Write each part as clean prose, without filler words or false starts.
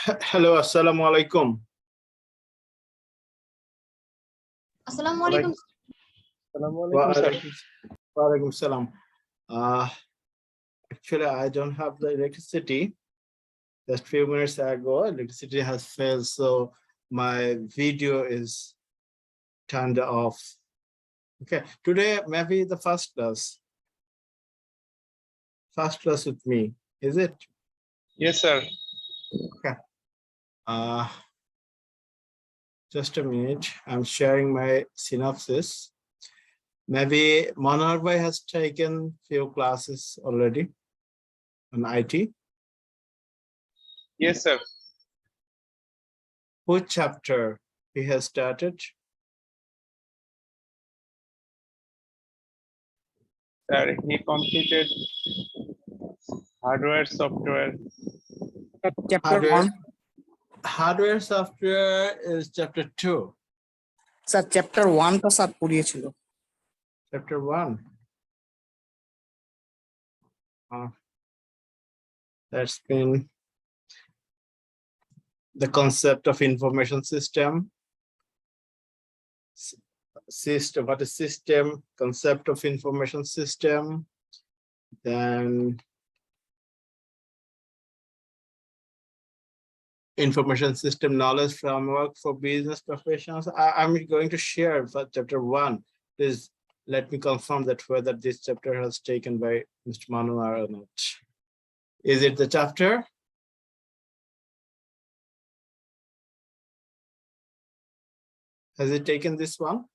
Hello, assalamu alaikum. Assalamu alaikum. Wa alaikum salam. Actually, I don't have the electricity. Just few minutes ago, electricity has failed, so my video is turned off. Okay, today maybe the first class. First class with me, is it? Yes, sir. Okay. Just a minute. I'm sharing my synopsis. Maybe Manoj bhai has taken few classes already on IT. Yes, sir. Which chapter he has started? Sir, he completed hardware, software. Chapter 1. Hardware software is chapter 2. Sir, chapter 1 to sir puriyechilo. Chapter 1. That's been the concept of information system. System, what is system? Concept of information system. Then information system knowledge framework for business professionals. I'm going to share for chapter 1. Please let me confirm that whether this chapter has taken by Mr. Manu or not. Is it the chapter? Has it taken this one?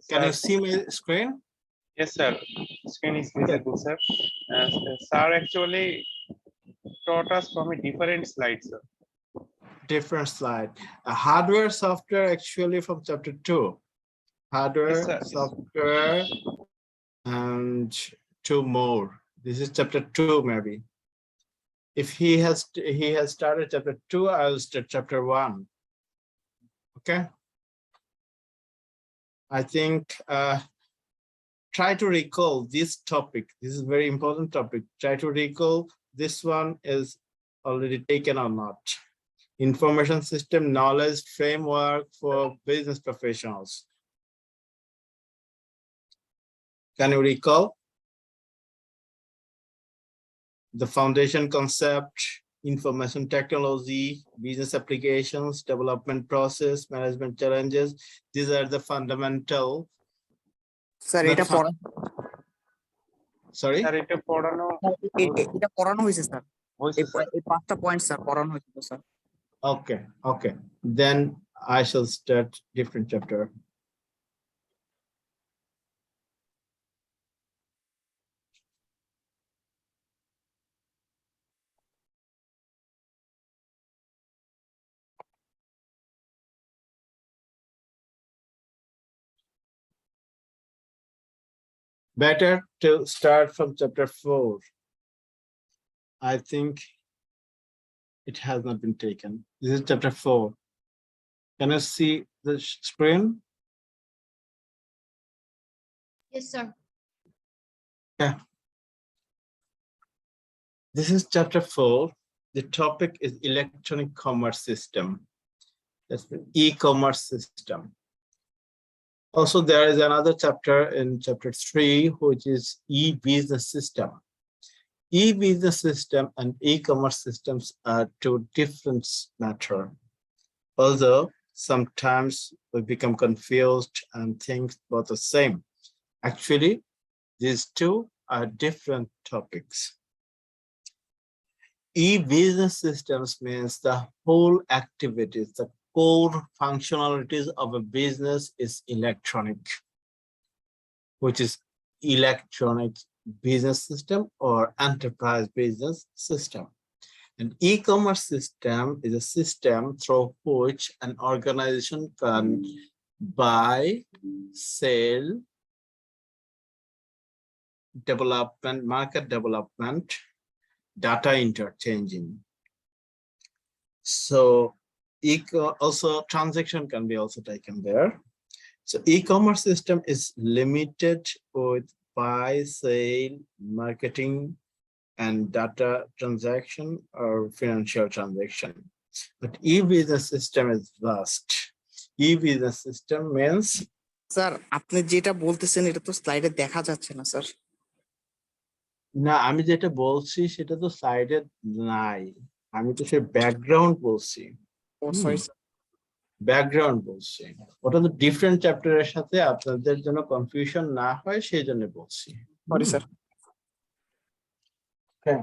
Can you see my screen? Yes, sir. Screen is visible, sir. Sir actually taught us from a different slide, sir. Different slide. Hardware software actually from chapter 2. Hardware, Yes, software, and 2 more. This is chapter 2 maybe. If he has started chapter 2, I'll start chapter 1. Okay. I think try to recall this topic. This is a very important topic. Try to recall this one is already taken or not. Information system knowledge framework for business professionals. Can you recall? The foundation concept, information technology, business applications, development process, management challenges. These are the fundamental. Sir, এটা পড়া Sorry? Sir, এটা পড়ানো এটা পড়ানো হয়েছে sir. এই 5টা point sir পড়ানো হয়েছে sir. Okay, okay. Then I shall start different chapter. Better to start from chapter 4. I think it has not been taken. This is chapter 4. Can you see the screen? Yes, sir. Yeah. This is chapter 4. The topic is electronic commerce system. That's the e-commerce system. Also, there is another chapter in chapter 3, which is e-business system. E-business system and e-commerce systems are 2 different matters. Although sometimes we become confused and think both the same. Actually, these 2 are different topics. E-business systems means the whole activities, the core functionalities of a business is electronic, which is electronic business system or enterprise business system. An e-commerce system is a system through which an organization can buy, sell, development, market development, data interchanging. So also transaction can be also taken there. So e-commerce system is limited with buy, sale, marketing, and data transaction or financial transaction. But e-business system is vast. E-business system means sir আপনি যেটা বলতেছেন এটা তো স্লাইডে দেখা যাচ্ছে না sir. না, আমি যেটা বলছি সেটা তো সাইডে নাই, আমি তো সে ব্যাকগ্রাউন্ড বলছি। ও সরি স্যার। ব্যাকগ্রাউন্ড বলছি, ওটা তো ডিফারেন্ট চ্যাপ্টারের সাথে, আপনাদের জন্য কনফিউশন না হয় সেই জন্য বলছি। Sorry sir. Okay.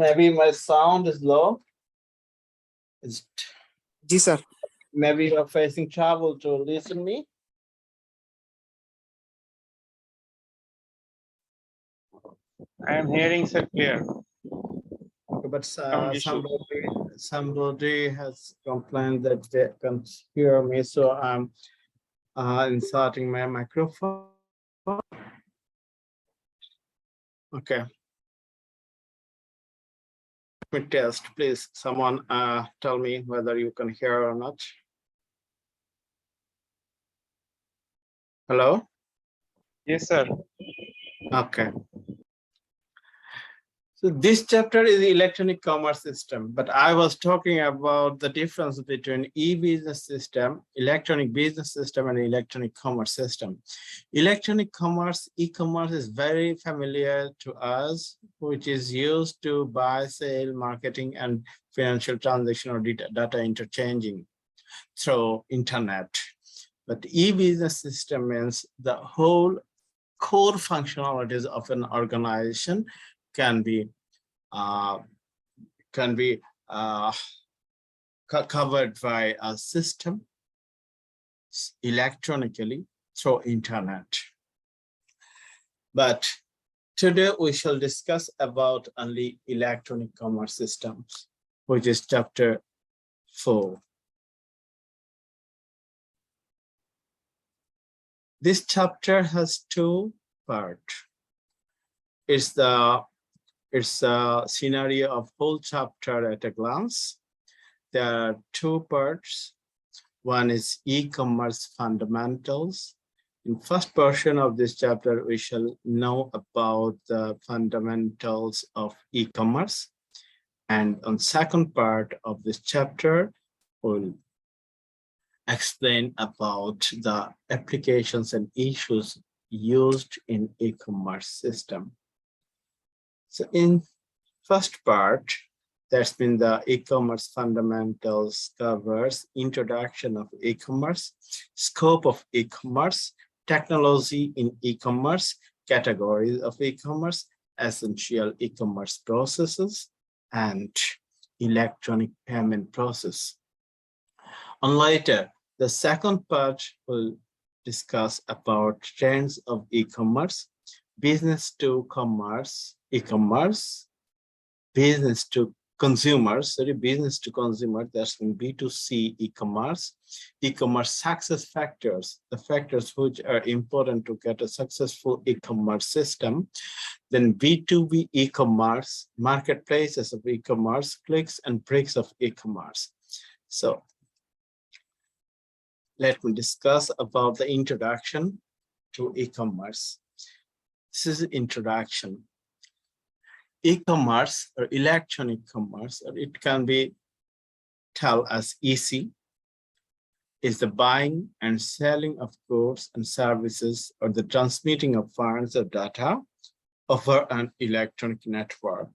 Maybe my sound is low. G sir. Maybe you're facing trouble to listen me. I am hearing sir clear. Okay, but Some issue. somebody has complained that they can't hear me, so I'm inserting my microphone. Okay. Let me test, please. Someone tell me whether you can hear or not. Hello? Yes, sir. Okay. So this chapter is the electronic commerce system, but I was talking about the difference between e-business system, electronic business system, and electronic commerce system. Electronic commerce, e-commerce is very familiar to us, which is used to buy, sale, marketing, and financial transaction or data interchanging through internet. But e-business system means the whole core functionalities of an organization can be covered by a system electronically through internet. But today we shall discuss about only electronic commerce systems, which is chapter 4. This chapter has 2 parts. It's a scenario of whole chapter at a glance. There are 2 parts. One is e-commerce fundamentals. In first portion of this chapter, we shall know about the fundamentals of e-commerce. And on second part of this chapter, we'll explain about the applications and issues used in e-commerce system. So in first part, that's been the e-commerce fundamentals covers introduction of e-commerce, scope of e-commerce, technology in e-commerce, categories of e-commerce, essential e-commerce processes, and electronic payment process. And later, the second part will discuss about trends of e-commerce, business to commerce, e-commerce, business to consumers, business to consumer, that's in B2C e-commerce, e-commerce success factors, the factors which are important to get a successful e-commerce system, then B2B e-commerce, marketplaces of e-commerce, clicks and bricks of e-commerce. So let me discuss about the introduction to e-commerce. This is introduction. E-commerce or electronic commerce, or it can be tell as EC, is the buying and selling of goods and services or the transmitting of funds or data over an electronic network,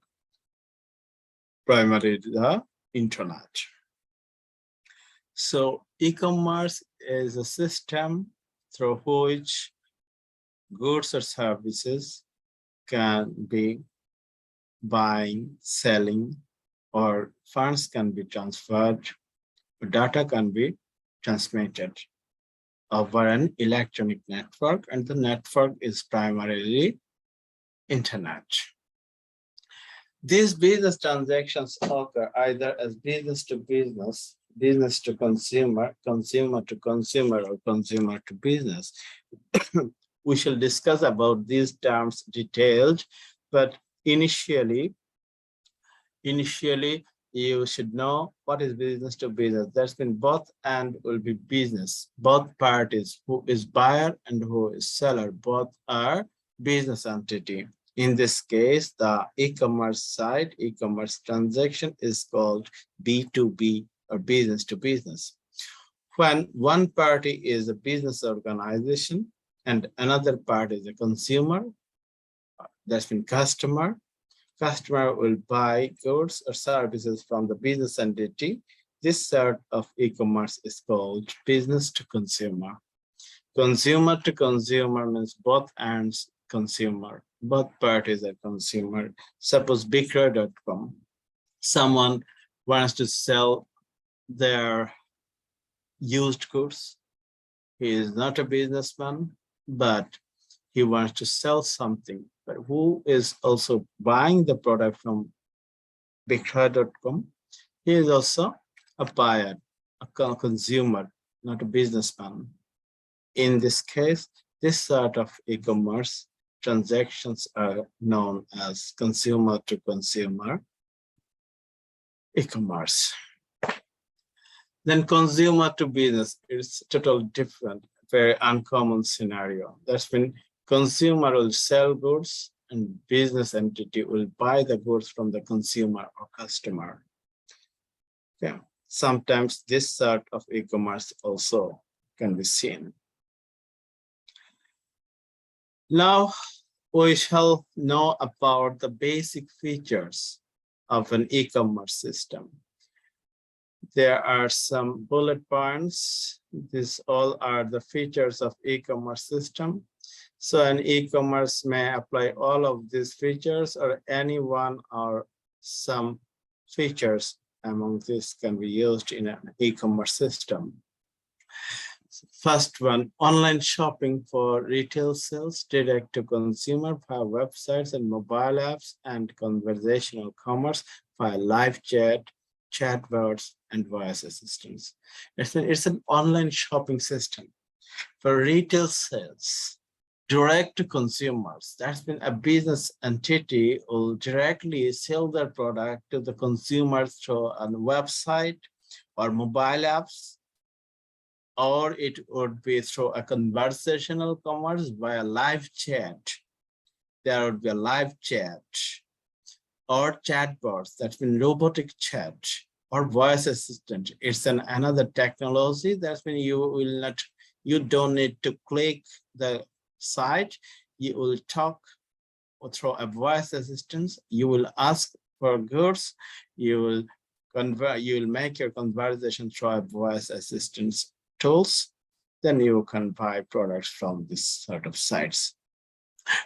primarily the internet. So e-commerce is a system through which goods or services can be buying, selling, or funds can be transferred, or data can be transmitted over an electronic network, and the network is primarily internet. These business transactions occur either as business to business, business to consumer, consumer to consumer, or consumer to business. We shall discuss about these terms detailed, but initially initially you should know what is business to business. That's been both and will be business. Both parties, who is buyer and who is seller, both are business entity. In this case, the e-commerce side, e-commerce transaction is called B2B or business to business. When one party is a business organization and another party is a consumer, that's been customer. Customer will buy goods or services from the business entity. This sort of e-commerce is called business to consumer. Consumer to consumer means both ends consumer, both parties are consumer. Suppose bigcredit.com. Someone wants to sell their used goods. He is not a businessman, but he wants to sell something. But who is also buying the product from bigcredit.com? He is also a buyer, a consumer, not a businessman. In this case, this sort of e-commerce transactions are known as consumer to consumer e-commerce. Then consumer to business is totally different, very uncommon scenario. That's when consumer will sell goods and business entity will buy the goods from the consumer or customer. Yeah, sometimes this sort of e-commerce also can be seen. Now we shall know about the basic features of an e-commerce system. There are some bullet points. These all are the features of e-commerce system. So an e-commerce may apply all of these features or any one or some features among these can be used in an e-commerce system. First one, online shopping for retail sales, direct to consumer via websites and mobile apps, and conversational commerce via live chat, chatbots, and voice assistants. It's an online shopping system for retail sales, direct to consumers. That's been a business entity will directly sell their product to the consumers through a website or mobile apps, or it would be through a conversational commerce via live chat. There would be a live chat or chatbots, that's been robotic chat or voice assistant. It's another technology that's when you don't need to click the site. You will talk through a voice assistant. You will ask for goods. You will make your conversation through a voice assistance tools. Then you can buy products from this sort of sites.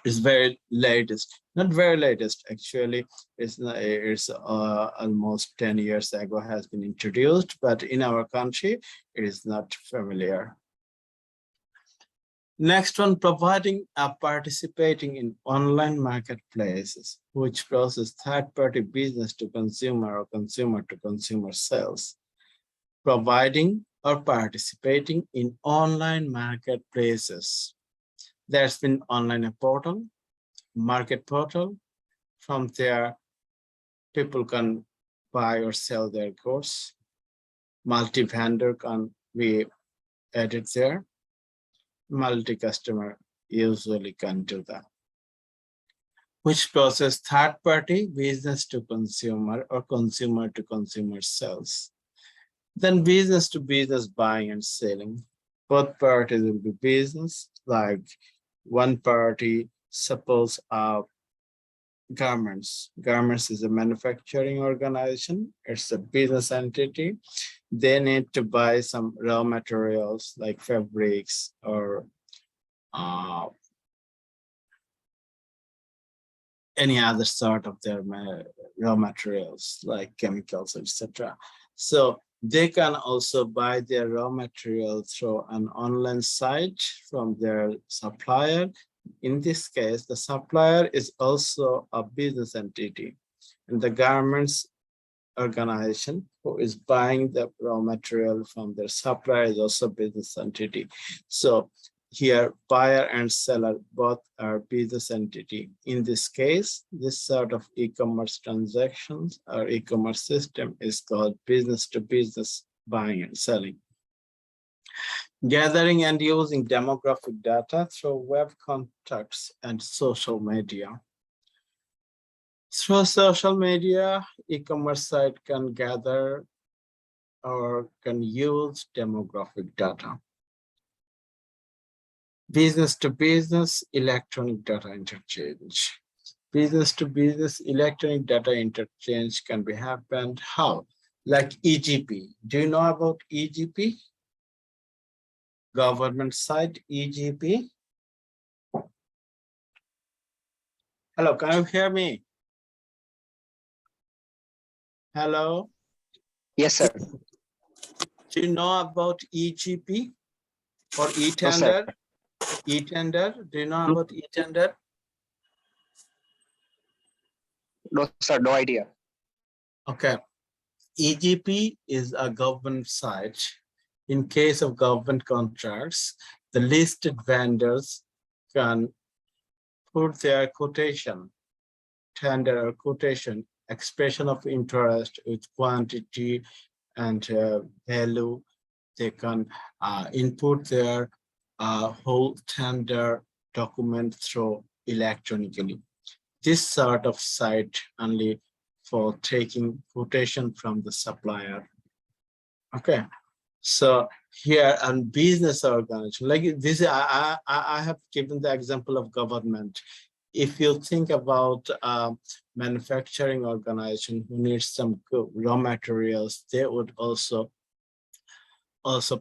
It's very latest, not very latest actually. It's almost 10 years ago has been introduced, but in our country it is not familiar. Next one, providing or participating in online marketplaces, which process third-party business to consumer or consumer to consumer sales. Providing or participating in online marketplaces. There's been online portal, market portal. From there, people can buy or sell their goods. Multi-vendor can be added there. Multi-customer usually can do that. Which process third-party business to consumer or consumer to consumer sales. Then business to business buying and selling. Both parties will be business, like one party, suppose garments. Garments is a manufacturing organization. It's a business entity. They need to buy some raw materials like fabrics or any other sort of their raw materials like chemicals, etc. So they can also buy their raw material through an online site from their supplier. In this case, the supplier is also a business entity, and the garments organization who is buying the raw material from their supplier is also a business entity. So here buyer and seller both are business entity. In this case, this sort of e-commerce transactions or e-commerce system is called business to business buying and selling. Gathering and using demographic data through web contacts and social media. Through social media, e-commerce site can gather or can use demographic data. Business to business electronic data interchange. Business to business electronic data interchange can be happened how? Like EGP. Do you know about EGP? Government site EGP. Hello, can you hear me? Hello. Yes, sir. Do you know about EGP or No, e-tender? sir. E-tender. Do you know about e-tender? No, sir. No idea. Okay. EGP is a government site. In case of government contracts, the listed vendors can put their quotation, tender or quotation, expression of interest with quantity and value. They can input their whole tender document through electronically. This sort of site only for taking quotation from the supplier. Okay, so here on business organization, like this, I have given the example of government. If you think about manufacturing organization who needs some raw materials, they would also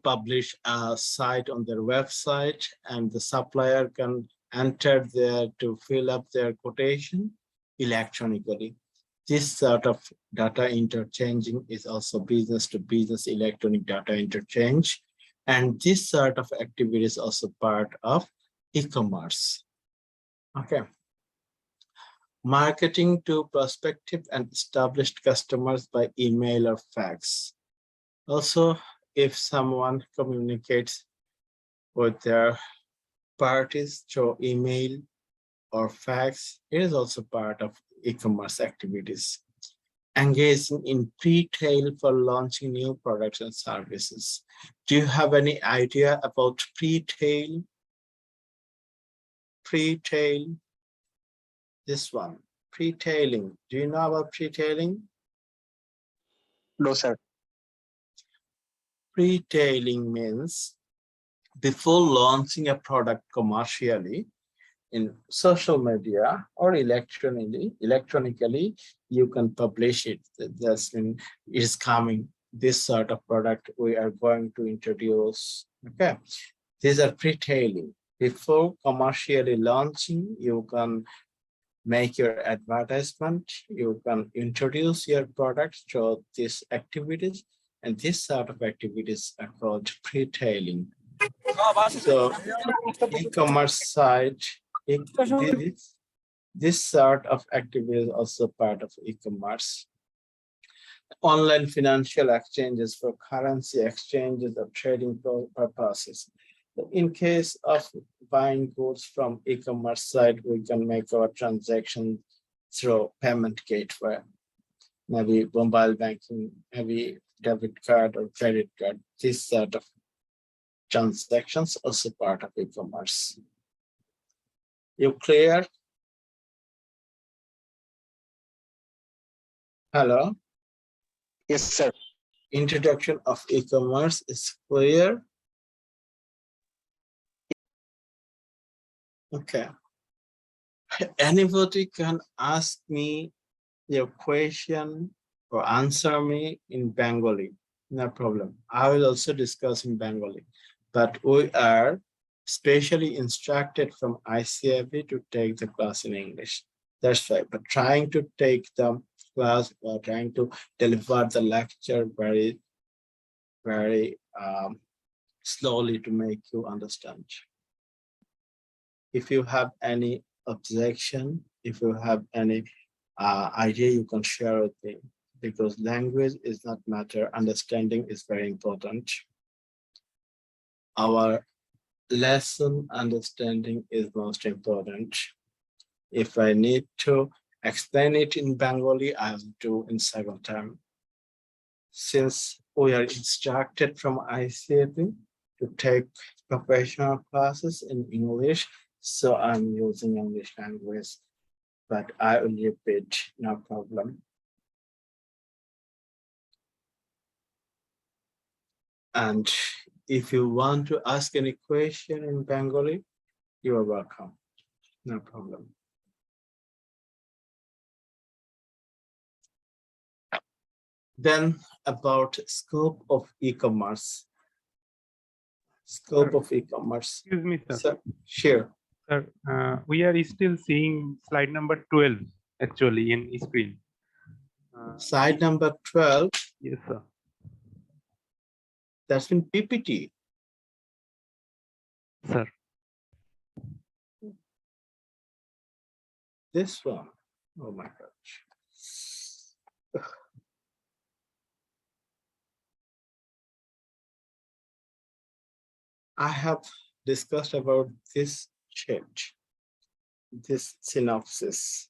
publish a site on their website, and the supplier can enter there to fill up their quotation electronically. This sort of data interchanging is also business to business electronic data interchange. And this sort of activity is also part of e-commerce. Okay. Marketing to prospective and established customers by email or fax. Also, if someone communicates with their parties through email or fax, it is also part of e-commerce activities. Engaging in pre-tail for launching new products and services. Do you have any idea about pre-tail? Pre-tail, this one, pre-tailing. Do you know about pre-tailing? No, sir. Pre-tailing means before launching a product commercially in social media or electronically, you can publish it. That's when it is coming. This sort of product we are going to introduce. Okay, these are pre-tailing. Before commercially launching, you can make your advertisement. You can introduce your products through these activities, and this sort of activities are called pre-tailing. So, e-commerce site. This sort of activity is also part of e-commerce. Online financial exchanges for currency exchanges or trading purposes. In case of buying goods from e-commerce site, we can make our transaction through payment gateway, maybe mobile banking, maybe debit card or credit card. This sort of transactions also part of e-commerce. You clear? Hello? Yes, sir. Introduction of e-commerce is clear? Okay. Anybody can ask me your question or answer me in Bengali. No problem. I will also discuss in Bengali. But we are specially instructed from ICAB to take the class in English. That's right. But trying to take the class or trying to deliver the lecture very slowly to make you understand. If you have any objection, if you have any idea, you can share with me, because language is not matter, understanding is very important. Our lesson understanding is most important. If I need to explain it in Bengali, I'll do in second time. Since we are instructed from ICAP to take professional classes in English, so I'm using English language, but I will repeat, no problem. And if you want to ask any question in Bengali, you are welcome, no problem. Then about scope of e-commerce. Scope of e-commerce. Excuse me, sir. So, sure. Sir, we are still seeing slide number 12 actually in screen. Slide number 12, Yes, sir. that's in PPT. Sir. This one. Oh my gosh. I have discussed about this sheet, this synopsis.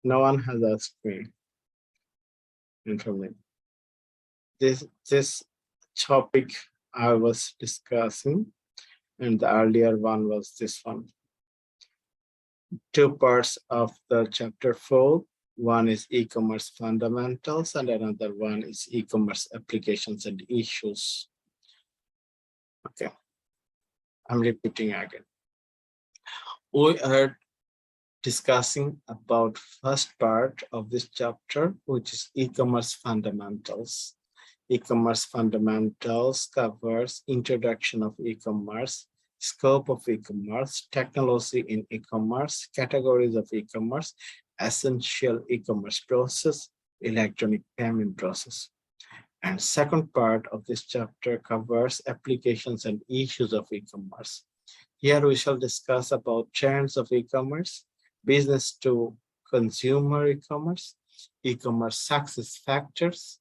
No one has asked me information. This topic I was discussing, and the earlier one was this one. Two parts of the chapter 4. One is e-commerce fundamentals, and another one is e-commerce applications and issues. Okay, I'm repeating again. We are discussing about first part of this chapter, which is e-commerce fundamentals. E-commerce fundamentals covers introduction of e-commerce, scope of e-commerce, technology in e-commerce, categories of e-commerce, essential e-commerce process, electronic payment process. And second part of this chapter covers applications and issues of e-commerce. Here we shall discuss about trends of e-commerce, business to consumer e-commerce, e-commerce success factors,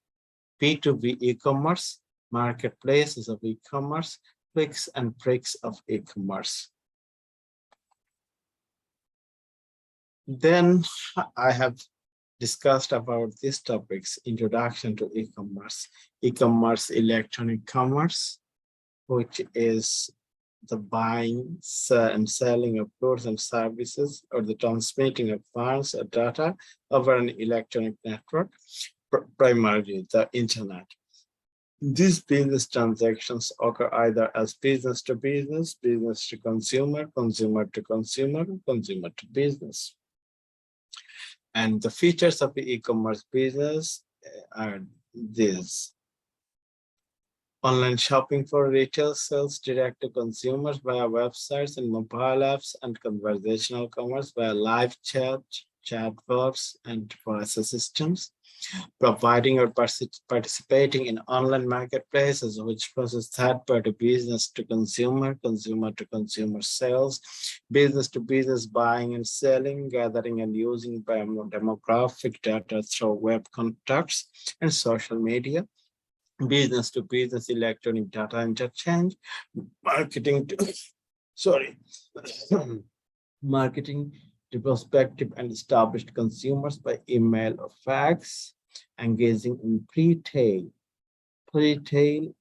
B2B e-commerce, marketplaces of e-commerce, clicks and bricks of e-commerce. Then I have discussed about these topics: introduction to e-commerce, e-commerce electronic commerce, which is the buying and selling of goods and services, or the transmitting of funds or data over an electronic network, primarily the internet. These business transactions occur either as business to business, business to consumer, consumer to consumer, consumer to business. And the features of the e-commerce business are these: online shopping for retail sales direct to consumers via websites and mobile apps, and conversational commerce via live chat, chatbots, and voice systems. Providing or participating in online marketplaces which process third-party business to consumer, consumer to consumer sales, business to business buying and selling, gathering and using demographic data through web contacts and social media, business to business electronic data interchange, marketing to, marketing to prospective and established consumers by email or fax, engaging in pre-tail. Pre-tail,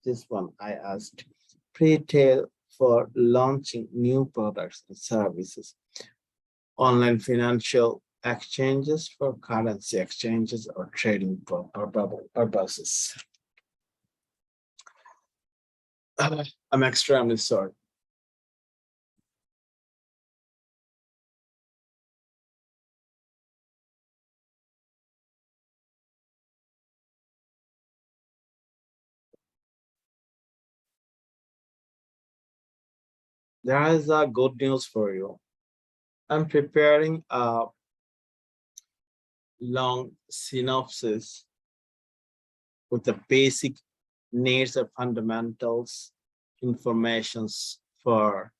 this one I asked. Pre-tail for launching new products and services. Online financial exchanges for currency exchanges or trading purposes. I'm extremely sorry. There is a good news for you. I'm preparing a long synopsis with the basic needs or fundamentals informations for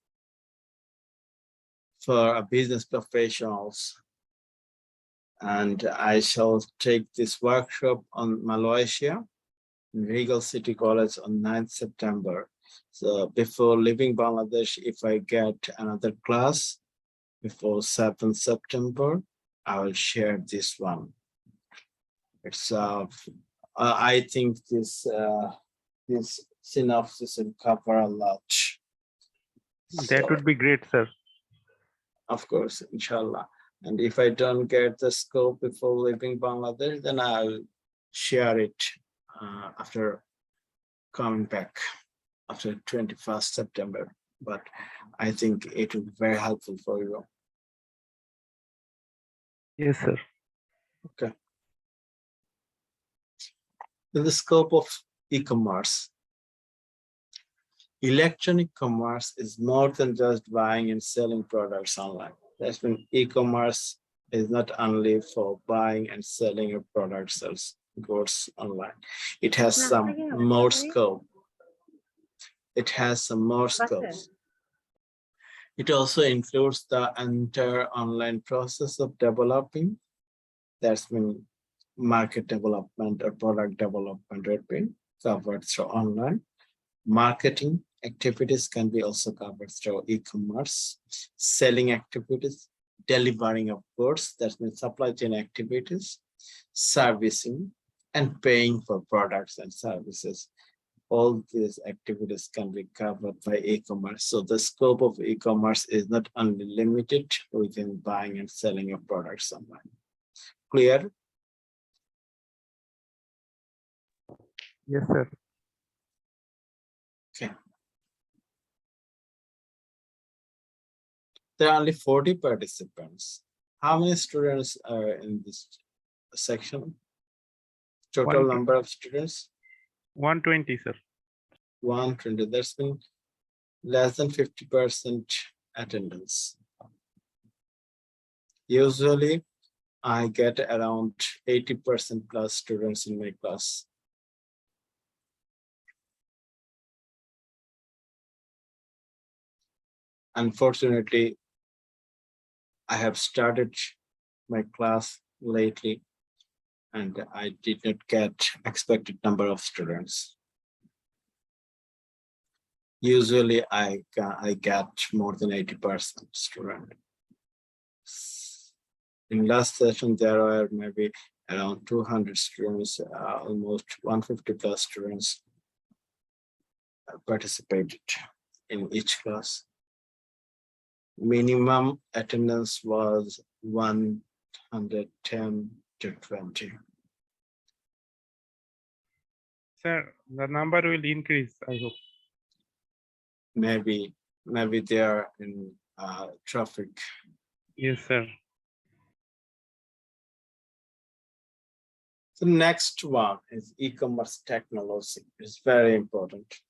business professionals. And I shall take this workshop on Malaysia in Regal City College on 9th September. So before leaving Bangladesh, if I get another class before 7th September, I will share this one. It's I think this synopsis will cover a lot. That would be great, sir. Of course, inshallah. And if I don't get the scope before leaving Bangladesh, then I'll share it after coming back after 21st September. But I think it will be very helpful for you. Yes, sir. Okay. In the scope of e-commerce, electronic commerce is more than just buying and selling products online. That's when e-commerce is not only for buying and selling your products or goods online. It has some more scope. It has some more scopes. It also includes the entire online process of developing. That's when market development or product development would be covered through online. Marketing activities can be also covered through e-commerce. Selling activities, delivering of goods, that means supply chain activities, servicing, and paying for products and services. All these activities can be covered by e-commerce. So the scope of e-commerce is not only limited within buying and selling of products online. Clear? Yes, sir. Okay. There are only 40 participants. How many students are in this section? Total number of students? 120, sir. 120. That's been less than 50% attendance. Usually, I get around 80% plus students in my class. Unfortunately, I have started my class lately and I did not get expected number of students. Usually I get more than 80% student. In last session, there were maybe around 200 students, almost 150 plus students participated in each class. Minimum attendance was 110 to 20. Sir, the number will increase, I hope. Maybe they are in traffic. Yes, sir. The next one is e-commerce technology. It's very important.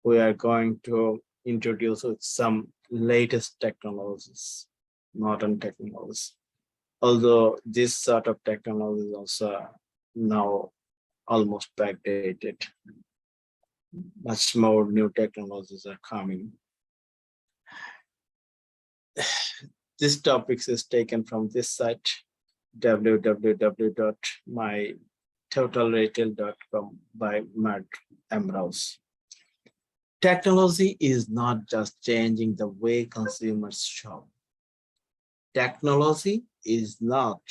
We are going to introduce with some latest technologies, modern technologies. Although this sort of technology is also now almost backdated. Much more new technologies are coming. This topic is taken from this site, www.mytotalretail.com by Matt Amrouse. Technology is not just changing the way consumers shop. Technology is not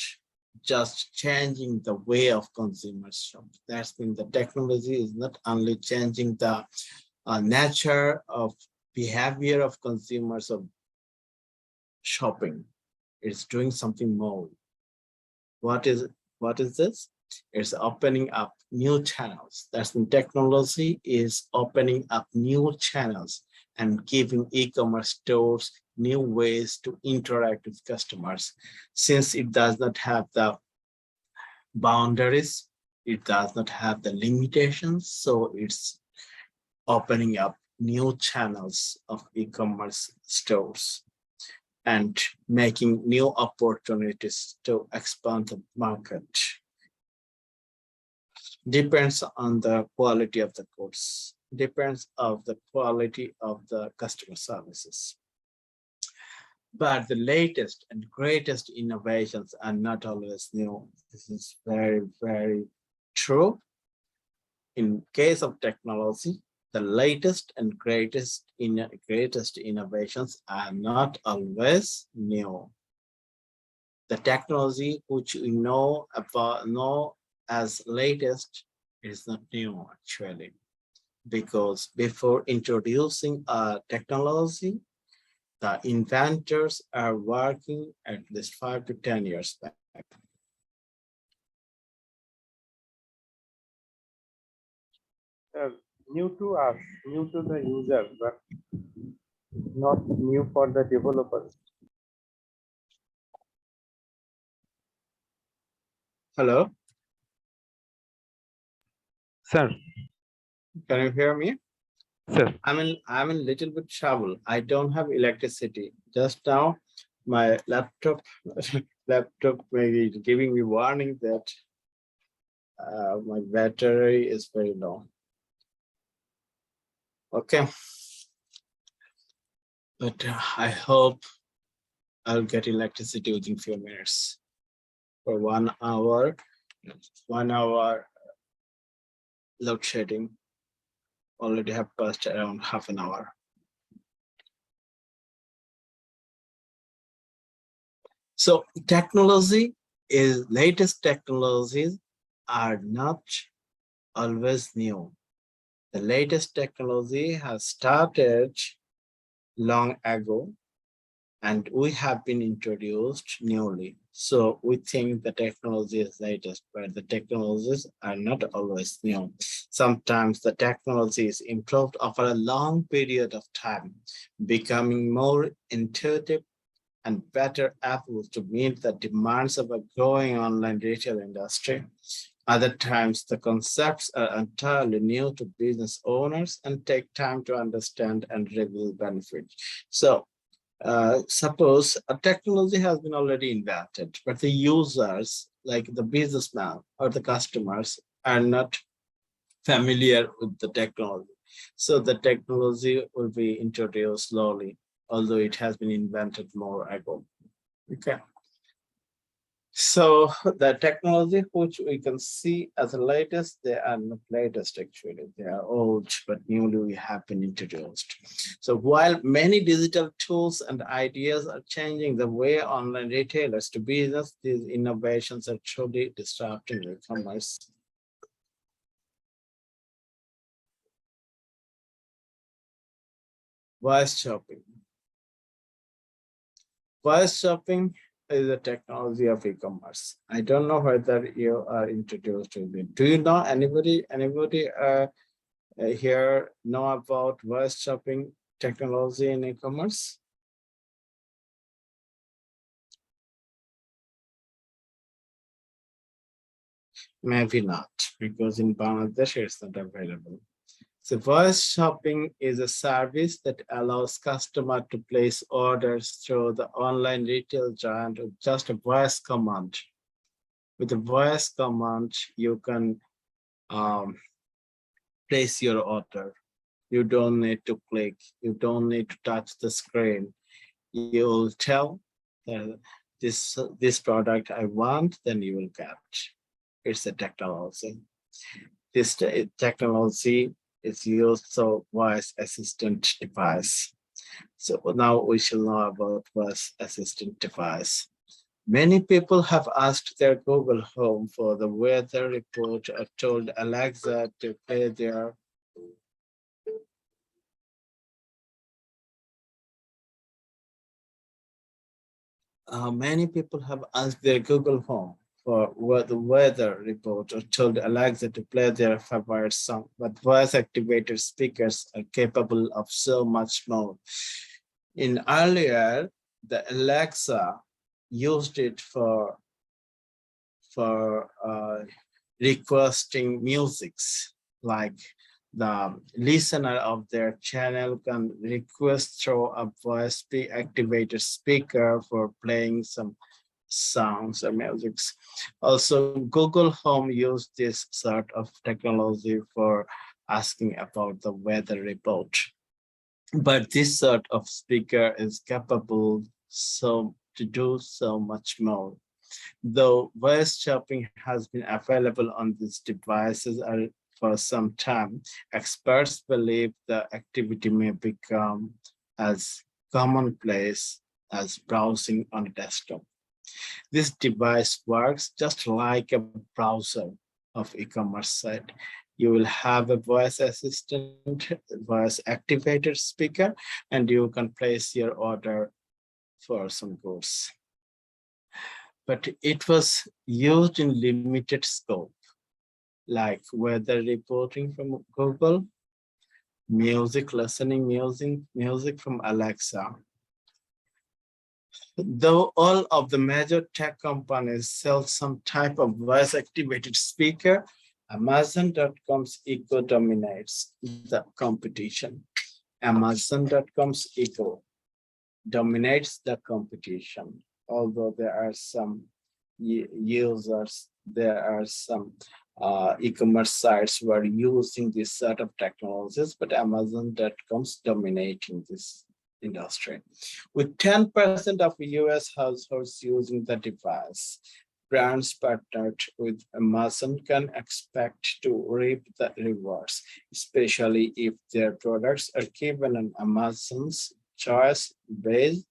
just changing the way of consumers shop. That's mean the technology is not only changing the nature of behavior of consumers of shopping. It's doing something more. What is this? It's opening up new channels. That's when technology is opening up new channels and giving e-commerce stores new ways to interact with customers. Since it does not have the boundaries, it does not have the limitations, so it's opening up new channels of e-commerce stores and making new opportunities to expand the market. Depends on the quality of the goods, depends on the quality of the customer services. But the latest and greatest innovations are not always new. This is very, very true. in case of technology, the latest and greatest innovations are not always new. The technology which we know as latest is not new actually, because before introducing a technology, the inventors are working at least 5 to 10 years back. New to us, new to the user, but not new for the developers. Hello, Sir, can you hear me? sir. I'm in little bit trouble. I don't have electricity. Just now, my laptop maybe giving me warning that my battery is very low. Okay, but I hope I'll get electricity within few minutes. For 1 hour, 1 hour load shedding. Already have passed around half an hour. So latest technologies are not always new. The latest technology has started long ago and we have been introduced newly. So we think the technology is latest, but the technologies are not always new. Sometimes the technology is improved over a long period of time, becoming more intuitive and better able to meet the demands of a growing online retail industry. Other times, the concepts are entirely new to business owners and take time to understand and reveal benefits. So, suppose a technology has been already invented, but the users, like the businessman or the customers, are not familiar with the technology. So the technology will be introduced slowly, although it has been invented more ago. Okay. So the technology which we can see as the latest, they are not latest actually. They are old, but newly have been introduced. So while many digital tools and ideas are changing the way online retailers do business, these innovations are truly disrupting e-commerce. Voice shopping. Voice shopping is a technology of e-commerce. I don't know whether you are introduced to it. Do you know anybody here know about voice shopping technology in e-commerce? Maybe not, because in Bangladesh it's not available. So voice shopping is a service that allows customers to place orders through the online retail giant with just a voice command. With a voice command, you can place your order. You don't need to click. You don't need to touch the screen. You will tell this product I want, then you will get. It's a technology. This technology is used for voice assistant device. So now we shall know about voice assistant device. Many people have asked their Google Home for the weather report or told Alexa to play their many people have asked their Google Home for the weather report or told Alexa to play their favorite song, but voice-activated speakers are capable of so much more. In earlier, the Alexa used it for requesting musics, like the listener of their channel can request through a voice activated speaker for playing some sounds or musics. Also, Google Home used this sort of technology for asking about the weather report. But this sort of speaker is capable to do so much more. Though voice shopping has been available on these devices for some time, experts believe the activity may become as commonplace as browsing on a desktop. This device works just like a browser of e-commerce site. You will have a voice assistant, voice activated speaker, and you can place your order for some goods. But it was used in limited scope, like weather reporting from Google, music listening, music from Alexa. Though all of the major tech companies sell some type of voice activated speaker, Amazon.com's Echo dominates the competition. Amazon.com's Echo dominates the competition. Although there are some users, there are some e-commerce sites who are using this sort of technologies, but Amazon.com's dominating this industry. With 10% of US households using the device, brands partnered with Amazon can expect to reap the rewards, especially if their products are given on Amazon's choice base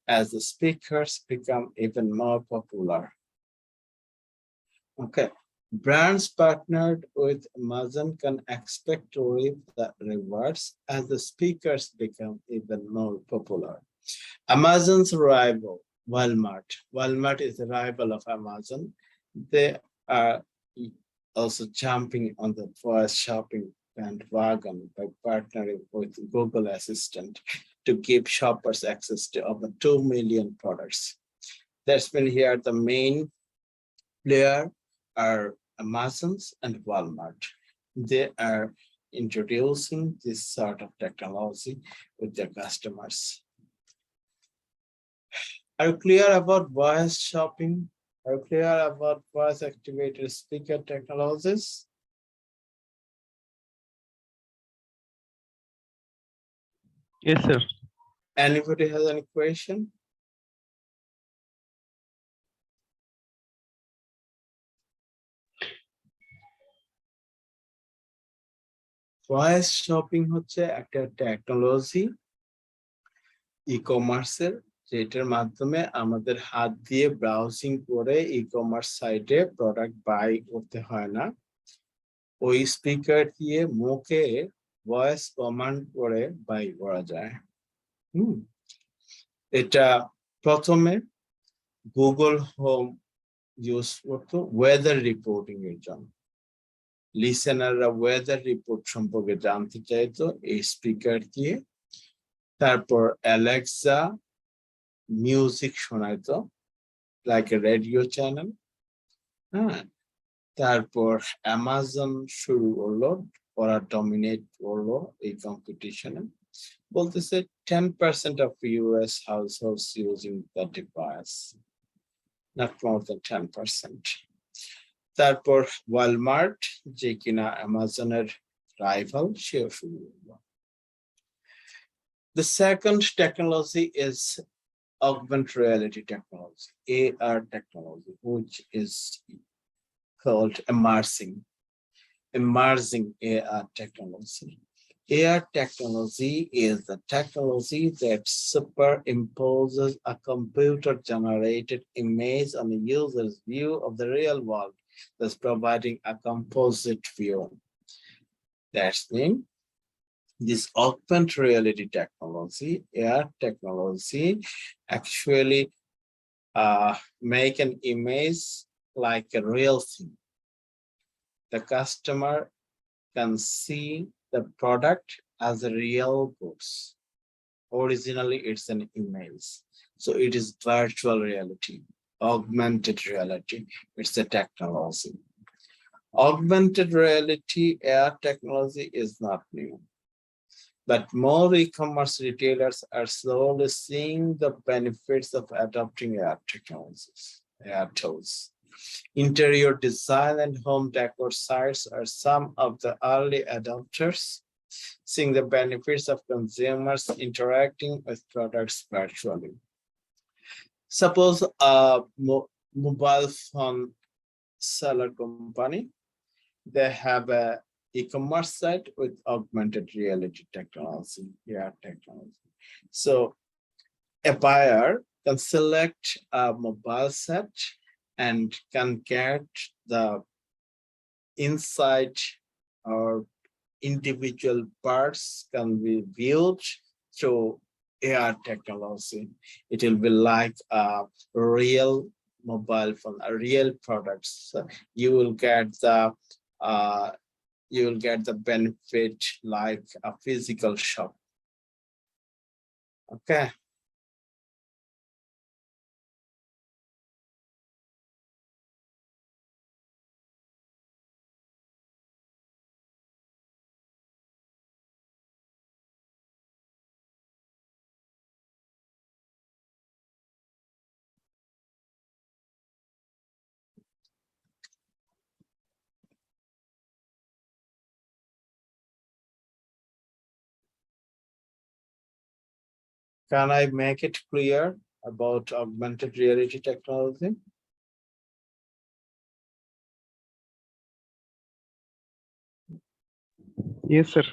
as the speakers become even more popular. Okay. Brands partnered with Amazon can expect to reap the rewards as the speakers become even more popular. Amazon's rival, Walmart. Walmart is the rival of Amazon. They are also jumping on the voice shopping bandwagon by partnering with Google Assistant to give shoppers access to over 2 million products. That's been here the main player are Amazon's and Walmart. They are introducing this sort of technology with their customers. Are you clear about voice shopping? Are you clear about voice activated speaker technologies? Yes, sir. Anybody has any question? Voice shopping হচ্ছে একটা technology ই-কমার্সের, যেটার মাধ্যমে আমাদের হাত দিয়ে browsing করে e-commerce সাইটে product by করতে হয় না। ওই স্পিকার দিয়ে মুখে ভয়েস কমান্ড করে বাই করা যায়। এটা প্রথমে গুগল হোম ইউজ করতো ওয়েদার রিপোর্টিং এর জন্য। লিসেনাররা ওয়েদার রিপোর্ট সম্পর্কে জানতে চাইতো এই স্পিকার দিয়ে। তারপর অ্যালেক্সা মিউজিক শোনাইতো, লাইক এ রেডিও চ্যানেল। হ্যাঁ, তারপর অ্যামাজন শুরু করলো, ওরা ডমিনেট করলো এই কম্পিটিশনে। বলতেছে 10% of US households using the device, not more than 10%. তারপর ওয়ালমার্ট, যে কিনা অ্যামাজনের রাইভাল, সেও শুরু করলো। The second technology is augmented reality technology, AR technology, which is called immersing AR technology. AR technology is the technology that superimposes a computer-generated image on the user's view of the real world, thus providing a composite view. That's mean this augmented reality technology, AR technology, actually make an image like a real thing. The customer can see the product as a real goods. Originally, it's an image. So it is virtual reality, augmented reality. It's a technology. Augmented reality AR technology is not new, but more e-commerce retailers are slowly seeing the benefits of adopting AR technologies, AR tools. Interior design and home decor sites are some of the early adopters, seeing the benefits of consumers interacting with products virtually. Suppose a mobile phone seller company, they have a e-commerce site with augmented reality technology, AR technology. So a buyer can select a mobile set and can get the inside or individual parts can be viewed through AR technology. It will be like a real mobile phone, a real product. So you will get the benefit like a physical shop. Okay. Can I make it clear about augmented reality technology? Yes, sir.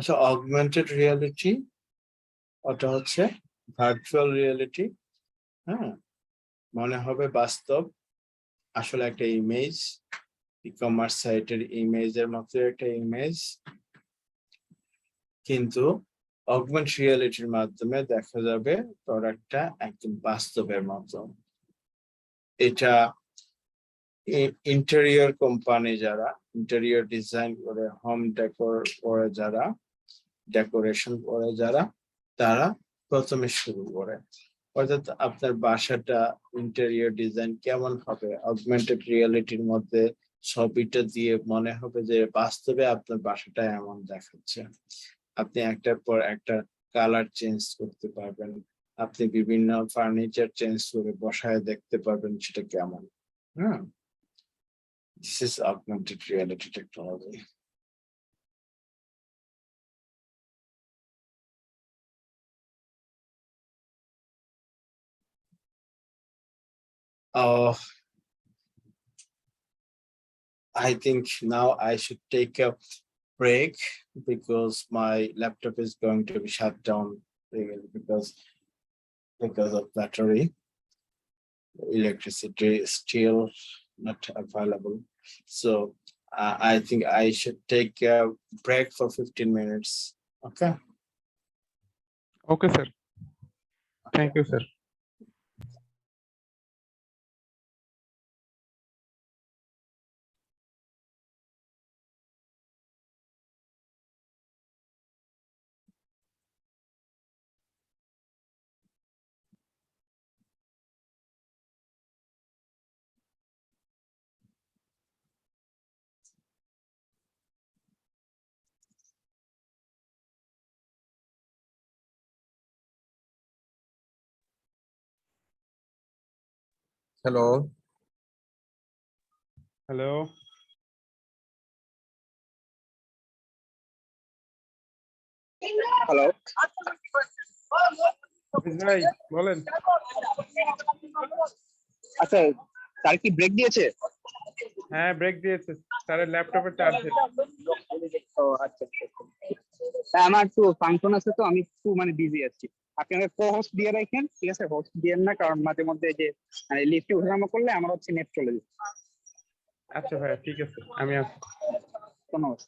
So augmented reality ওটা হচ্ছে virtual reality, হ্যাঁ, মনে হবে বাস্তব আসলে একটা image, e-commerce সাইটের ইমেজের মতো একটা ইমেজ, কিন্তু অগমেন্ট রিয়েলিটির মাধ্যমে দেখা যাবে প্রোডাক্টটা একদম বাস্তবের মতো। এটা ইন্টেরিয়র কোম্পানি যারা ইন্টেরিয়র ডিজাইন করে, হোম ডেকোর করে যারা, ডেকোরেশন করে যারা, তারা প্রথমে শুরু করে। অর্থাৎ আপনার বাসাটা ইন্টেরিয়র ডিজাইন কেমন হবে, অগমেন্টেড রিয়েলিটির মধ্যে ছবিটা দিয়ে মনে হবে যে বাস্তবে আপনার বাসাটা এমন দেখাচ্ছে। আপনি একটার পর একটা কালার চেঞ্জ করতে পারবেন, আপনি বিভিন্ন ফার্নিচার চেঞ্জ করে বসায় দেখতে পারবেন সেটা কেমন। হ্যাঁ, this is augmented reality technology. I think now I should take a break because my laptop is going to be shut down because of battery. Electricity is still not available. So I think I should take a break for 15 minutes. Okay. Okay, sir. Thank you, sir. Hello, Hello. Hello, ভাই বলেন। আচ্ছা sir কি break দিয়েছে? হ্যাঁ, break দিয়েছে। স্যারের ল্যাপটপের চার্জে। ও আচ্ছা আচ্ছা। হ্যাঁ, আমার একটু ফাংশন আছে তো আমি একটু মানে বিজি আছি। আপনি আমাকে কো-হোস্ট দিয়ে রাখেন, ঠিক আছে? হোস্ট দিয়েন না, কারণ মাঝে মধ্যে যে লিস্টে ওঠানামা করলে আমার হচ্ছে নেট চলে যায়। আচ্ছা ভাইয়া, ঠিক আছে, আমি আসছি। ধন্যবাদ।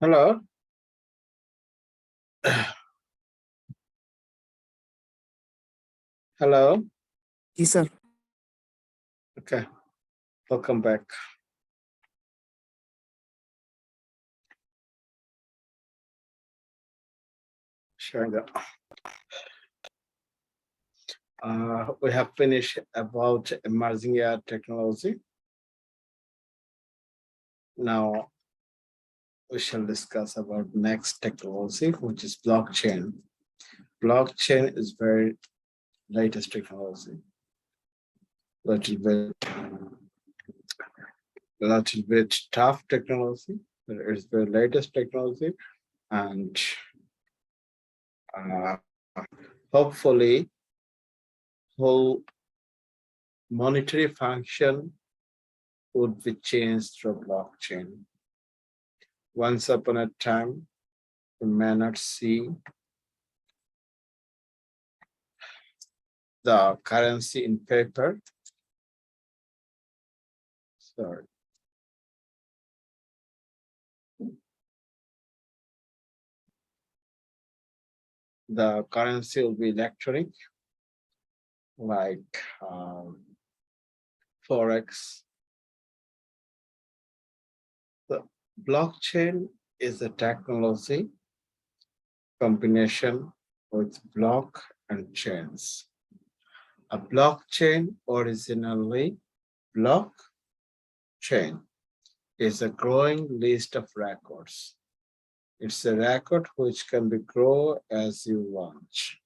Hello. Hello. Yes, sir. Okay. Welcome back. Sharing that. We have finished about emerging AI technology. Now we shall discuss about next technology, which is blockchain. Blockchain is very latest technology. Little bit tough technology, but it's the latest technology, and hopefully whole monetary function would be changed through blockchain. Once upon a time, you may not see the currency in paper. Sorry. The currency will be electronic, like Forex. The blockchain is a technology combination with block and chains. A blockchain, originally blockchain, is a growing list of records. It's a record which can be grow as you want.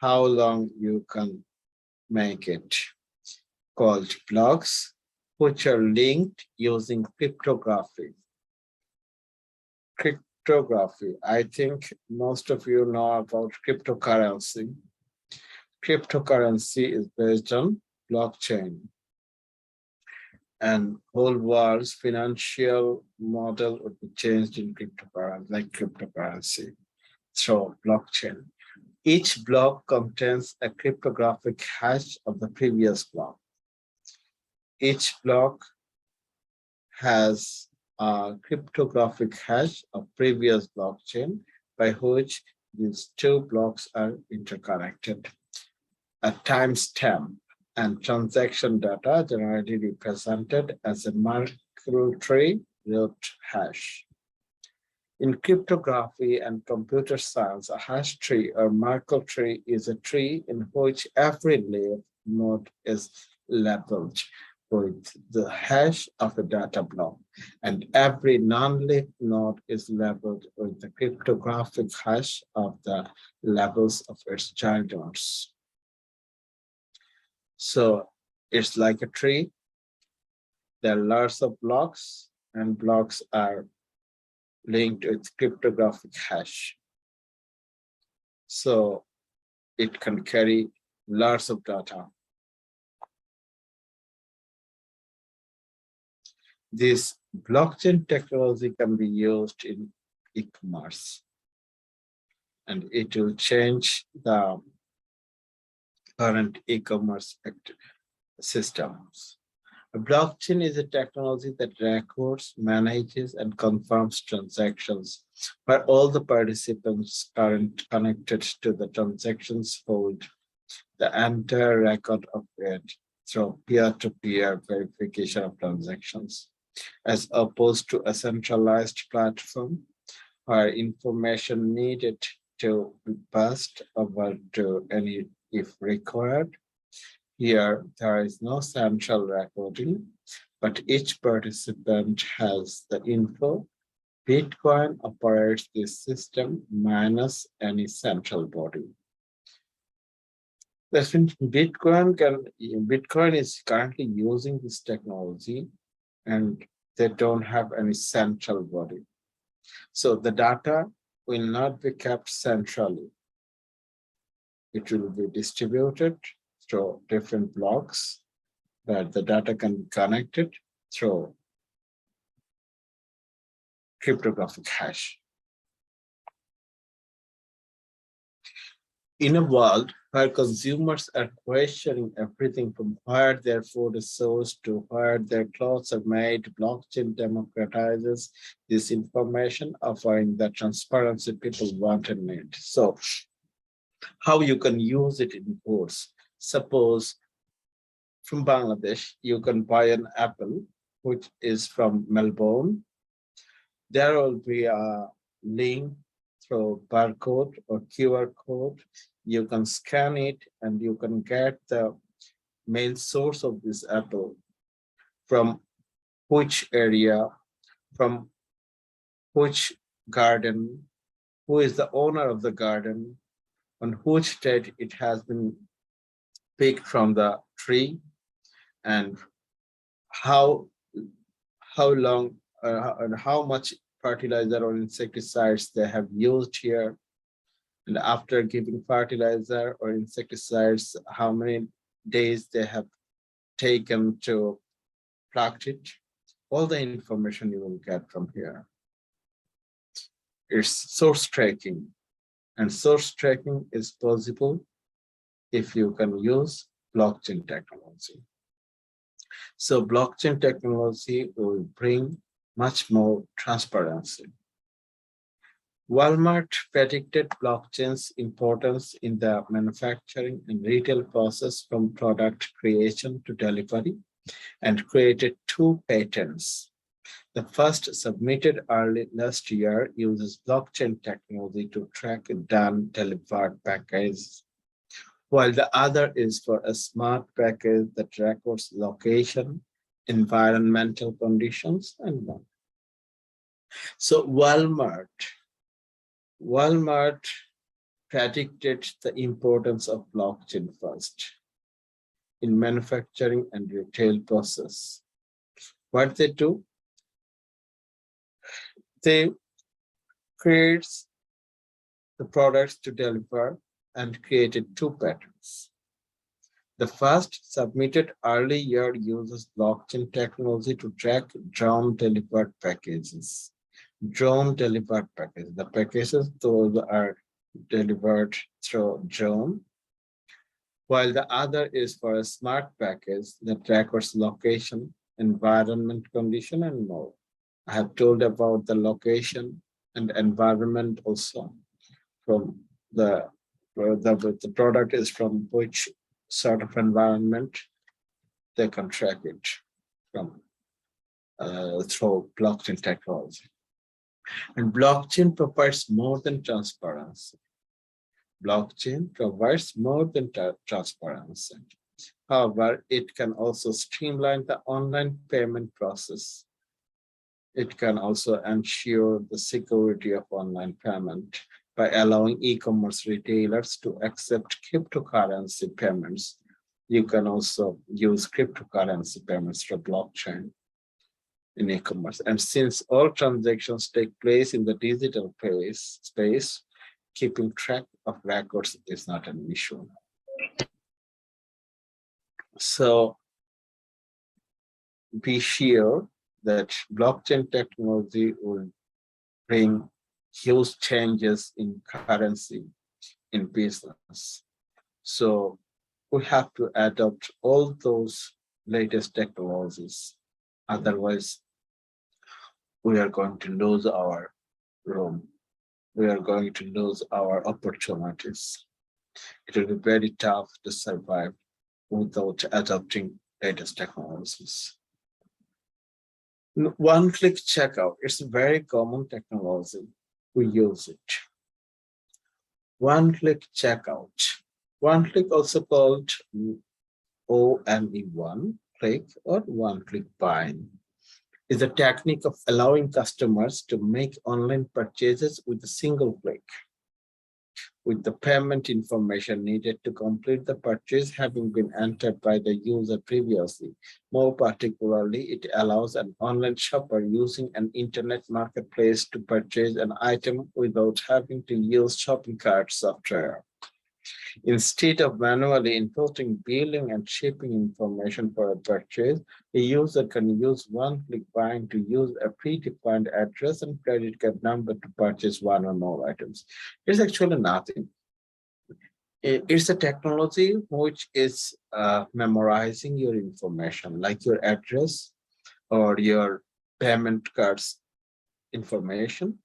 How long you can make it, called blocks, which are linked using cryptography. Cryptography, I think most of you know about cryptocurrency. Cryptocurrency is based on blockchain, and whole world's financial model would be changed in cryptocurrency, like cryptocurrency, through blockchain. Each block contains a cryptographic hash of the previous block. Each block has a cryptographic hash of previous blockchain by which these two blocks are interconnected. A timestamp and transaction data generally represented as a Merkle tree root hash. In cryptography and computer science, a hash tree or Merkle tree is a tree in which every leaf node is labeled with the hash of a data block, and every non-leaf node is labeled with the cryptographic hash of the labels of its child nodes. So it's like a tree. There are lots of blocks, and blocks are linked with cryptographic hash. So it can carry lots of data. This blockchain technology can be used in e-commerce, and it will change the current e-commerce systems. A blockchain is a technology that records, manages, and confirms transactions, where all the participants connected to the transactions hold the entire record of it through peer-to-peer verification of transactions, as opposed to a centralized platform where information needed to be passed over to any if required. Here, there is no central recording, but each participant has the info. Bitcoin operates this system minus any central body. That means Bitcoin is currently using this technology, and they don't have any central body. So the data will not be kept centrally. It will be distributed through different blocks that the data can be connected through cryptographic hash. In a world where consumers are questioning everything from where their food is sourced to where their clothes are made, blockchain democratizes this information, offering the transparency people want and need. So, how you can use it in course? Suppose from Bangladesh, you can buy an apple, which is from Melbourne. There will be a link through barcode or QR code. You can scan it and you can get the main source of this apple, from which area, from which garden, who is the owner of the garden, on which date it has been picked from the tree, and how long and how much fertilizer or insecticides they have used here. And after giving fertilizer or insecticides, how many days they have taken to pluck it. All the information you will get from here. It's source tracking, and source tracking is possible if you can use blockchain technology. So blockchain technology will bring much more transparency. Walmart predicted blockchain's importance in the manufacturing and retail process from product creation to delivery and created 2 patents. The first, submitted early last year, uses blockchain technology to track done delivered packages, while the other is for a smart package that records location, environmental conditions, and more. So Walmart predicted the importance of blockchain first in manufacturing and retail process. What they do? They create the products to deliver and created 2 patents. The first, submitted early year, uses blockchain technology to track drone delivered packages. Drone delivered packages. The packages, those are delivered through drone, while the other is for a smart package that records location, environment condition, and more. I have told about the location and environment also. From the product is from which sort of environment, they can track it from through blockchain technology. And blockchain provides more than transparency. Blockchain provides more than transparency. However, it can also streamline the online payment process. It can also ensure the security of online payment by allowing e-commerce retailers to accept cryptocurrency payments. You can also use cryptocurrency payments through blockchain in e-commerce. And since all transactions take place in the digital space, keeping track of records is not an issue. So be sure that blockchain technology will bring huge changes in currency in business. So we have to adopt all those latest technologies. Otherwise, we are going to lose our room. We are going to lose our opportunities. It will be very tough to survive without adopting latest technologies. One-click checkout, it's a very common technology. We use it. One-click checkout. One-click, also called ONE, click or one-click buying, is a technique of allowing customers to make online purchases with a single click, with the payment information needed to complete the purchase having been entered by the user previously. More particularly, it allows an online shopper using an internet marketplace to purchase an item without having to use shopping cart software. Instead of manually inputting billing and shipping information for a purchase, a user can use one-click buying to use a predefined address and credit card number to purchase one or more items. It's actually nothing. It's a technology which is memorizing your information, like your address or your payment cards information.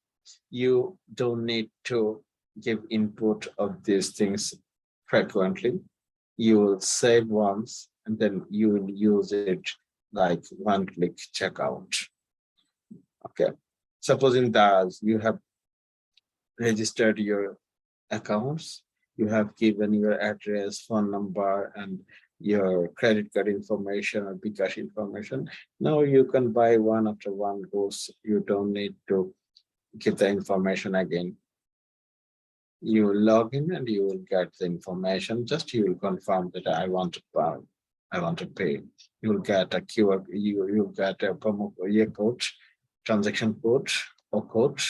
You don't need to give input of these things frequently. You will save once and then you will use it like one-click checkout. Okay. Supposing that you have registered your accounts, you have given your address, phone number, and your credit card information or Bcash information. Now you can buy one after one goes. You don't need to give the information again. You will log in and you will get the information. Just you will confirm that I want to buy, I want to pay. You will get a QR, you'll get a promo code, transaction code or code,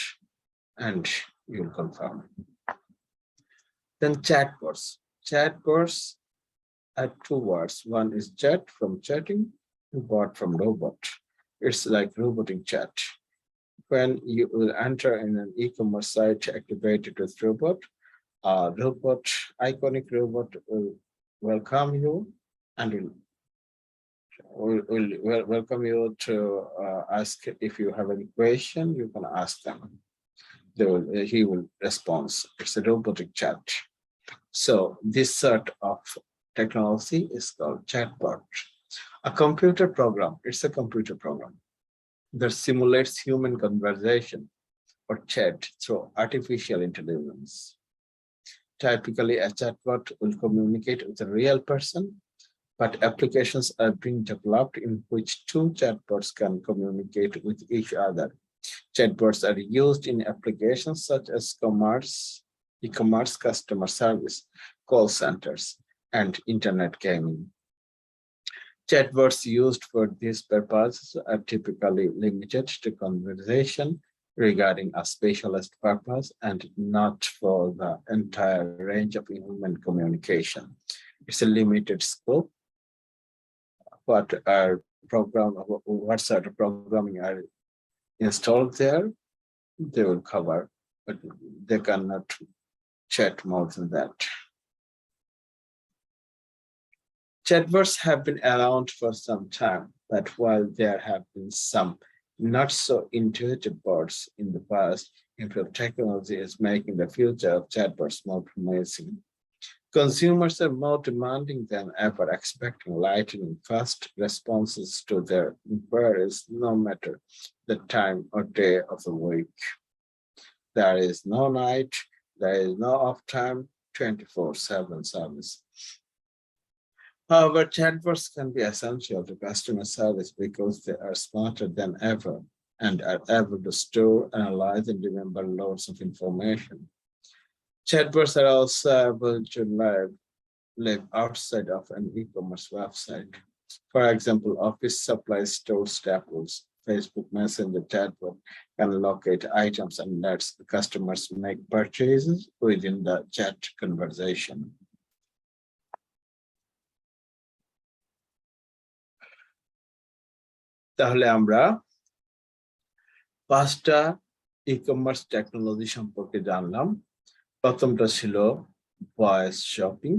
and you will confirm. Then chatbots. Chatbots are two words. One is chat from chatting, bot from robot. It's like robotic chat. When you will enter in an e-commerce site activated with robot, iconic robot will welcome you and will welcome you to ask if you have any question. You can ask them. He will respond. It's a robotic chat. So this sort of technology is called chatbot. A computer program, it's a computer program that simulates human conversation or chat through artificial intelligence. Typically, a chatbot will communicate with a real person, but applications are being developed in which two chatbots can communicate with each other. Chatbots are used in applications such as e-commerce, customer service, call centers, and internet gaming. Chatbots used for these purposes are typically limited to conversation regarding a specialist purpose and not for the entire range of human communication. It's a limited scope. What sort of programming are installed there, they will cover, but they cannot chat more than that. Chatbots have been around for some time, but while there have been some not so intuitive bots in the past, improved technology is making the future of chatbots more promising. Consumers are more demanding than ever, expecting lightning fast responses to their inquiries, no matter the time or day of the week. There is no night, there is no off time, 24/7 service. However, chatbots can be essential to customer service because they are smarter than ever and are able to store, analyze, and remember loads of information. Chatbots are also able to live outside of an e-commerce website. For example, office supply store staples, Facebook Messenger chatbot can locate items and lets the customers make purchases within the chat conversation. তাহলে আমরা পাঁচটা e-commerce technology সম্পর্কে জানলাম। প্রথমটা ছিল voice shopping,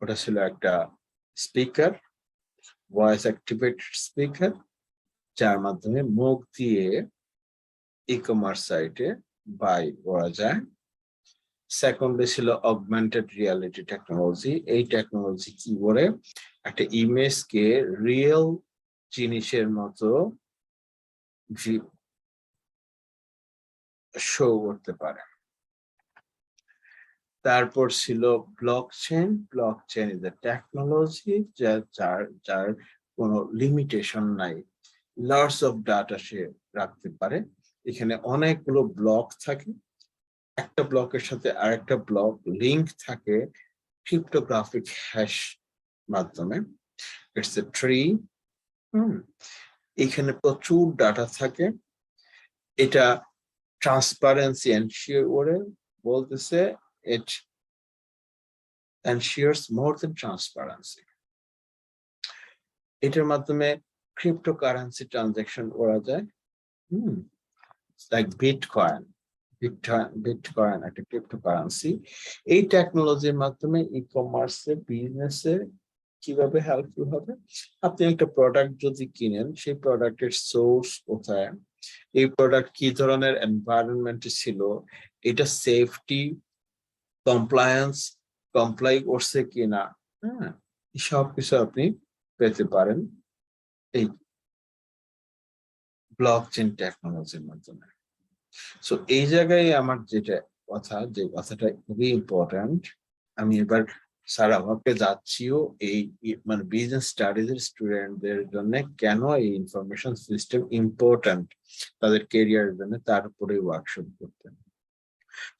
ওটা ছিল একটা স্পিকার, ভয়েস অ্যাক্টিভেটেড স্পিকার, যার মাধ্যমে মুখ দিয়ে ই-কমার্স সাইটে বাই করা যায়। সেকেন্ডে ছিল অগমেন্টেড রিয়ালিটি টেকনোলজি। এই টেকনোলজি কি করে একটা ইমেজকে রিয়েল জিনিসের মতো শো করতে পারে। তারপর ছিল blockchain. Blockchain is a technology যার কোনো লিমিটেশন নাই, লটস অফ ডাটা সে রাখতে পারে। এখানে অনেকগুলো ব্লক থাকে, একটা ব্লকের সাথে আরেকটা ব্লক লিংক থাকে ক্রিপ্টোগ্রাফিক হ্যাশ মাধ্যমে। It's a tree. এখানে প্রচুর ডাটা থাকে। এটা ট্রান্সপারেন্সি এনশিওর করে বলতেছে, it ensures more than transparency. এটার মাধ্যমে ক্রিপ্টোকারেন্সি ট্রানজাকশন করা যায়, লাইক বিটকয়েন। বিটকয়েন একটা ক্রিপ্টোকারেন্সি। এই টেকনোলজির মাধ্যমে ই কমার্সে বিজনেসে কিভাবে হেল্পফুল হবে? আপনি একটা প্রোডাক্ট যদি কিনেন, সেই প্রোডাক্টের সোর্স কোথায়, এই প্রোডাক্ট কি ধরনের এনভায়রনমেন্টে ছিল, এটা সেফটি কমপ্লায়েন্স কমপ্লাই করছে কিনা, হ্যাঁ, সবকিছু আপনি পেতে পারেন এই ব্লকচেন টেকনোলজির মাধ্যমে। সো এই জায়গায় আমার যেটা কথা, যে কথাটা খুবই ইম্পর্টেন্ট, আমি এবার স্যার আমাকে যাচ্ছিও এই মানে বিজনেস স্টাডিজ এর স্টুডেন্টদের জন্য কেন এই ইনফরমেশন সিস্টেম ইম্পর্টেন্ট তাদের কেরিয়ারের জন্য, তার উপরে ওয়ার্কশপ করতে।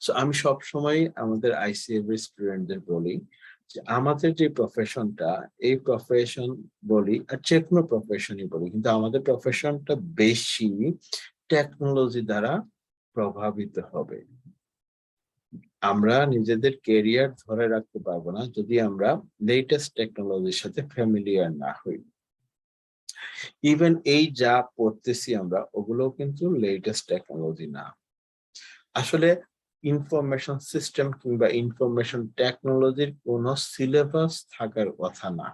সো আমি সব সময় আমাদের আইসিএফ স্টুডেন্টদের বলি যে আমাদের যে প্রফেশনটা, এই প্রফেশন বলি আর যে কোনো প্রফেশনই বলি, কিন্তু আমাদের প্রফেশনটা বেশি টেকনোলজি দ্বারা প্রভাবিত হবে। আমরা নিজেদের কেরিয়ার ধরে রাখতে পারবো না যদি আমরা লেটেস্ট টেকনোলজির সাথে ফ্যামিলিয়ার না হই। ইভেন এই যা পড়তেছি আমরা, ওগুলো কিন্তু লেটেস্ট টেকনোলজি না। আসলে ইনফরমেশন সিস্টেম কিংবা ইনফরমেশন টেকনোলজির কোনো সিলেবাস থাকার কথা না।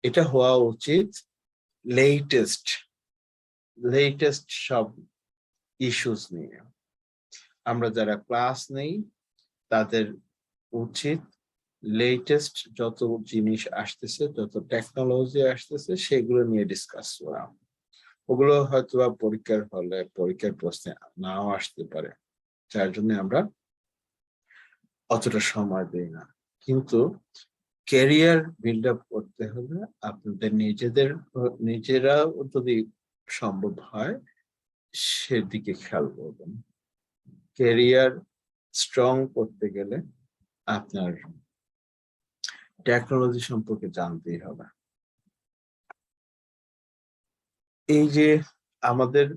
এটা হওয়া উচিত লেটেস্ট সব ইস্যুস নিয়ে। আমরা যারা ক্লাস নেই তাদের উচিত লেটেস্ট যত জিনিস আসতেছে, যত টেকনোলজি আসতেছে, সেগুলো নিয়ে ডিসকাস করা। ওগুলো হয়তো পরীক্ষার হলে পরীক্ষার প্রশ্নে নাও আসতে পারে, যার জন্য আমরা অতটা সময় দিই না। কিন্তু ক্যারিয়ার বিল্ড আপ করতে হলে আপনাদের নিজেরা যদি সম্ভব হয় সেদিকে খেয়াল করবেন। ক্যারিয়ার স্ট্রং করতে গেলে আপনার টেকনোলজি সম্পর্কে জানতেই হবে। এই যে আমাদের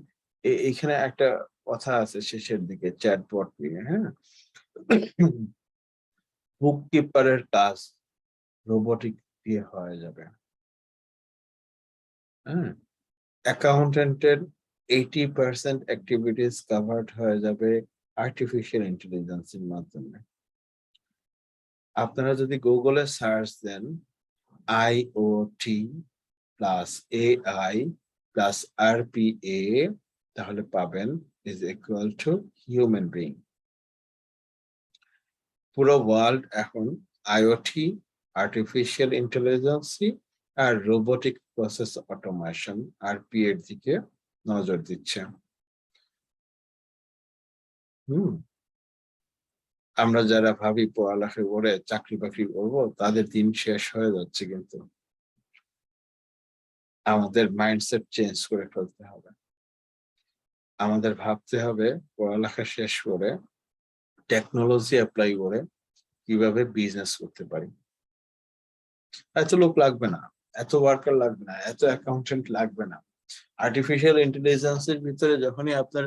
এখানে একটা কথা আছে শেষের দিকে চ্যাটবট নিয়ে, হ্যাঁ, বুক কিপারের কাজ রোবোটিক দিয়ে হয়ে যাবে, হ্যাঁ, অ্যাকাউন্টেন্টের 80% অ্যাক্টিভিটিস কভার্ড হয়ে যাবে আর্টিফিশিয়াল ইন্টেলিজেন্সের মাধ্যমে। আপনারা যদি গুগলে সার্চ দেন IoT plus AI plus RPA, তাহলে পাবেন is equal to human being. পুরো ওয়ার্ল্ড এখন IoT, আর্টিফিশিয়াল ইন্টেলিজেন্স আর রোবোটিক প্রসেস অটোমেশন RPA এর দিকে নজর দিচ্ছে। আমরা যারা ভাবি পড়ালেখা করে চাকরি বাকরি করবো, তাদের দিন শেষ হয়ে যাচ্ছে, কিন্তু আমাদের মাইন্ডসেট চেঞ্জ করে ফেলতে হবে। আমাদের ভাবতে হবে পড়ালেখা শেষ করে টেকনোলজি অ্যাপ্লাই করে কিভাবে বিজনেস করতে পারি। এত লোক লাগবে না, এত ওয়ার্কার লাগবে না, এত অ্যাকাউন্টেন্ট লাগবে না। আর্টিফিশিয়াল ইন্টেলিজেন্সের ভিতরে যখনই আপনার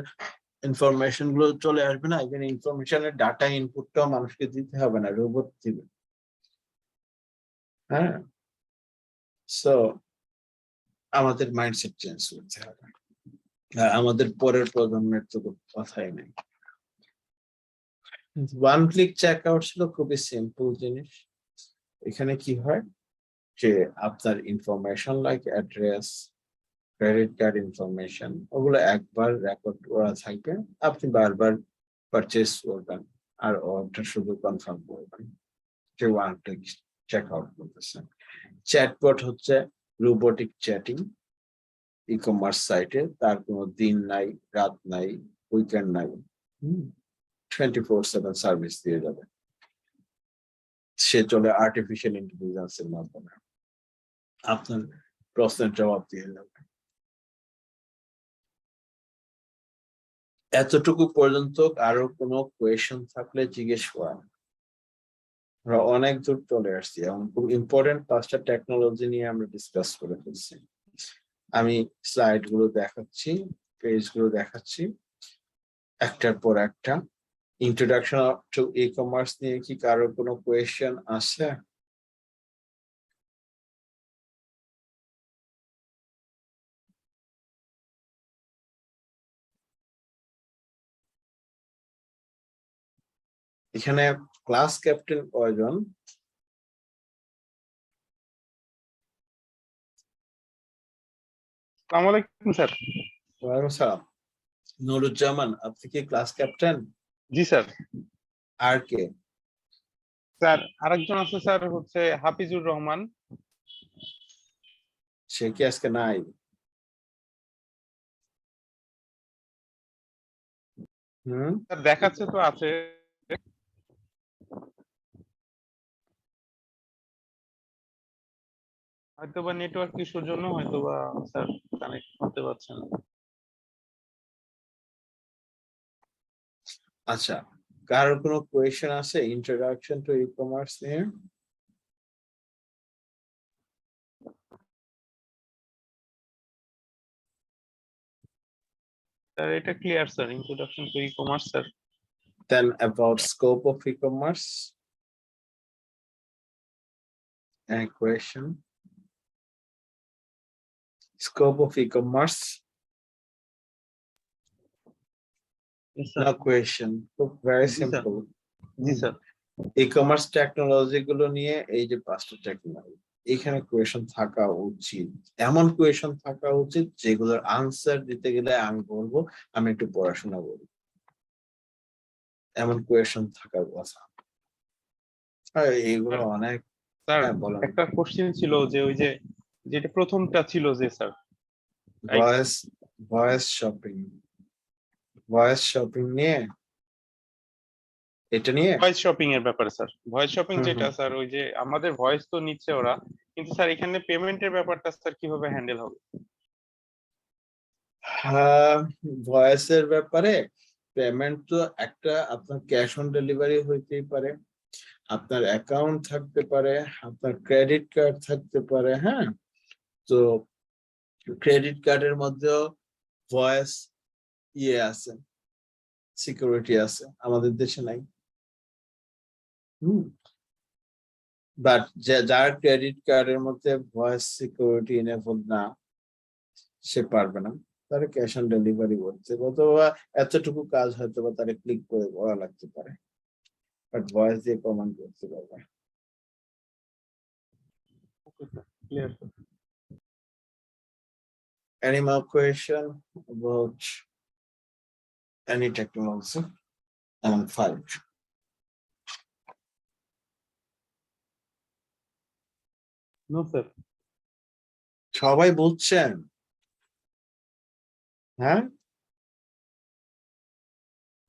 ইনফরমেশন গুলো চলে আসবে না, এখানে ইনফরমেশনের ডাটা ইনপুটটাও মানুষকে দিতে হবে না, রোবট দিবে। হ্যাঁ, সো আমাদের মাইন্ডসেট চেঞ্জ করতে হবে। আমাদের পরের প্রজন্মের তো কথাই নেই। ওয়ান ক্লিক চেক আউট ছিল খুবই সিম্পল জিনিস। এখানে কি হয় যে আপনার information like address, credit card information, ওগুলো একবার রেকর্ড করা থাকবে, আপনি বারবার পারচেস করবেন আর অর্ডার শুধু কনফার্ম করবেন যে ওয়ান ক্লিক চেক আউট করতেছেন। চ্যাটবট হচ্ছে রোবোটিক চ্যাটিং ই কমার্স সাইটে, তার কোনো দিন নাই, রাত নাই, উইকেন্ড নাই, 24/7 সার্ভিস দিয়ে যাবে। সে চলে আর্টিফিশিয়াল ইন্টেলিজেন্সের মাধ্যমে, আপনার প্রশ্নের জবাব দিয়ে যাবে। এতটুকু পর্যন্ত আরো কোনো কোয়েশন থাকলে জিজ্ঞেস করেন। আমরা অনেক দূর চলে আসছি এবং খুব ইম্পর্টেন্ট 5টা টেকনোলজি নিয়ে আমরা ডিসকাস করে ফেলছি। আমি স্লাইড গুলো দেখাচ্ছি, পেজ গুলো দেখাচ্ছি একটার পর একটা। ইন্ট্রোডাকশন টু ই কমার্স নিয়ে কি কারো কোনো কোয়েশ্চেন আছে? এখানে ক্লাস ক্যাপ্টেন কয়জন? আসসালামু আলাইকুম স্যার। ওয়ালাইকুম আসসালাম। নুরুজ্জামান, আপনি কি ক্লাস ক্যাপ্টেন? জি স্যার। আর কে? স্যার আরেকজন আছে স্যার, হচ্ছে হাফিজুর রহমান। সে কি আজকে নাই? স্যার দেখাচ্ছে তো আছে। হয়তোবা নেটওয়ার্ক ইস্যুর জন্য হয়তোবা স্যার কানেক্ট করতে পারছেন না। আচ্ছা, কারোর কোনো কোয়েশ্চেন আছে ইন্ট্রোডাকশন টু ই কমার্স নিয়ে? স্যার এটা clear sir, introduction to e commerce sir. Then about scope of e-commerce? Any question? Scope of e-commerce? No question. Very G, sir. simple. G sir. E-commerce technology গুলো নিয়ে এই যে 5টা technology, এখানে question থাকা উচিত, এমন কোয়েশন থাকা উচিত যেগুলোর আনসার দিতে গেলে আমি বলবো আমি একটু পড়াশোনা করি, এমন কোয়েশন থাকার কথা। এইগুলো অনেক। স্যার হ্যাঁ বলেন। একটা কোশ্চেন ছিল যে ওই যে যেটা প্রথমটা ছিল যে স্যার ভয়েস শপিং নিয়ে, এটা নিয়ে ভয়েস শপিং এর ব্যাপারে স্যার। ভয়েস শপিং হুম, যেটা হুম। স্যার, ওই যে আমাদের ভয়েস তো নিচ্ছে ওরা, কিন্তু স্যার এখানে পেমেন্টের ব্যাপারটা স্যার কিভাবে হ্যান্ডেল হবে? ভয়েসের ব্যাপারে পেমেন্ট তো একটা আপনার ক্যাশ অন ডেলিভারি হইতেই পারে, আপনার অ্যাকাউন্ট থাকতে পারে, আপনার ক্রেডিট কার্ড থাকতে পারে। হ্যাঁ, তো ক্রেডিট কার্ডের মধ্যেও ভয়েস আছে, সিকিউরিটি আছে, আমাদের দেশে নাই। বাট যার ক্রেডিট কার্ডের মধ্যে ভয়েস সিকিউরিটি এনেবল না, সে পারবে না, তারা ক্যাশ অন ডেলিভারি করতে, অথবা এতটুকু কাজ হয়তো বা তারা ক্লিক করে করা লাগতে পারে, বাট ভয়েস দিয়ে কমান্ড করতে পারবে। Clear. Any more question about any technology? And 5. No sir. সবাই বুঝছেন? হ্যাঁ,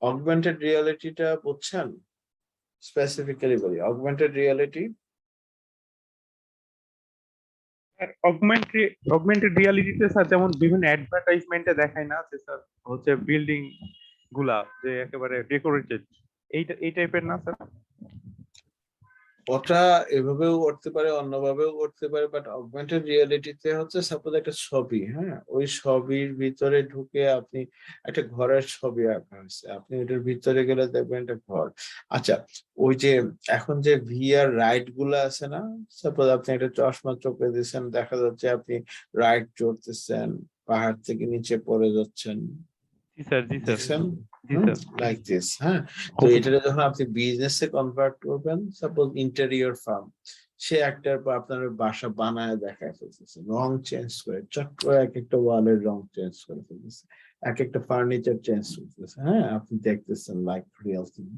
অগমেন্টেড রিয়ালিটিটা বুঝছেন? স্পেসিফিক্যালি বলি, অগমেন্টেড রিয়ালিটি অগমেন্টেড রিয়ালিটিতে স্যার যেমন বিভিন্ন অ্যাডভার্টাইজমেন্টে দেখায় না যে স্যার হচ্ছে বিল্ডিং গুলা যে একেবারে ডেকোরেটেড, এই টাইপের না স্যার? ওটা এভাবেও করতে পারে, অন্যভাবেও করতে পারে, বাট অগমেন্টেড রিয়ালিটিতে হচ্ছে সাপোজ একটা ছবি, হ্যাঁ, ওই ছবির ভিতরে ঢুকে আপনি একটা ঘরের ছবি আঁকা হয়েছে, আপনি এটার ভিতরে গেলে দেখবেন একটা ঘর। আচ্ছা, ওই যে এখন যে ভিআর রাইড গুলো আছে না, সাপোজ আপনি একটা চশমা চোখে দিচ্ছেন, দেখা যাচ্ছে আপনি রাইড চড়তেছেন, পাহাড় থেকে নিচে পড়ে যাচ্ছেন, জি স্যার। জি স্যার। দেখছেন? জি স্যার। Like this. হ্যাঁ, তো এটা যখন আপনি বিজনেসে কনভার্ট করবেন, সাপোজ ইন্টেরিয়র ফার্ম, সে একটার পর আপনার বাসা বানায় দেখায় ফেলতেছে, রং চেঞ্জ করে, চট করে এক একটা ওয়ালের রং চেঞ্জ করে ফেলতেছে, এক একটা ফার্নিচার চেঞ্জ করতেছে। হ্যাঁ, আপনি দেখতেছেন লাইক রিয়েল থিং।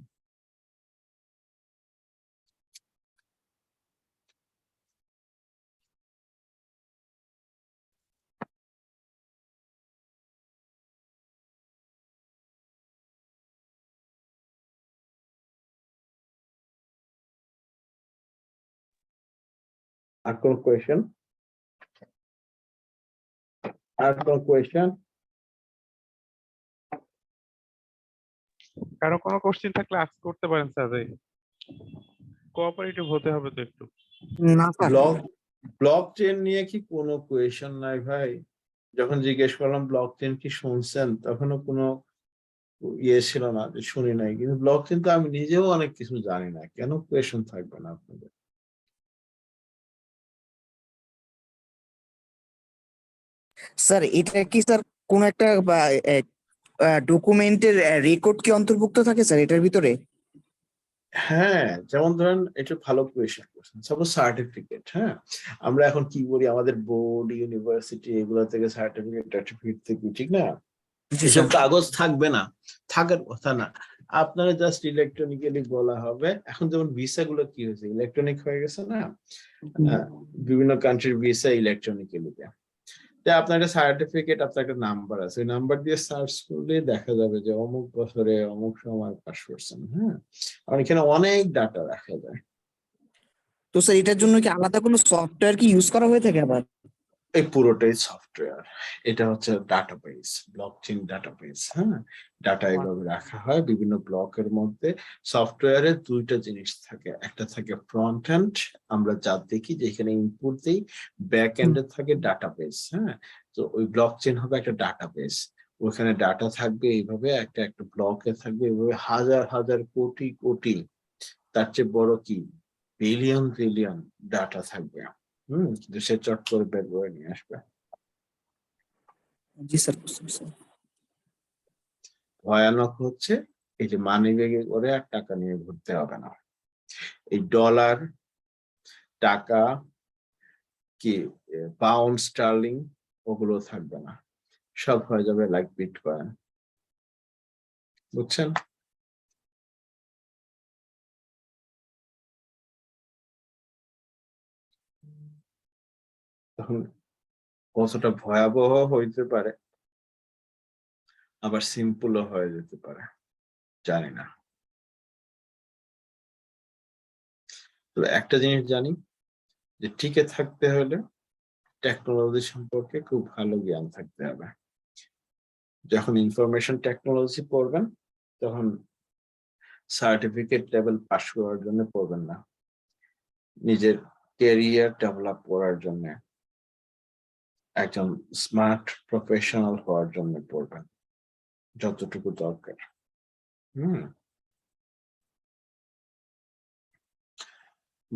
আর কোন কোয়েশ্চেন? আর কোন কোয়েশ্চেন? কারো কোনো কোশ্চেন থাকলে আস্ক করতে পারেন স্যার। কোঅপারেটিভ হতে হবে তো একটু। না স্যার। ব্লক চেন নিয়ে কি কোনো কোয়েশ্চেন নাই ভাই? যখন জিজ্ঞেস করলাম ব্লক চেন কি শুনছেন, তখনও কোনো ছিল না যে শুনি নাই, কিন্তু ব্লক চেন তো আমি নিজেও অনেক কিছু জানি না, কেন কোয়েশ্চেন থাকবে না আপনাদের? স্যার এটা কি স্যার কোন একটা ডকুমেন্টের রেকর্ড কি অন্তর্ভুক্ত থাকে স্যার এটার ভিতরে? হ্যাঁ, যেমন ধরেন এটা ভালো কোয়েশ্চেন করছেন। সাপোজ সার্টিফিকেট, হ্যাঁ, আমরা এখন কি করি, আমাদের বোর্ড, ইউনিভার্সিটি এগুলো থেকে সার্টিফিকেট থেকে, ঠিক না? জি এসব স্যার। কাগজ থাকবে না, থাকার কথা না। আপনারা জাস্ট ইলেকট্রনিক্যালি বলা হবে। এখন যেমন ভিসা গুলো কি হয়েছে, ইলেকট্রনিক হয়ে গেছে না? বিভিন্ন কান্ট্রির ভিসা ইলেকট্রনিক্যালি। আপনার একটা সার্টিফিকেট, আপনার একটা নাম্বার আছে, ওই নাম্বার দিয়ে সার্চ করলে দেখা যাবে যে অমুক বছরে অমুক সময় পাস করছেন। হ্যাঁ, আর এখানে অনেক ডাটা রাখা যায়। তো স্যার এটার জন্য কি আলাদা কোনো সফটওয়্যার কি ইউজ করা হয়ে থাকে আবার? এই পুরোটাই সফটওয়্যার। এটা হচ্ছে ডাটাবেস, ব্লকচেইন ডাটাবেস। হ্যাঁ, ডাটা এইভাবে রাখা হয় বিভিন্ন ব্লকের মধ্যে। সফটওয়্যারের দুইটা জিনিস থাকে, একটা থাকে ফ্রন্ট এন্ড, আমরা যা দেখি যেখানে ইনপুট দিই, ব্যাক এন্ডে থাকে ডাটাবেস। হ্যাঁ, তো ওই ব্লকচেইন হবে একটা ডাটাবেস, ওখানে ডাটা থাকবে এইভাবে, একটা একটা ব্লকে থাকবে এইভাবে হাজার হাজার কোটি কোটি, তার চেয়ে বড় কি বিলিয়ন বিলিয়ন ডাটা থাকবে। কিন্তু সে চট করে বের করে নিয়ে আসবে। জি স্যার, বুঝতে পারছি। ভয়ানক হচ্ছে এই যে মানি ব্যাগে করে আর টাকা নিয়ে ঘুরতে হবে না। এই ডলার, টাকা, কি পাউন্ড স্টার্লিং ওগুলো থাকবে না, সব হয়ে যাবে লাইক বিটকয়েন। বুঝছেন? তখন কতটা ভয়াবহ হইতে পারে, আবার সিম্পলও হয়ে যেতে পারে, জানি না। তো একটা জিনিস জানি, যে টিকে থাকতে হলে টেকনোলজি সম্পর্কে খুব ভালো জ্ঞান থাকতে হবে। যখন ইনফরমেশন টেকনোলজি পড়বেন তখন সার্টিফিকেট লেভেল পাস করার জন্য পড়বেন না, নিজের ক্যারিয়ার ডেভেলপ করার জন্য, একজন স্মার্ট প্রফেশনাল হওয়ার জন্য পড়বেন যতটুকু দরকার।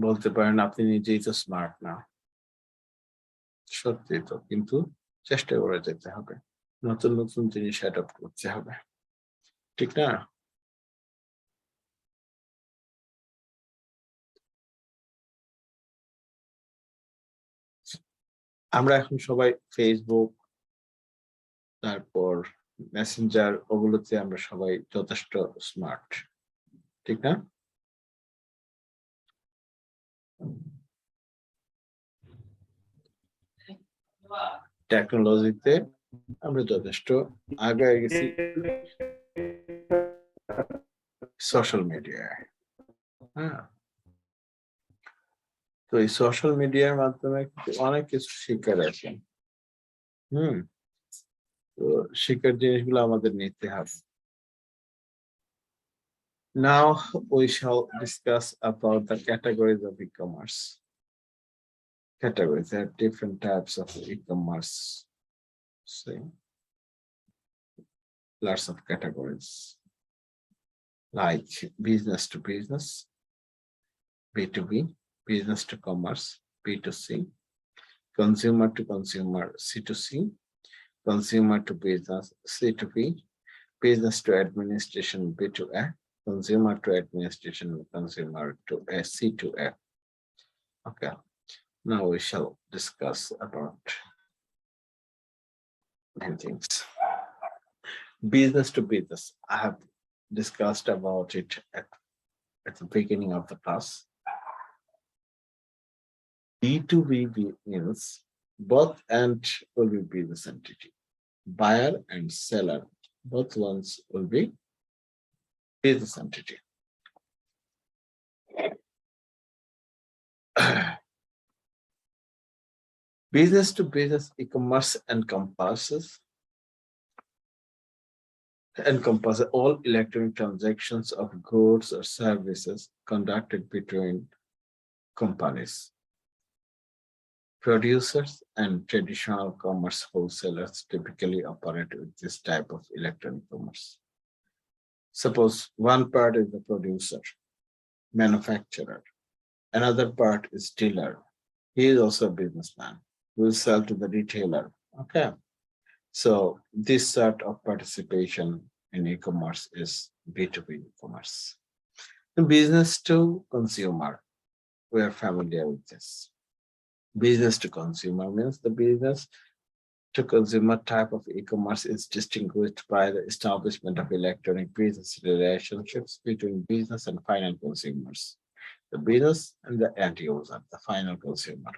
বলতে পারেন আপনি নিজেই তো স্মার্ট না, সত্যি তো, কিন্তু চেষ্টা করে যেতে হবে, নতুন নতুন জিনিস অ্যাডপ্ট করতে হবে, ঠিক না? আমরা এখন সবাই ফেসবুক, তারপর মেসেঞ্জার, ওগুলোতে আমরা সবাই যথেষ্ট স্মার্ট, ঠিক না? টেকনোলজিতে আমরা যথেষ্ট আগে গেছি সোশ্যাল মিডিয়ায়। হ্যাঁ, তো এই সোশ্যাল মিডিয়ার মাধ্যমে অনেক কিছু শিক্ষার আছে। তো শিক্ষার জিনিসগুলো আমাদের নিতে হবে। Now we shall discuss about the categories of e-commerce. Categories, there are different types of e-commerce. See, lots of categories like business to business, B2B, business to commerce, B2C, consumer to consumer, C2C, consumer to business, C2B, business to administration, B2A, consumer to administration, consumer to C2A. Okay, now we shall discuss about many things. Business to business, I have discussed about it at the beginning of the class. B2B means both and will be business entity. Buyer and seller, both ones will be business entity. Business to business e-commerce encompasses all electronic transactions of goods or services conducted between companies, producers, and traditional commerce wholesalers typically operate with this type of electronic commerce. Suppose one part is the producer, manufacturer, another part is dealer. He is also a businessman who will sell to the retailer. Okay, so this sort of participation in e-commerce is B2B commerce. Business to consumer, we are familiar with this. Business to consumer means the business to consumer type of e-commerce is distinguished by the establishment of electronic business relationships between business and final consumers, the business and the end user, the final consumer.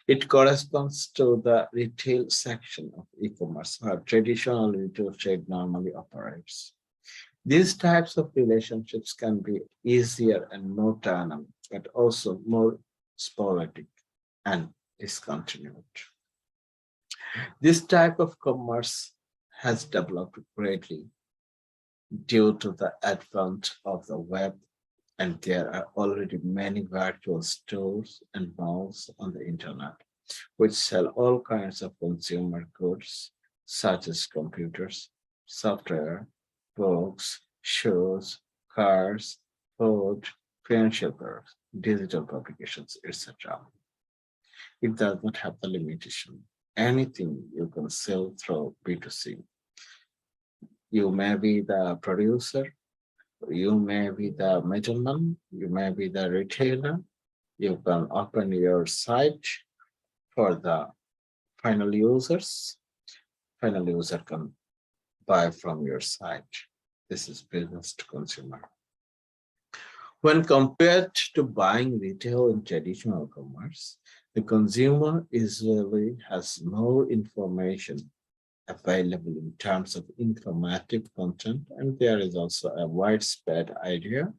It corresponds to the retail section of e-commerce where traditional retail trade normally operates. These types of relationships can be easier and more dynamic, but also more sporadic and discontinued. This type of commerce has developed greatly due to the advent of the web, and there are already many virtual stores and malls on the internet, which sell all kinds of consumer goods, such as computers, software, books, shoes, cars, food, financial products, digital publications, etc. It does not have the limitation. Anything you can sell through B2C. You may be the producer, you may be the middleman, you may be the retailer. You can open your site for the final users. Final user can buy from your site. This is business to consumer. When compared to buying retail in traditional commerce, the consumer usually has more information available in terms of informative content, and there is also a widespread idea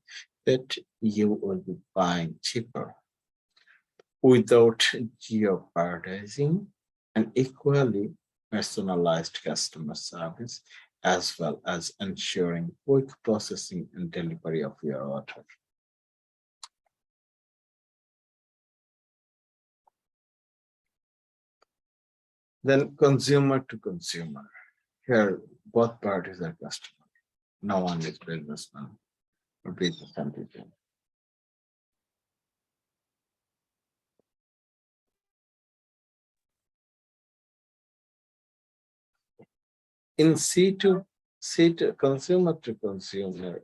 that you will be buying cheaper without jeopardizing an equally personalized customer service, as well as ensuring quick processing and delivery of your order. Then consumer to consumer. Here, both parties are customer. No one is businessman or business entity. In C2 consumer to consumer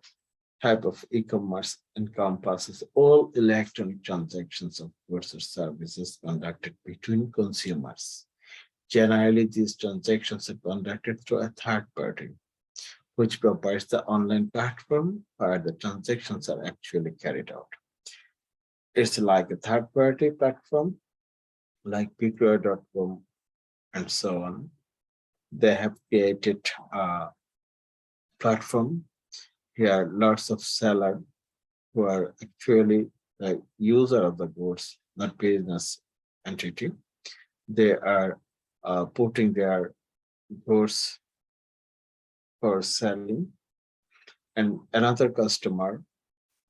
type of e-commerce encompasses all electronic transactions of goods or services conducted between consumers. Generally, these transactions are conducted through a third party, which provides the online platform where the transactions are actually carried out. It's like a third party platform, like pqr.com and so on. They have created a platform. Here, lots of sellers who are actually the user of the goods, not business entity. They are putting their goods for selling, and another customer,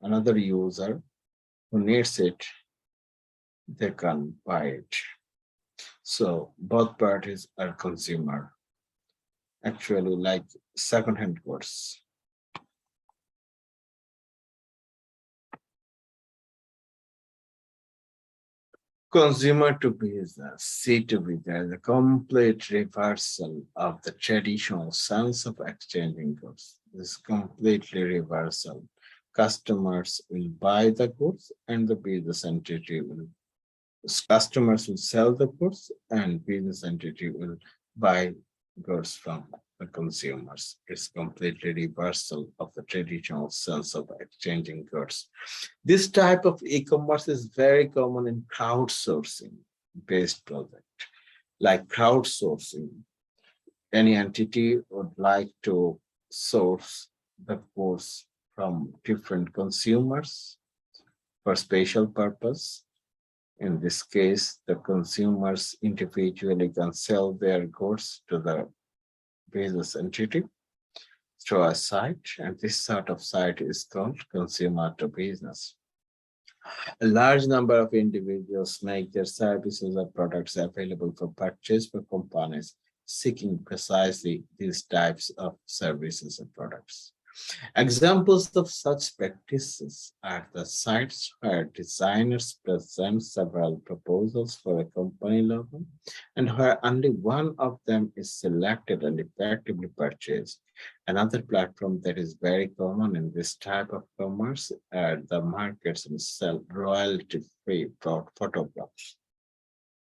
another user who needs it, they can buy it. So both parties are consumer, actually like second-hand goods. Consumer to business, C2B, there is a complete reversal of the traditional sense of exchanging goods. This completely reversal. Customers will buy the goods and the business entity will, customers will sell the goods and business entity will buy goods from the consumers. It's completely reversal of the traditional sense of exchanging goods. This type of e-commerce is very common in crowdsourcing based project. Like crowdsourcing, any entity would like to source the goods from different consumers for special purpose. In this case, the consumers individually can sell their goods to the business entity through a site, and this sort of site is called consumer to business. A large number of individuals make their services or products available for purchase for companies seeking precisely these types of services and products. Examples of such practices are the sites where designers present several proposals for a company logo and where only one of them is selected and effectively purchased. Another platform that is very common in this type of commerce are the markets and sell royalty-free photographs,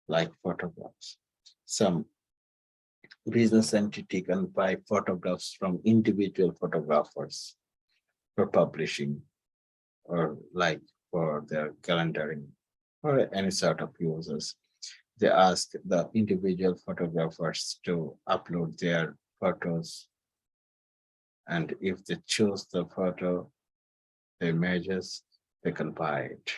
like photographs. Some business entity can buy photographs from individual photographers for publishing or like for their calendaring or any sort of users. They ask the individual photographers to upload their photos, and if they choose the photo, the images, they can buy it.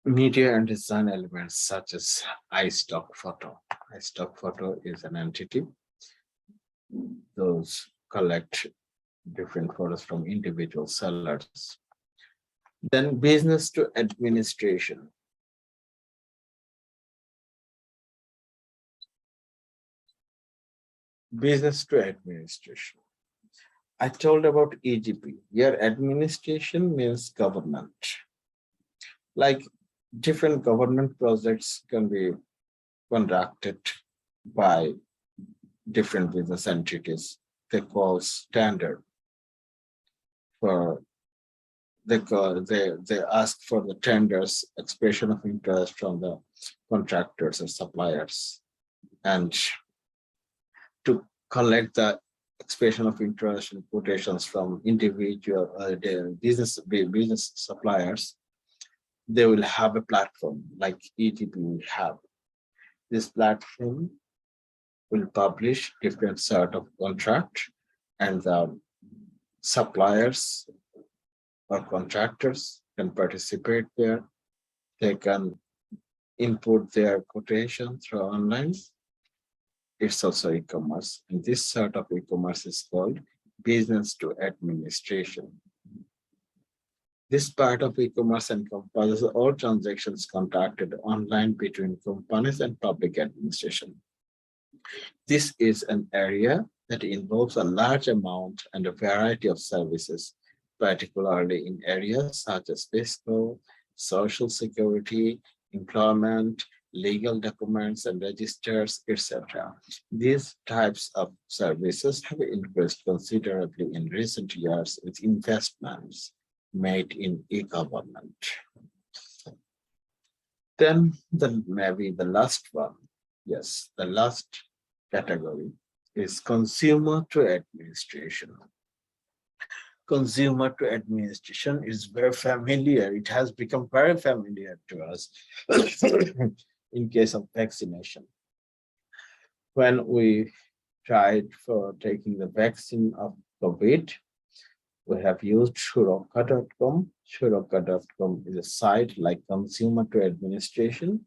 Media and design elements such as iStock photo. iStock photo is an entity. Those collect different photos from individual sellers. Then business to administration. Business to administration. I told about EGP. Here administration means government. Like different government projects can be conducted by different business entities. They call standard for they ask for the tenders, expression of interest from the contractors or suppliers, and to collect the expression of interest and quotations from individual business suppliers. They will have a platform like ETP will have. This platform will publish different sort of contract, and the suppliers or contractors can participate there. They can input their quotation through online. It's also e-commerce, and this sort of e-commerce is called business to administration. This part of e-commerce encompasses all transactions conducted online between companies and public administration. This is an area that involves a large amount and a variety of services, particularly in areas such as fiscal, social security, employment, legal documents and registers, etc. These types of services have increased considerably in recent years with investments made in e-government. Then maybe the last one, yes, the last category is consumer to administration. Consumer to administration is very familiar. It has become very familiar to us in case of vaccination. When we tried for taking the vaccine of COVID, we have used Suroka.com. Suroka.com is a site like consumer to administration.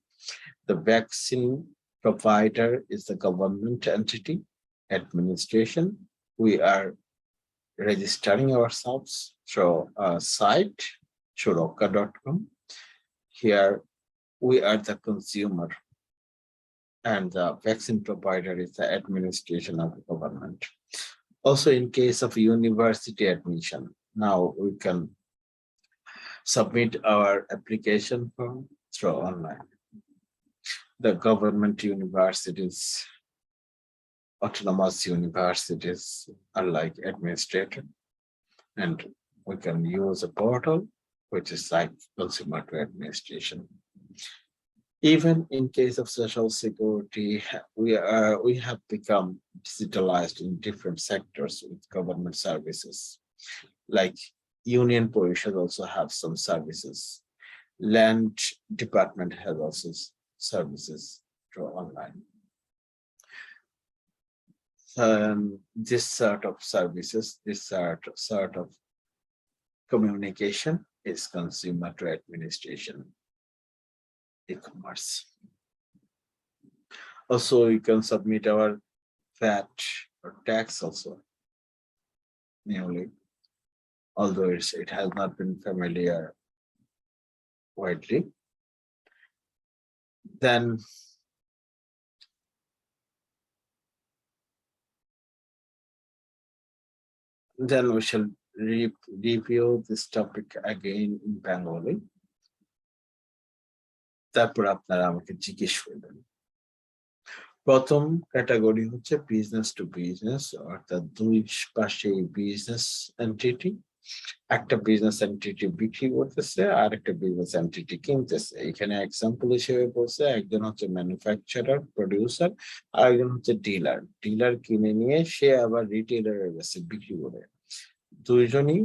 The vaccine provider is the government entity. Administration, we are registering ourselves through a site, Suroka.com. Here we are the consumer, and the vaccine provider is the administration of the government. Also, in case of university admission, now we can submit our application form through online. The government universities, autonomous universities are like administrator, and we can use a portal which is like consumer to administration. Even in case of social security, we have become digitalized in different sectors with government services. Like Union Parishad also have some services. Land Department has also services through online. This sort of services, this sort of communication is consumer to administration e-commerce. Also, you can submit our VAT or tax also newly, although it has not been familiar widely. Then Then we shall review this topic again in Bengali. তারপর আপনারা আমাকে জিজ্ঞেস করবেন। প্রথম category হচ্ছে business to business, অর্থাৎ দুই পাশে বিজনেস এন্টিটি, একটা বিজনেস এন্টিটি বিক্রি করতেছে আর একটা বিজনেস এন্টিটি কিনতেছে। এখানে এক্সাম্পল হিসেবে বলছে একজন হচ্ছে ম্যানুফ্যাকচারার প্রডিউসার আর একজন হচ্ছে ডিলার। ডিলার কিনে নিয়ে সে আবার রিটেলারের কাছে বিক্রি করে। দুইজনই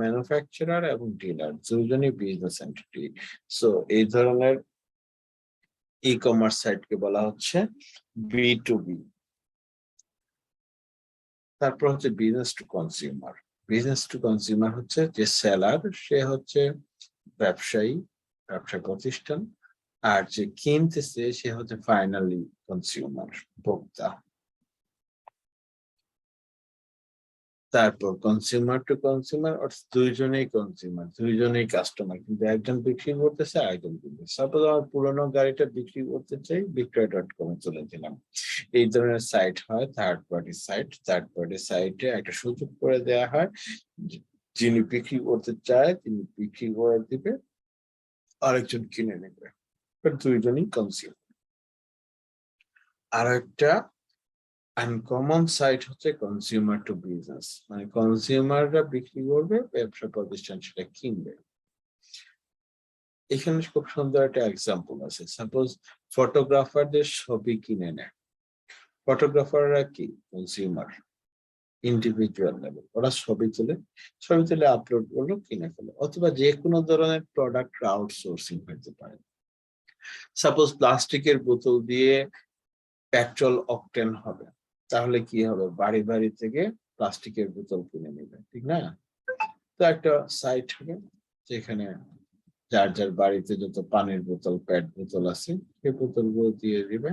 ম্যানুফ্যাকচারার এবং ডিলার, দুইজনই বিজনেস এন্টিটি। সো এই ধরনের ই কমার্স সাইটকে বলা হচ্ছে B2B। তারপর হচ্ছে business to consumer. Business to consumer হচ্ছে যে সেলার সে হচ্ছে ব্যবসায়ী, ব্যবসা প্রতিষ্ঠান, আর যে কিনতেছে সে হচ্ছে ফাইনালি কনজিউমার, ভোক্তা। তারপর কনজিউমার টু কনজিউমার, অর্থাৎ দুইজনেই কনজিউমার, দুইজনেই কাস্টমার, কিন্তু একজন বিক্রি করতেছে আরেকজন কিনতেছে। সাপোজ আমার পুরোনো গাড়িটা বিক্রি করতে চাই, বিক্রয়.com চলে দিলাম। এই ধরনের সাইট হয় third party site. Third party সাইটে একটা সুযোগ করে দেওয়া হয়, যিনি বিক্রি করতে চায় তিনি বিক্রি করে দিবে, আরেকজন কিনে নেবে, দুইজনই কনজিউমার। আর একটা আনকমন সাইট হচ্ছে কনজিউমার টু বিজনেস, মানে কনজিউমাররা বিক্রি করবে, ব্যবসা প্রতিষ্ঠান সেটা কিনবে। এখানে খুব সুন্দর একটা এক্সাম্পল আছে। সাপোজ ফটোগ্রাফারদের ছবি কিনে নেয়, ফটোগ্রাফাররা কি কনজিউমার, ইন্ডিভিজুয়াল লেভেল, ওরা ছবি তুলে আপলোড করলো, কিনে ফেলো। অথবা যে কোনো ধরনের প্রোডাক্ট আউটসোর্সিং হতে পারে। সাপোজ প্লাস্টিকের বোতল দিয়ে পেট্রোল অকটেন হবে, তাহলে কি হবে, বাড়ি বাড়ি থেকে প্লাস্টিকের বোতল কিনে নেবে, ঠিক না? তো একটা সাইট হবে যেখানে যার যার বাড়িতে যত পানির বোতল, পেট বোতল আছে সেই বোতলগুলো দিয়ে দিবে।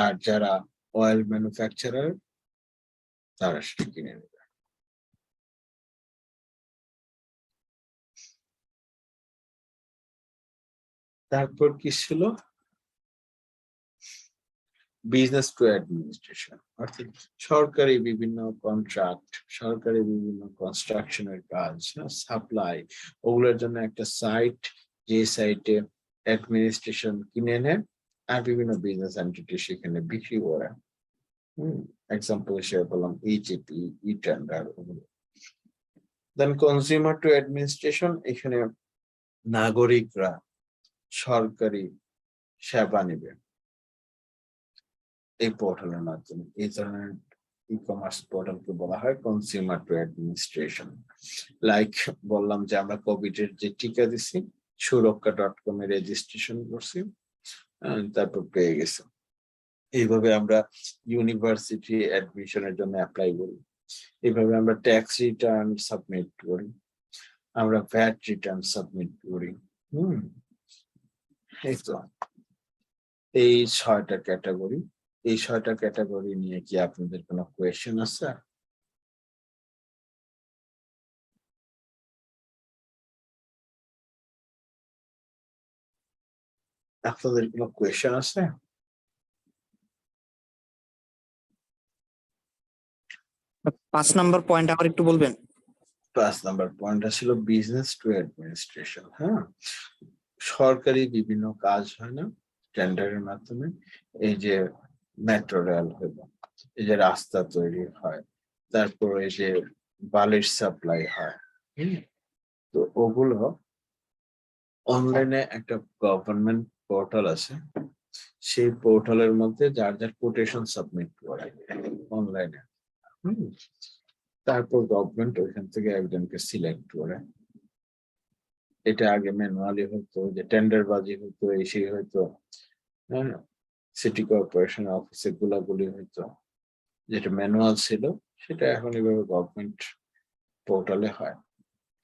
আর যারা অয়েল ম্যানুফ্যাকচারার তারা সেটা কিনে নেবে। তারপর কি ছিল, বিজনেস টু অ্যাডমিনিস্ট্রেশন, অর্থাৎ সরকারি বিভিন্ন কন্ট্রাক্ট, সরকারি বিভিন্ন কনস্ট্রাকশনের কাজ, সাপ্লাই, ওগুলোর জন্য একটা সাইট, যে সাইটে অ্যাডমিনিস্ট্রেশন কিনে নেয় আর বিভিন্ন বিজনেস এন্টিটি সেখানে বিক্রি করে। এক্সাম্পল হিসেবে বললাম EGP, ই-টেন্ডার, ওগুলো। দেন কনজিউমার টু অ্যাডমিনিস্ট্রেশন, এখানে নাগরিকরা সরকারি সেবা নেবে এই পোর্টালের মাধ্যমে। এই ধরনের ই কমার্স পোর্টালকে বলা হয় কনজিউমার টু অ্যাডমিনিস্ট্রেশন। লাইক বললাম যে আমরা কোভিড এর যে টিকা দিছি, সুরক্ষা.com এ রেজিস্ট্রেশন করছি, তারপর পেয়ে গেছে। এইভাবে আমরা ইউনিভার্সিটি অ্যাডমিশনের জন্য অ্যাপ্লাই করি, এইভাবে আমরা ট্যাক্স রিটার্ন সাবমিট করি, আমরা ভ্যাট রিটার্ন সাবমিট করি। এই তো এই 6টা ক্যাটাগরি। এই 6টা ক্যাটাগরি নিয়ে কি আপনাদের কোনো কোয়েশ্চেন আছে? আপনাদের কোনো কোয়েশ্চেন আছে? 5 নাম্বার পয়েন্ট আবার একটু বলবেন? 5 নাম্বার পয়েন্টটা ছিল বিজনেস টু অ্যাডমিনিস্ট্রেশন। হ্যাঁ, সরকারি বিভিন্ন কাজ হয় না টেন্ডারের মাধ্যমে, এই যে মেট্রো রেল হইল, এই যে রাস্তা তৈরি হয়, তারপর এই যে বালির সাপ্লাই হয়, তো ওগুলো অনলাইনে একটা গভর্নমেন্ট পোর্টাল আছে, সেই পোর্টালের মধ্যে যার যার কোটেশন সাবমিট করে অনলাইনে। তারপর গভর্নমেন্ট ওইখান থেকে একজনকে সিলেক্ট করে। এটা আগে ম্যানুয়ালি হতো, যে টেন্ডার বাজি হতো, এই সেই হয়তো, হ্যাঁ, সিটি কর্পোরেশন অফিসে গুলাগুলি হইতো, যেটা ম্যানুয়াল ছিল সেটা এখন এভাবে গভর্নমেন্ট পোর্টালে হয়।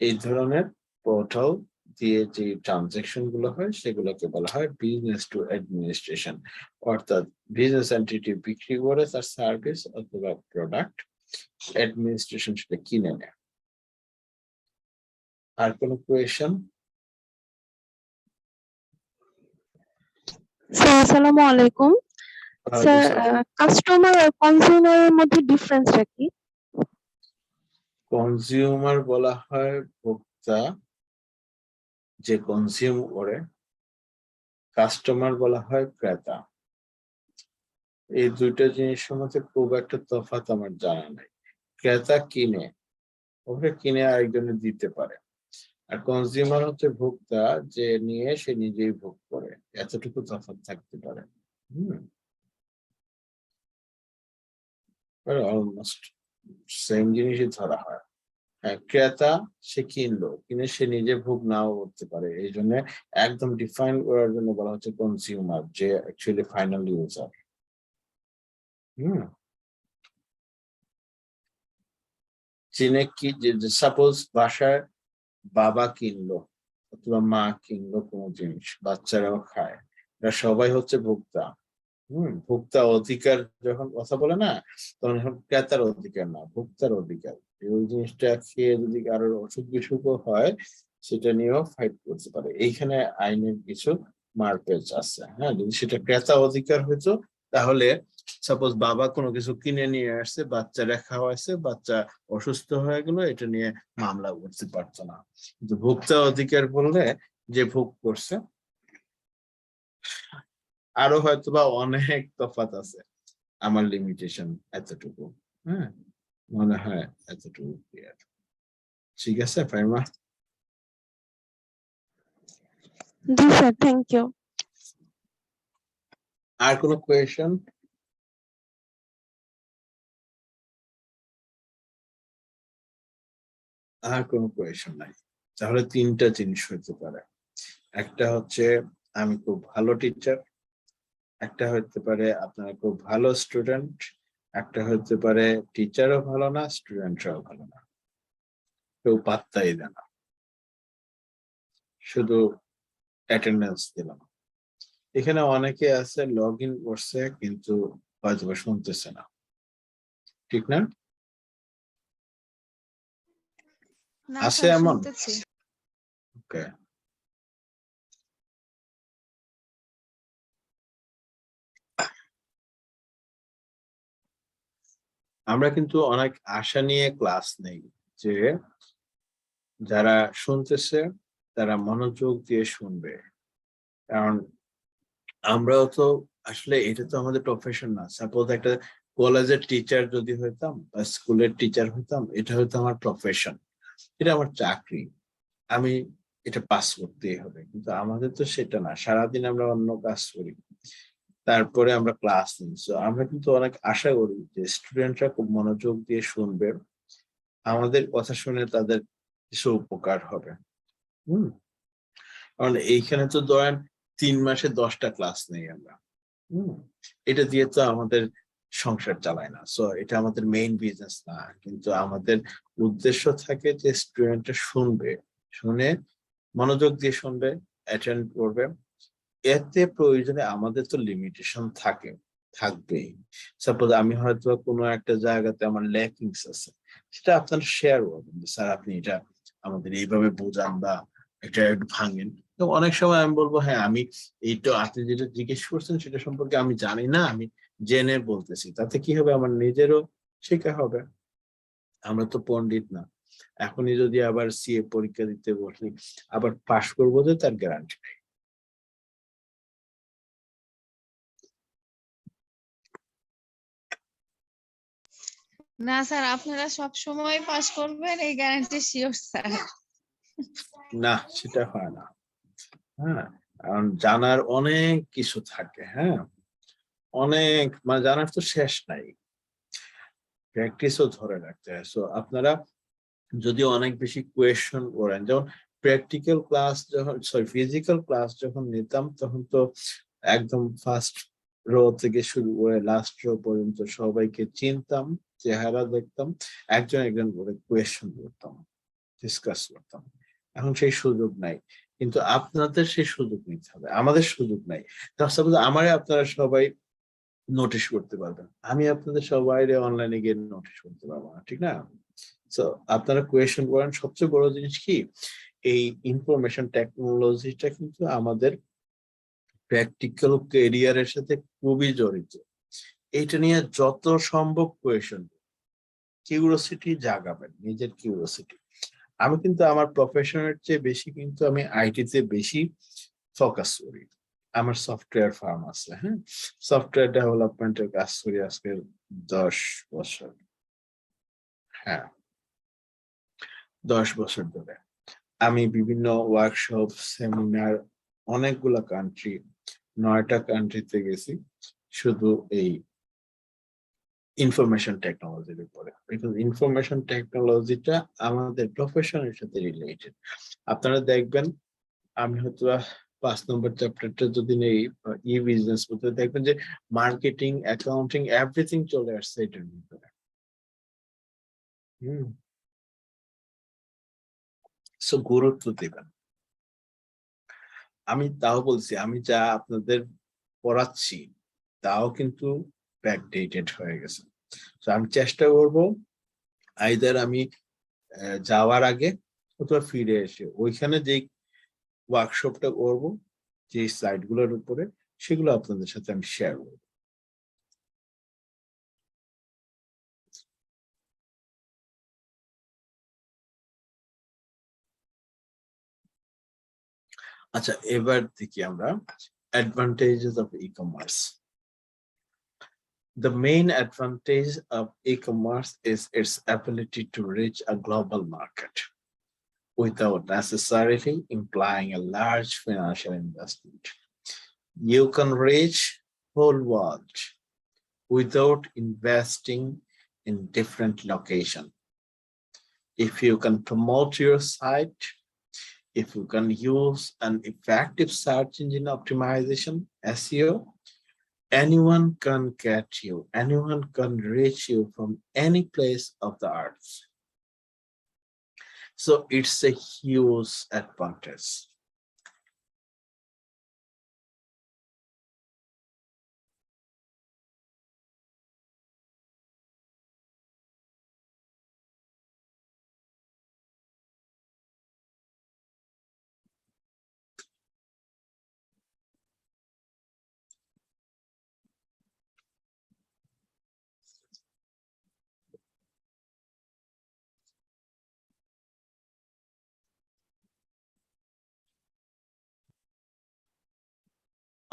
এই ধরনের পোর্টাল দিয়ে যে ট্রানজেকশন গুলো হয় সেগুলোকে বলা হয় বিজনেস টু অ্যাডমিনিস্ট্রেশন, অর্থাৎ বিজনেস এন্টিটি বিক্রি করে তার সার্ভিস অথবা প্রোডাক্ট, অ্যাডমিনিস্ট্রেশন সেটা কিনে নেয়। আর কোনো কোয়েশ্চেন? স্যার আসসালামু আলাইকুম। স্যার কাস্টমার আর কনজিউমারের মধ্যে ডিফারেন্সটা কি? কনজিউমার বলা হয় ভোক্তা, যে কনজিউম করে। কাস্টমার বলা হয় ক্রেতা। এই দুইটা জিনিসের মধ্যে খুব একটা তফাৎ আমার জানা নাই। ক্রেতা কিনে, ওকে কিনে আরেকজনে দিতে পারে, আর কনজিউমার হচ্ছে ভোক্তা, যে নিয়ে সে নিজেই ভোগ করে। এতটুকু তফাৎ থাকতে পারে। অলমোস্ট সেম জিনিসই ধরা হয়। হ্যাঁ, ক্রেতা সে কিনলো, কিনে সে নিজে ভোগ নাও করতে পারে, এই জন্য একদম ডিফাইন করার জন্য বলা হচ্ছে কনজিউমার, যে অ্যাকচুয়ালি ফাইনাল ইউজার। চীনে কি, সাপোজ বাসায় বাবা কিনলো অথবা মা কিনলো কোনো জিনিস, বাচ্চারাও খায়, এরা সবাই হচ্ছে ভোক্তা। ভোক্তা অধিকার যখন কথা বলে না, তখন এখন ক্রেতার অধিকার না, ভোক্তার অধিকার। ওই জিনিসটা খেয়ে যদি কারোর অসুখ বিসুখও হয়, সেটা নিয়েও ফাইট করতে পারে। এইখানে আইনের কিছু মারপ্যাচ আছে। হ্যাঁ, যদি সেটা ক্রেতা অধিকার হইতো, তাহলে সাপোজ বাবা কোনো কিছু কিনে নিয়ে আসছে, বাচ্চারা খাওয়াইছে, বাচ্চা অসুস্থ হয়ে গেল, এটা নিয়ে মামলা করতে পারতো না। কিন্তু ভোক্তা অধিকার বললে যে ভোগ করছে। আরো হয়তোবা অনেক তফাৎ আছে, আমার লিমিটেশন এতটুকু। হ্যাঁ, মনে হয় এতটুকু ক্লিয়ার। ঠিক আছে ফাইমা? জি স্যার, থ্যাংক ইউ। আর কোনো কোয়েশন? আর কোনো কোয়েশন নাই? তাহলে তিনটা জিনিস হইতে পারে। একটা হচ্ছে আমি খুব ভালো টিচার, একটা হতে পারে আপনারা খুব ভালো স্টুডেন্ট, একটা হতে পারে টিচারও ভালো না, স্টুডেন্টরাও ভালো না, কেউ পাত্তাই দেয় না, শুধু অ্যাটেন্ডেন্স দিলাম। এখানে অনেকে আছে লগ ইন করছে কিন্তু হয়তো শুনতেছে না, ঠিক না? আছে এমন? ওকে, আমরা কিন্তু অনেক আশা নিয়ে ক্লাস নেই, যে যারা শুনতেছে তারা মনোযোগ দিয়ে শুনবে। কারণ আমরাও তো আসলে, এটা তো আমাদের প্রফেশন না। সাপোজ একটা কলেজের টিচার যদি হইতাম বা স্কুলের টিচার হইতাম, এটা হয়তো আমার প্রফেশন, এটা আমার চাকরি, আমি এটা পাস করতেই হবে। কিন্তু আমাদের তো সেটা না, সারাদিন আমরা অন্য কাজ করি, তারপরে আমরা ক্লাস নিই। সো আমরা কিন্তু অনেক আশা করি যে স্টুডেন্টরা খুব মনোযোগ দিয়ে শুনবে, আমাদের কথা শুনে তাদের কিছু উপকার হবে। কারণ এইখানে তো ধরেন 3 মাসে 10টা ক্লাস নেই আমরা। এটা দিয়ে তো আমাদের সংসার চালায় না। সো এটা আমাদের মেইন বিজনেস না, কিন্তু আমাদের উদ্দেশ্য থাকে যে স্টুডেন্টরা শুনবে, শুনে মনোযোগ দিয়ে শুনবে, অ্যাটেন্ড করবে। এতে প্রয়োজনে আমাদের তো লিমিটেশন থাকবেই। সাপোজ আমি হয়তো কোনো একটা জায়গাতে আমার ল্যাকিংস আছে, সেটা আপনারা শেয়ার করবেন, স্যার আপনি এটা আমাদের এইভাবে বোঝান বা এটা একটু ভাঙেন। তো অনেক সময় আমি বলবো, হ্যাঁ আমি এইটা আপনি যেটা জিজ্ঞেস করছেন সেটা সম্পর্কে আমি জানি না, আমি জেনে বলতেছি। তাতে কি হবে, আমার নিজেরও শেখা হবে। আমরা তো পণ্ডিত না। এখনই যদি আবার সিএ পরীক্ষা দিতে বসি, আবার পাশ করবো যে তার গ্যারান্টি নেই। না স্যার, আপনারা সব সময় পাস করবেন এই গ্যারান্টি শিওর স্যার। না, সেটা হয় না। হ্যাঁ, কারণ জানার অনেক কিছু থাকে। হ্যাঁ, অনেক, মানে জানার তো শেষ নাই, প্র্যাকটিসও ধরে রাখতে হয়। সো আপনারা যদি অনেক বেশি কোয়েশন করেন, যেমন প্র্যাকটিক্যাল ক্লাস যখন, ফিজিক্যাল ক্লাস যখন নিতাম, তখন তো একদম ফার্স্ট রো থেকে শুরু করে লাস্ট রো পর্যন্ত সবাইকে চিনতাম, চেহারা দেখতাম, একজন একজন করে কোয়েশন করতাম, ডিসকাস করতাম। এখন সেই সুযোগ নাই, কিন্তু আপনাদের সেই সুযোগ নিতে হবে, আমাদের সুযোগ নাই। সাপোজ আমারে আপনারা সবাই নোটিশ করতে পারবেন, আমি আপনাদের সবাই অনলাইনে গিয়ে নোটিশ করতে পারবো না, ঠিক না? তো আপনারা কোয়েশন করেন। সবচেয়ে বড় জিনিস কি, এই ইনফরমেশন টেকনোলজিটা কিন্তু আমাদের প্র্যাকটিক্যাল ক্যারিয়ারের সাথে খুবই জড়িত। এটা নিয়ে যত সম্ভব কোয়েশন কিউরিওসিটি জাগাবেন, নিজের কিউরিওসিটি। আমি কিন্তু আমার প্রফেশনের চেয়ে বেশি কিন্তু আমি আইটিতে বেশি ফোকাস করি। আমার সফটওয়্যার ফার্ম আছে, হ্যাঁ, সফটওয়্যার ডেভেলপমেন্টের কাজ করি আজকে 10 বছর, হ্যাঁ 10 বছর ধরে। আমি বিভিন্ন ওয়ার্কশপ, সেমিনার, অনেকগুলা কান্ট্রি, 9টা কান্ট্রিতে গেছি শুধু এই ইনফরমেশন টেকনোলজির উপরে, বিকজ ইনফরমেশন টেকনোলজিটা আমাদের প্রফেশনের সাথে রিলেটেড। আপনারা দেখবেন আমি হয়তো 5 নম্বর চ্যাপ্টারটা যদি নেই ই বিজনেস করতে, দেখবেন যে মার্কেটিং, অ্যাকাউন্টিং, এভরিথিং চলে আসছে এটার ভিতরে। সো গুরুত্ব দিবেন। আমি তাও বলছি, আমি যা আপনাদের পড়াচ্ছি তাও কিন্তু ব্যাকডেটেড হয়ে গেছে। তো আমি চেষ্টা করব আইদার আমি যাওয়ার আগে অথবা ফিরে এসে ওইখানে যে ওয়ার্কশপটা করবো, যে সাইট গুলোর উপরে, সেগুলো আপনাদের সাথে আমি শেয়ার করব। আচ্ছা, এবার দেখি আমরা advantages of e-commerce. The main advantage of e-commerce is its ability to reach a global market without necessarily implying a large financial investment. You can reach whole world without investing in different location. If you can promote your site, if you can use an effective search engine optimization, SEO, anyone can get you, anyone can reach you from any place of the earth. So it's a huge advantage.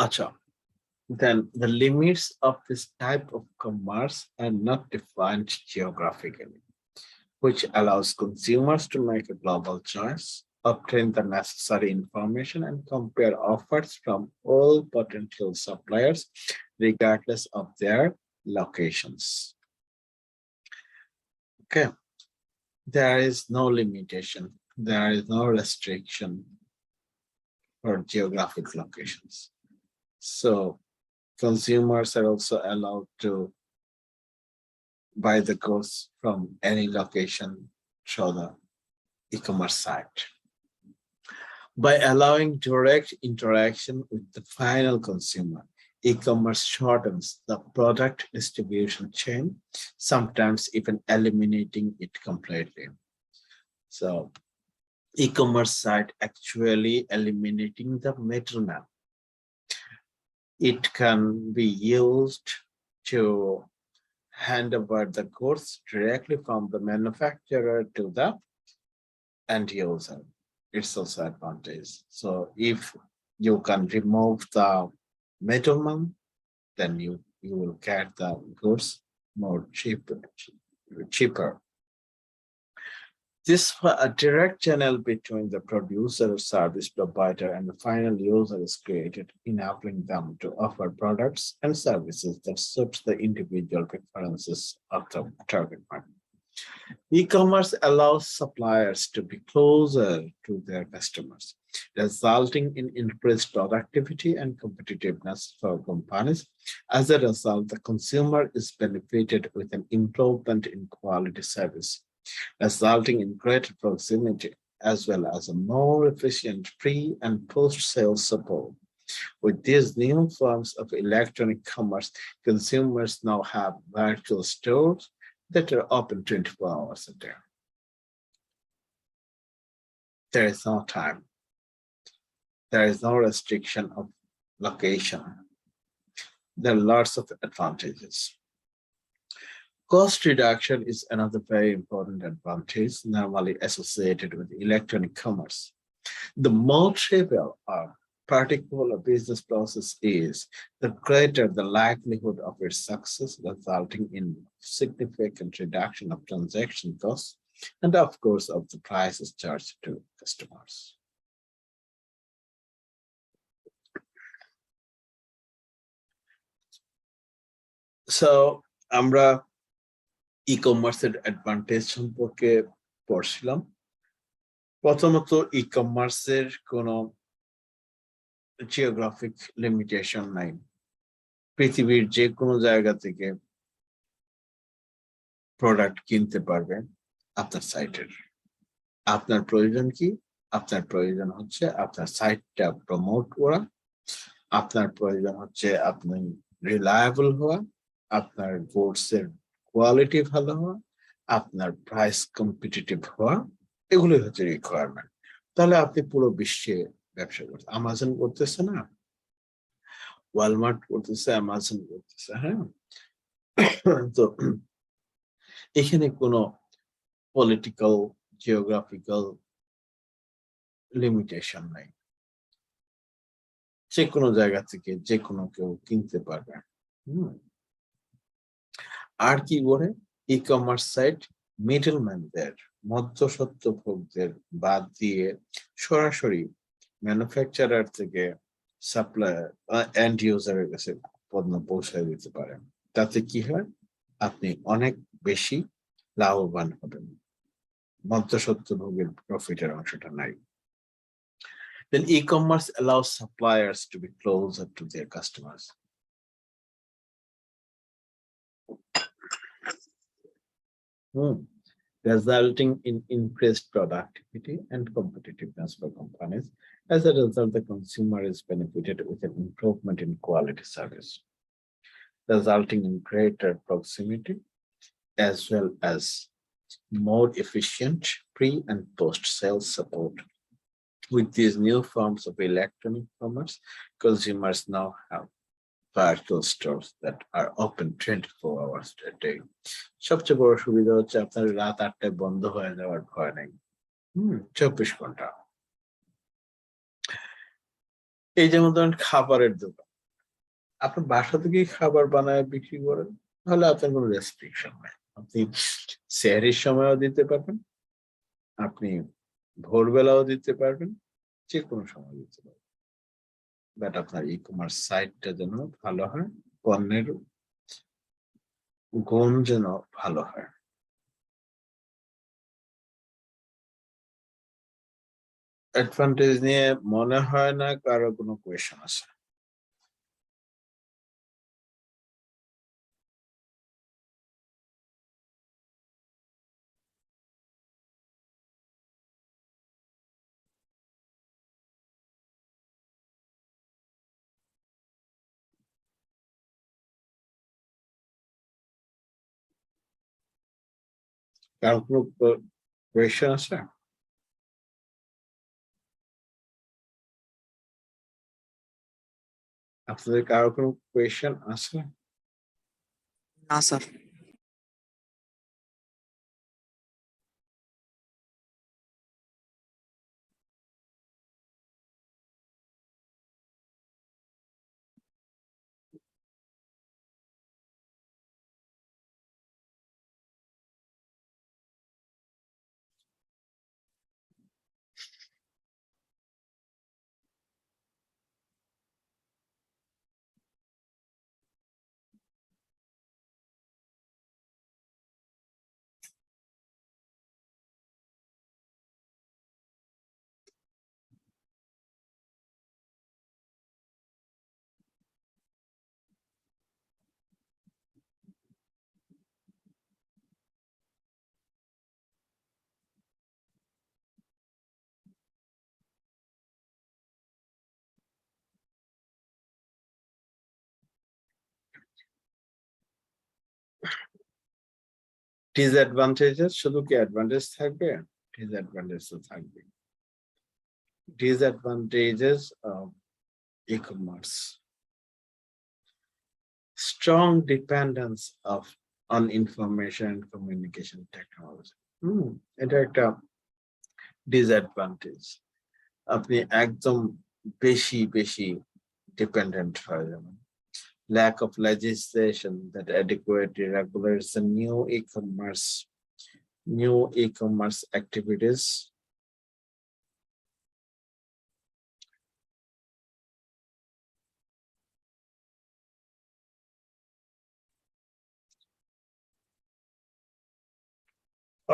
Acha. Then the limits of this type of commerce are not defined geographically, which allows consumers to make a global choice, obtain the necessary information, and compare offers from all potential suppliers, regardless of their locations. Okay, there is no limitation, there is no restriction for geographic locations. So consumers are also allowed to buy the goods from any location through the e-commerce site. By allowing direct interaction with the final consumer, e-commerce shortens the product distribution chain, sometimes even eliminating it completely. So e-commerce site actually eliminating the middleman. It can be used to hand over the goods directly from the manufacturer to the end user. It's also advantage. So if you can remove the middleman, then you will get the goods more cheaper. This a direct channel between the producer, service provider, and the final user is created, enabling them to offer products and services that suit the individual preferences of the target market. E-commerce allows suppliers to be closer to their customers, resulting in increased productivity and competitiveness for companies. As a result, the consumer is benefited with an improvement in quality service, resulting in greater proximity as well as a more efficient pre- and post-sales support. With these new forms of electronic commerce, consumers now have virtual stores that are open 24 hours a day. There is no time. There is no restriction of location. there are lots of advantages. Cost reduction is another very important advantage normally associated with electronic commerce. The more trivial or particular business process is, the greater the likelihood of its success, resulting in significant reduction of transaction costs and, of course, of the prices charged to customers. So, আমরা ই-কমার্সের advantage সম্পর্কে পড়ছিলাম। প্রথমত, ই-কমার্সের কোনো geographic limitation নাই। পৃথিবীর যে কোনো জায়গা থেকে প্রোডাক্ট কিনতে পারবেন আপনার সাইটের। আপনার প্রয়োজন কি? আপনার প্রয়োজন হচ্ছে আপনার সাইটটা প্রমোট করা, আপনার প্রয়োজন হচ্ছে আপনি রিলায়েবল হওয়া, আপনার গুডসের কোয়ালিটি ভালো হওয়া, আপনার প্রাইস কম্পিটিটিভ হওয়া, এগুলোই হচ্ছে রিকোয়ারমেন্ট। তাহলে আপনি পুরো বিশ্বে ব্যবসা করতে, আমাজন করতেছে না, ওয়ালমার্ট করতেছে, আমাজন করতেছে, হ্যাঁ। তো এখানে কোনো পলিটিক্যাল জিওগ্রাফিক্যাল লিমিটেশন নাই, যে কোনো জায়গা থেকে যে কোনো কেউ কিনতে পারবে। আর কি বলে, ই কমার্স সাইট মিডলম্যানদের, মধ্যস্বত্বভোগদের বাদ দিয়ে সরাসরি ম্যানুফ্যাকচারার থেকে সাপ্লায়ার এন্ড ইউজারের কাছে পণ্য পৌঁছায় দিতে পারেন। তাতে কি হয়, আপনি অনেক বেশি লাভবান হবেন, মধ্যস্বত্বভোগের প্রফিটের অংশটা নাই। Then e-commerce allows suppliers to be closer to their customers. Resulting in increased productivity and competitiveness for companies. As a result, the consumer is benefited with an improvement in quality service, resulting in greater proximity as well as more efficient pre- and post-sales support. With these new forms of electronic commerce, consumers now have virtual stores that are open 24 hours a day. সবচেয়ে বড় সুবিধা হচ্ছে আপনার রাত 8টায় বন্ধ হয়ে যাওয়ার ভয় নেই। 24 ঘন্টা। এই যেমন ধরেন খাবারের দোকান, আপনি বাসা থেকেই খাবার বানায় বিক্রি করেন, তাহলে আপনার কোনো রেস্ট্রিকশন নাই। আপনি সেহরির সময়ও দিতে পারবেন, আপনি ভোরবেলাও দিতে পারবেন, যে কোনো সময় দিতে পারবেন। বাট আপনার ই কমার্স সাইটটা যেন ভালো হয়, পণ্যের গুণ যেন ভালো হয়। অ্যাডভান্টেজ নিয়ে মনে হয় না কারো কোনো কোয়েশ্চন আছে। কারো কোনো কোয়েশ্চন আছে? আপনাদের কারো কোনো কোয়েশ্চন আছে? না স্যার। ডিসঅ্যাডভান্টেজেস শুধু কি অ্যাডভান্টেজ থাকবে? ডিসঅ্যাডভান্টেজ তো থাকবে। Disadvantages of e-commerce. strong dependence on information and communication technology. এটা একটা ডিসঅ্যাডভান্টেজ। আপনি একদম বেশি dependent হয়ে যাবেন। Lack of legislation that adequately regulates the new e-commerce activities.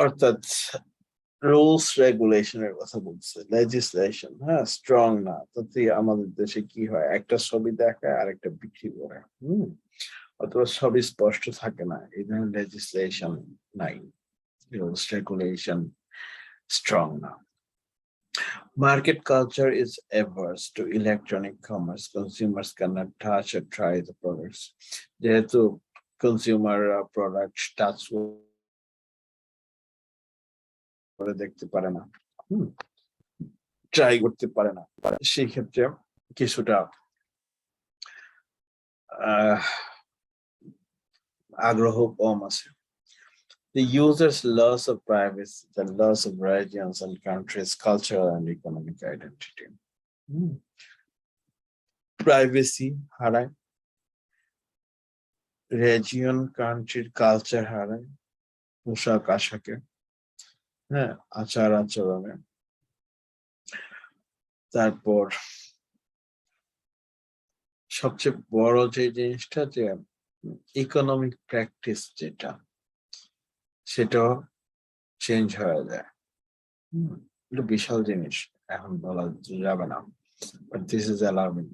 অর্থাৎ রুলস রেগুলেশনের কথা বলছে, লেজিসলেশন স্ট্রং না, তাতে আমাদের দেশে কি হয়, একটা ছবি দেখায় আর একটা বিক্রি করে, অথবা ছবি স্পষ্ট থাকে না, এই ধরনের লেজিসলেশন নাই, রুলস রেগুলেশন স্ট্রং না। Market culture is averse to electronic commerce. Consumers cannot touch or try the products. যেহেতু কনজিউমার প্রোডাক্ট টাচ করে দেখতে পারে না, ট্রাই করতে পারে না, সেই ক্ষেত্রে কিছুটা আগ্রহ কম আছে। The user's loss of privacy, the loss of regions and countries' cultural and economic identity. Privacy হারায়, রিজিয়ন কান্ট্রির কালচার হারায়, পোশাক আশাকে, আচার আচরণে, তারপর সবচেয়ে বড় যে জিনিসটা, যে ইকোনমিক প্র্যাকটিস যেটা, সেটাও চেঞ্জ হয়ে যায়। এটা বিশাল জিনিস, এখন বলা যাবে না, but this is alarming.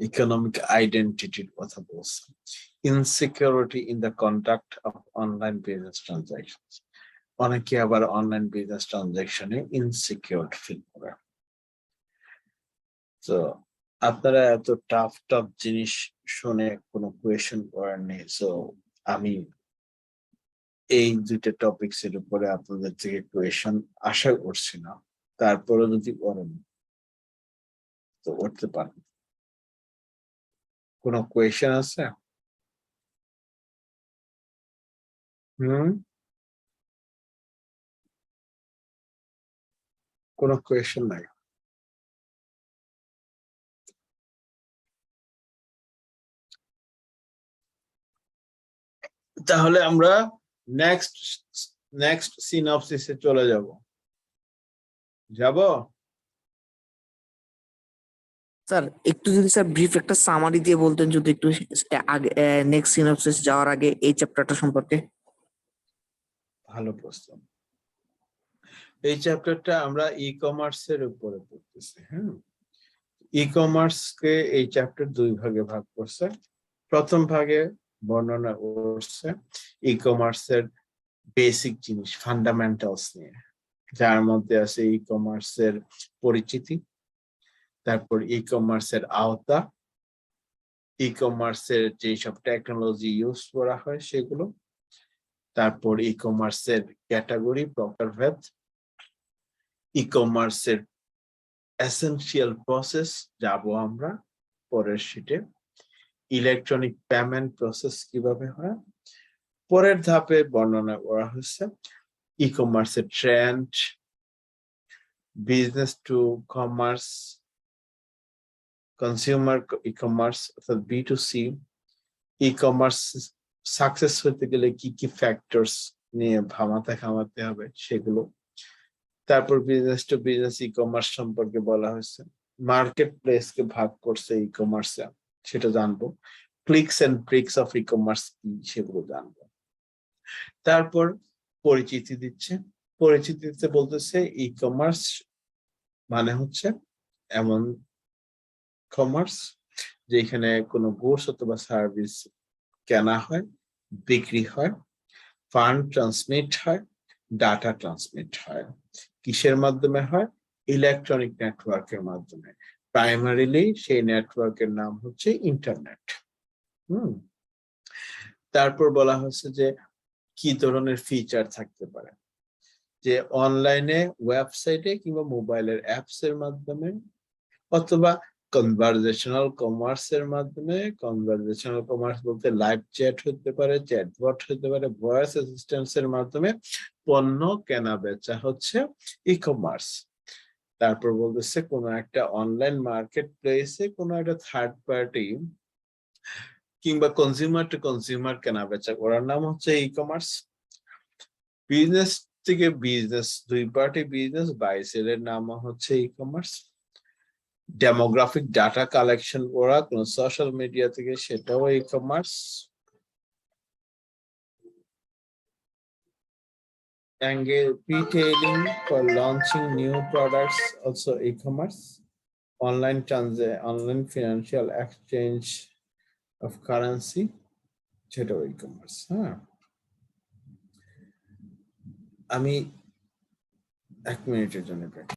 Economic আইডেন্টিটির কথা বলছে। Insecurity in the conduct of online business transaction, অনেকে আবার অনলাইন বিজনেস ট্রানজাকশনে ইনসিকিউর ফিল করে। তো আপনারা এত টাফ জিনিস শুনে কোনো কোয়েশ্চেন করেননি, সো আমি এই দুইটা টপিকস এর উপরে আপনাদের থেকে কোয়েশ্চেন আশা করছি না, তারপরে যদি করেন তো করতে পারেন। কোনো কোয়েশ্চেন আছে? কোনো কোয়েশ্চেন নাই? তাহলে আমরা নেক্সট সিনপসিসে চলে যাব। স্যার একটু যদি স্যার ব্রিফ একটা সামারি দিয়ে বলতেন, যদি একটু আগে নেক্সট সিনপসিস যাওয়ার আগে এই চ্যাপ্টারটা সম্পর্কে। ভালো প্রশ্ন। এই চ্যাপ্টারটা আমরা ই কমার্সের উপরে পড়তেছি। ই কমার্স কে এই চ্যাপ্টার দুই ভাগে ভাগ করছে। প্রথম ভাগে বর্ণনা করছে ই কমার্সের বেসিক জিনিস, ফান্ডামেন্টালস নিয়ে, যার মধ্যে আছে ই কমার্সের পরিচিতি, তারপর ই কমার্সের আওতা, ই কমার্সের যেসব টেকনোলজি ইউজ করা হয় সেগুলো, তারপর ই কমার্সের ক্যাটাগরি, প্রকারভেদ, ই কমার্সের এসেনশিয়াল প্রসেস যাব আমরা পরের শীটে, ইলেকট্রনিক পেমেন্ট প্রসেস কিভাবে হয়। পরের ধাপে বর্ণনা করা হয়েছে ই কমার্সের trend, business to commerce, consumer e commerce অর্থাৎ B2C, ই কমার্স সাকসেস হতে গেলে কি কি ফ্যাক্টরস নিয়ে ঘামাতে হবে সেগুলো। তারপর business to business e commerce সম্পর্কে বলা হয়েছে, মার্কেট প্লেস কে ভাগ করছে ই কমার্সে, সেটা জানবো। Clicks and bricks of e-commerce কি, সেগুলো জানবো। তারপর পরিচিতি দিচ্ছে, পরিচিতিতে বলতেছে ই কমার্স মানে হচ্ছে এমন কমার্স যেখানে কোনো গুডস অথবা সার্ভিস কেনা হয়, বিক্রি হয়, ফান্ড ট্রান্সমিট হয়, ডাটা ট্রান্সমিট হয়। কিসের মাধ্যমে হয়? ইলেকট্রনিক নেটওয়ার্কের মাধ্যমে। প্রাইমারিলি সেই নেটওয়ার্কের নাম হচ্ছে ইন্টারনেট। তারপর বলা হচ্ছে যে কি ধরনের ফিচার থাকতে পারে, যে অনলাইনে ওয়েবসাইটে কিংবা মোবাইলের অ্যাপস এর মাধ্যমে অথবা কনভারজেশনাল কমার্সের মাধ্যমে, কনভারজেশনাল কমার্স বলতে লাইভ চ্যাট হতে পারে, চ্যাটবট হতে পারে, ভয়েস অ্যাসিস্ট্যান্সের মাধ্যমে পণ্য কেনা বেচা হচ্ছে ই কমার্স। তারপর বলতেছে কোনো একটা অনলাইন মার্কেট প্লেসে কোনো একটা থার্ড পার্টি কিংবা কনজিউমার টু কনজিউমার কেনা বেচা করার নাম হচ্ছে ই কমার্স। বিজনেস থেকে বিজনেস, দুই পার্টি বিজনেস বাই সেলের নাম হচ্ছে e commerce. Demographic data collection করা কোন সোশ্যাল মিডিয়া থেকে, সেটাও e commerce. Retailing for launching new products, also e-commerce. Online financial exchange of currency, সেটাও e-commerce। হ্যাঁ, আমি 1 মিনিটের জন্য break।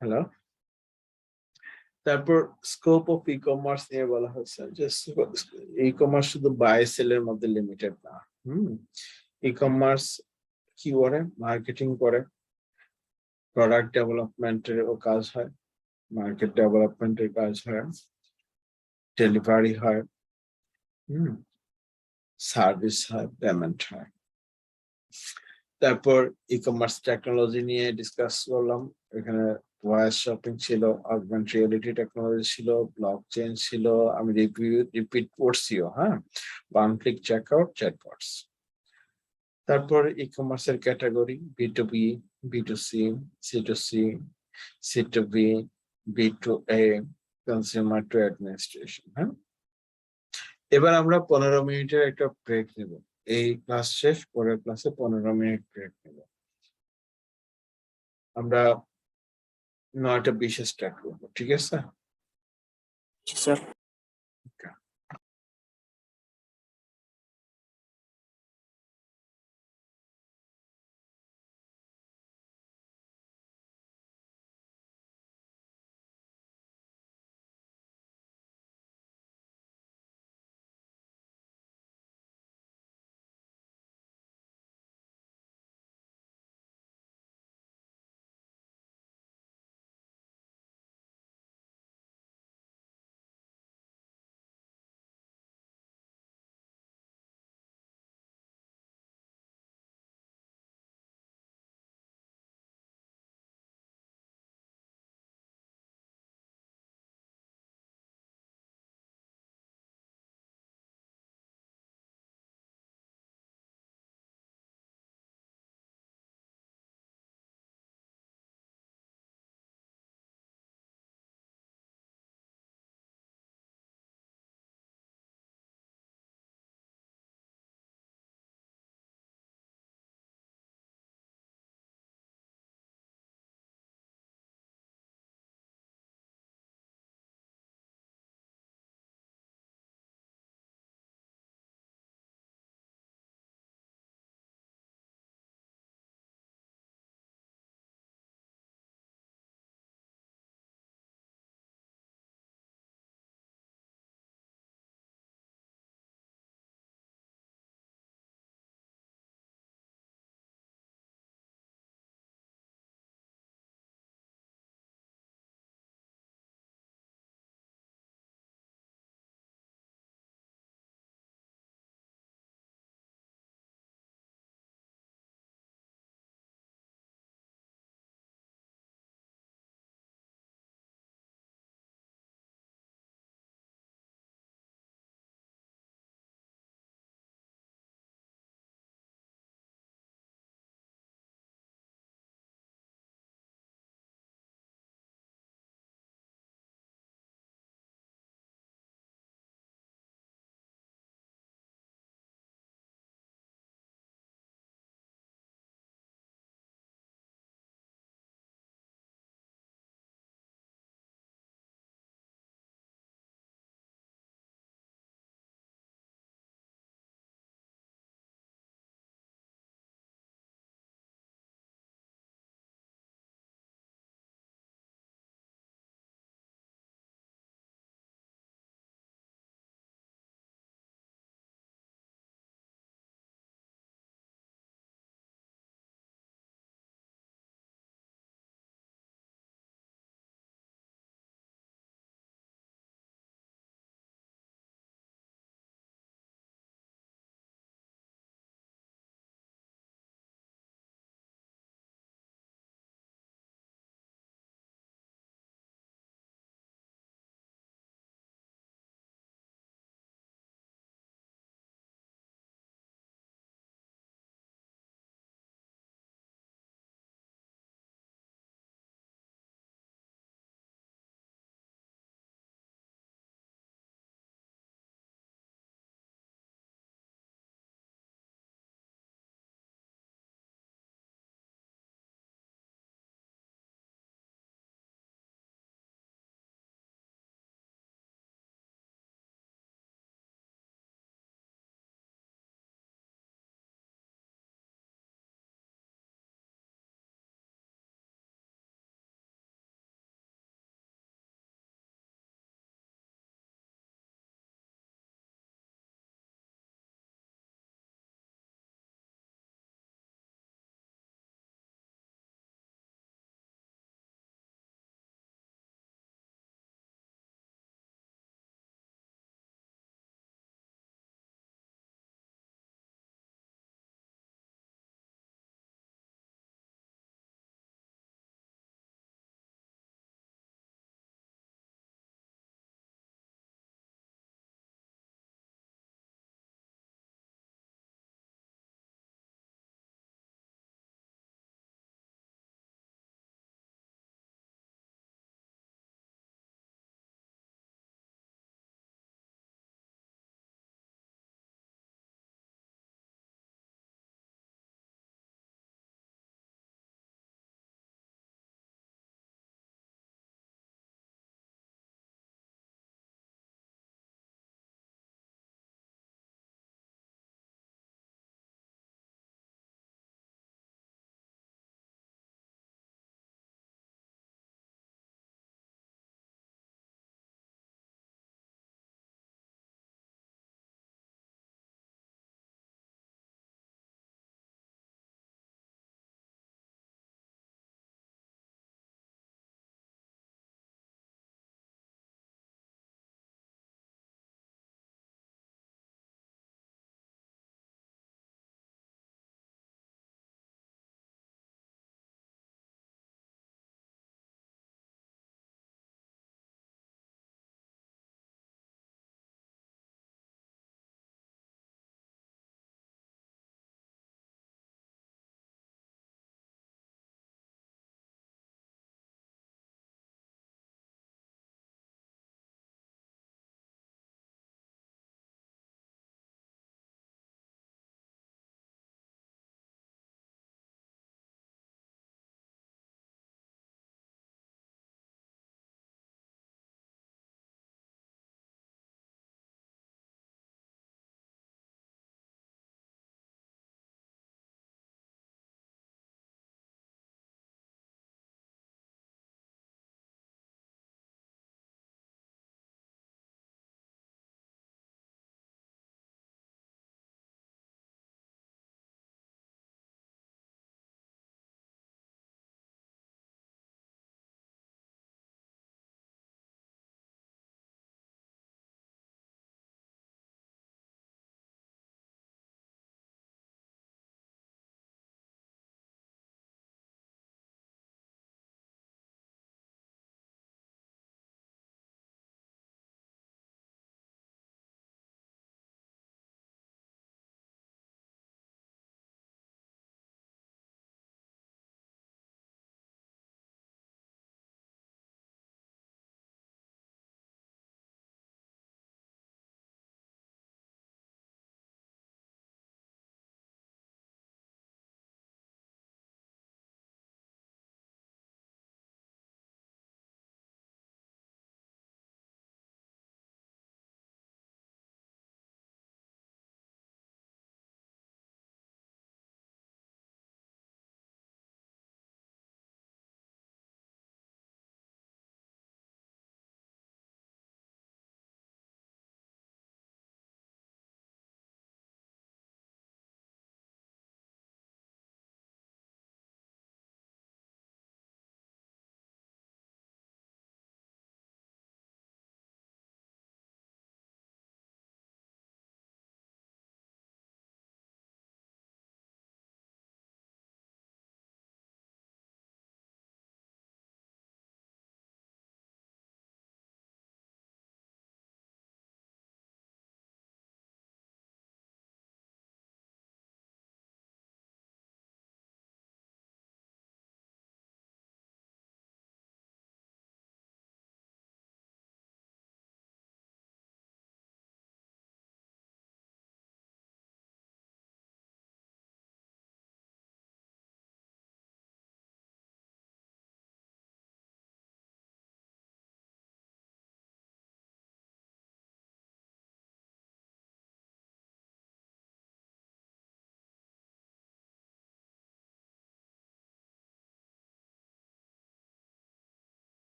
হ্যালো, তারপর স্কোপ অফ ই কমার্স নিয়ে বলা হয়েছে যে ই কমার্স শুধু বাই সেলের মধ্যে লিমিটেড না। ই কমার্স কি করে? মার্কেটিং করে, প্রোডাক্ট ডেভেলপমেন্টের ও কাজ হয়, মার্কেট ডেভেলপমেন্টের কাজ হয়, ডেলিভারি হয়, সার্ভিস হয়, পেমেন্ট হয়। তারপর ই কমার্স টেকনোলজি নিয়ে ডিসকাস করলাম। এখানে ভয়েস শপিং ছিল, অগমেন্ট রিয়েলিটি টেকনোলজি ছিল, ব্লক চেইন ছিল, আমি রিপিট করছিও। হ্যাঁ, ওয়ান ক্লিক চেকআউট, চ্যাটবটস। তারপর ই কমার্সের category B2B, B2C, C2C, C2B, B2A, consumer two administration. হ্যাঁ, এবার আমরা 15 মিনিটের একটা ব্রেক নেব। এই ক্লাস শেষ, পরের ক্লাসে 15 মিনিট ব্রেক নেব। আমরা 9:20 স্টার্ট করবো, ঠিক আছে? Sir.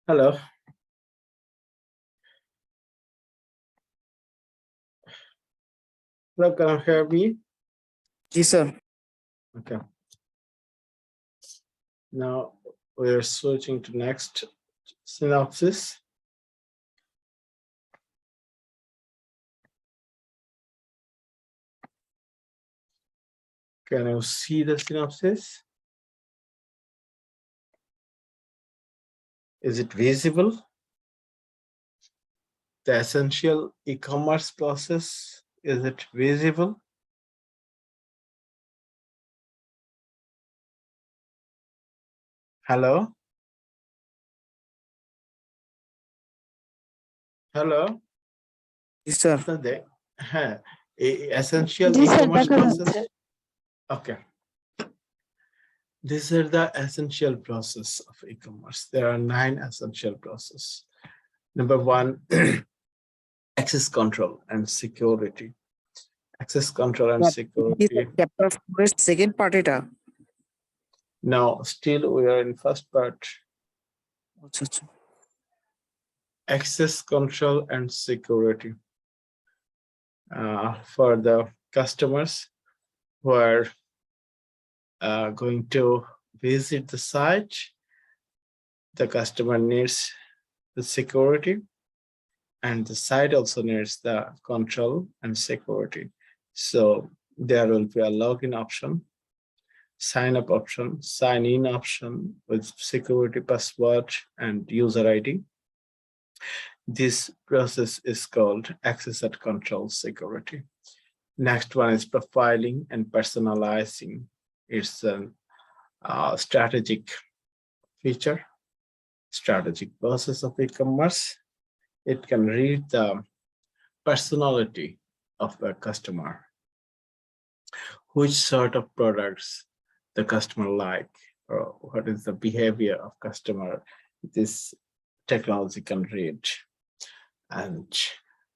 Hello. Hello, can you hear me? Yes, sir. Okay. Now we're switching to next synopsis. Can you see the synopsis? Is it visible? The essential e-commerce process, is it visible? Hello? Hello? Yes, sir. The essential G sir e-commerce দেখা process. যাচ্ছে। Okay. These are the essential process of e-commerce. There are 9 essential process. Number 1, access control and security. Access control and security. Chapter 4 এর second part এটা। No, still we are in first part. আচ্ছা আচ্ছা। Access control and security. For the customers who are going to visit the site, the customer needs the security, and the site also needs the control and security. So there will be a login option, sign up option, sign in option with security password and user ID. This process is called access and control security. Next one is profiling and personalizing. It's a strategic feature, strategic process of e-commerce. It can read the personality of the customer, which sort of products the customer like, or what is the behavior of customer. This technology can read. And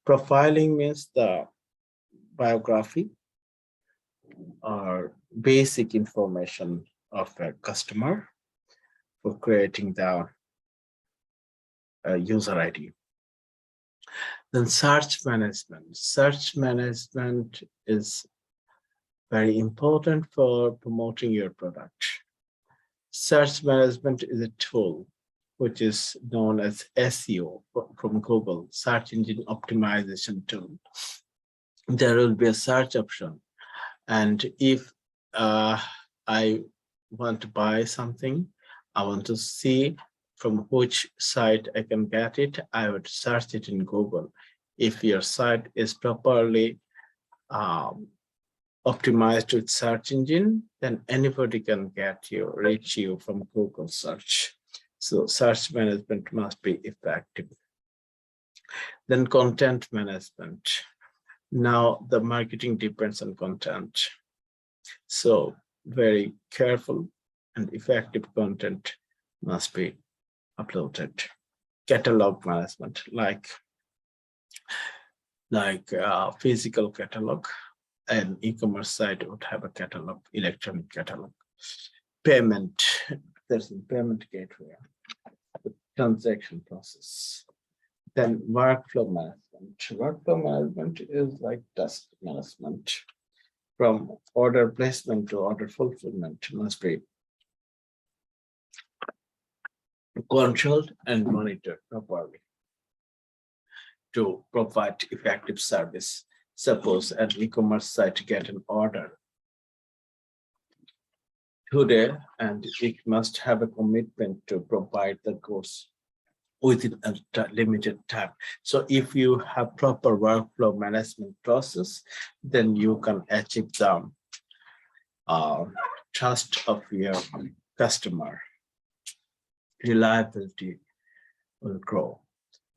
profiling means the biography or basic information of a customer for creating the user ID. Then search management. Search management is very important for promoting your product. Search management is a tool which is known as SEO from Google, search engine optimization tool. There will be a search option, and if I want to buy something, I want to see from which site I can get it, I would search it in Google. If your site is properly optimized with search engine, then anybody can reach you from Google search. So search management must be effective. Then content management. Now the marketing depends on content. So very careful and effective content must be uploaded. Catalog management, like physical catalog. An e-commerce site would have a catalog, electronic catalog. Payment, there's a payment gateway, the transaction process. Then workflow management. Workflow management is like task management. From order placement to order fulfillment must be controlled and monitored properly to provide effective service. Suppose an e-commerce site get an order today, and it must have a commitment to provide the goods within a limited time. So if you have proper workflow management process, then you can achieve the trust of your customer. Reliability will grow.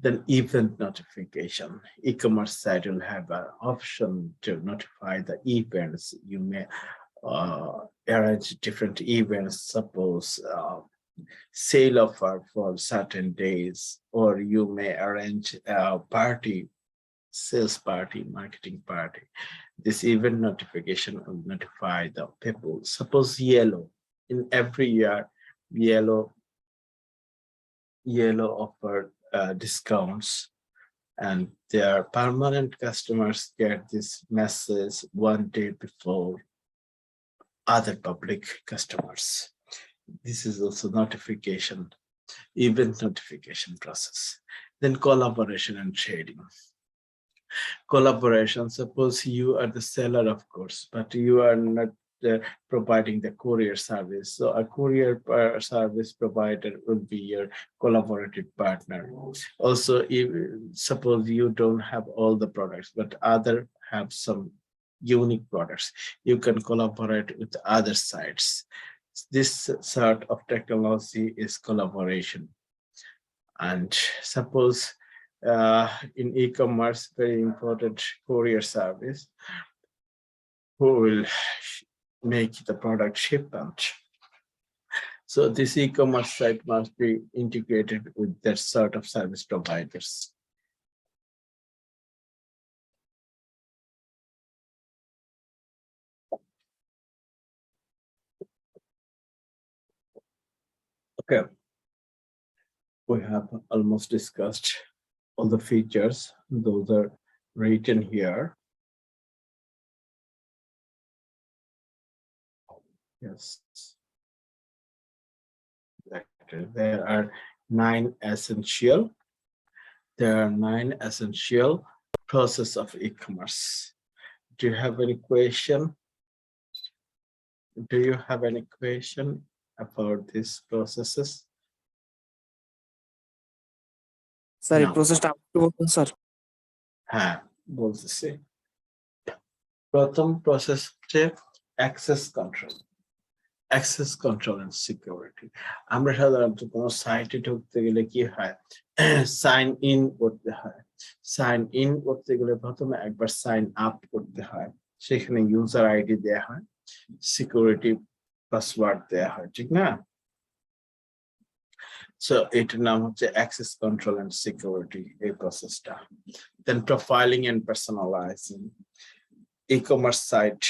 Then event notification. E-commerce site will have an option to notify the events. You may arrange different events, suppose sale offer for certain days, or you may arrange a party, sales party, marketing party. This event notification will notify the people. Suppose yellow, in every year, yellow offer discounts, and their permanent customers get this message 1 day before other public customers. This is also notification, event notification process. Then collaboration and trading. Collaboration, suppose you are the seller, of course, but you are not providing the courier service. So a courier service provider will be your collaborative partner. Also, if, suppose you don't have all the products, but other have some unique products, you can collaborate with other sites. This sort of technology is collaboration. And suppose in e-commerce, very important courier service, who will make the product shipment. So this e-commerce site must be integrated with that sort of service providers. Okay, we have almost discussed all the features. Those are written here. Yes. There are 9 essential. There are 9 essential process of e-commerce. Do you have any question? Do you have any question about these processes? Sir এই No. প্রসেসটা আপনি বলুন sir. হ্যাঁ বলতেছি। প্রথম process হচ্ছে access control. Access control and security. আমরা সাধারণত কোনো সাইটে ঢুকতে গেলে কি হয়, সাইন ইন করতে হয়। সাইন ইন করতে গেলে প্রথমে একবার সাইন আপ করতে হয়, সেখানে ইউজার আইডি দেয়া হয়, সিকিউরিটি পাসওয়ার্ড দেয়া হয়, ঠিক না? সো এটার নাম হচ্ছে অ্যাক্সেস কন্ট্রোল এন্ড সিকিউরিটি, এই প্রসেসটা। দেন প্রোফাইলিং এন্ড পার্সোনালাইজিং। ই-কমার্স সাইট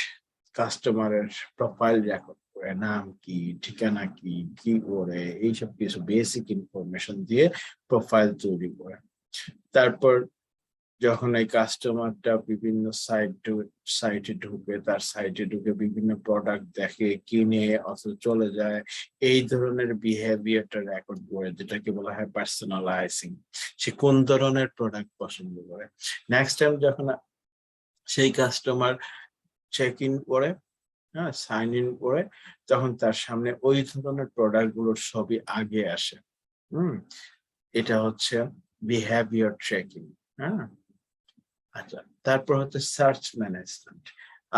কাস্টমারের প্রোফাইল রেকর্ড করে, নাম কি, ঠিকানা কি, কি করে, এইসব কিছু বেসিক ইনফরমেশন দিয়ে প্রোফাইল তৈরি করে। তারপর যখন এই কাস্টমারটা বিভিন্ন সাইটে ঢুকে, তার সাইটে ঢুকে বিভিন্ন প্রোডাক্ট দেখে, কিনে অথবা চলে যায়, এই ধরনের বিহেভিয়ারটা রেকর্ড করে, যেটাকে বলা হয় পার্সোনালাইজিং। সে কোন ধরনের প্রোডাক্ট পছন্দ করে। নেক্সট টাইম যখন সেই কাস্টমার চেক ইন করে, হ্যাঁ, সাইন ইন করে, তখন তার সামনে ওই ধরনের প্রোডাক্ট গুলোর ছবি আগে আসে। এটা হচ্ছে বিহেভিয়ার ট্র্যাকিং। হ্যাঁ, আচ্ছা, তারপর হচ্ছে সার্চ ম্যানেজমেন্ট।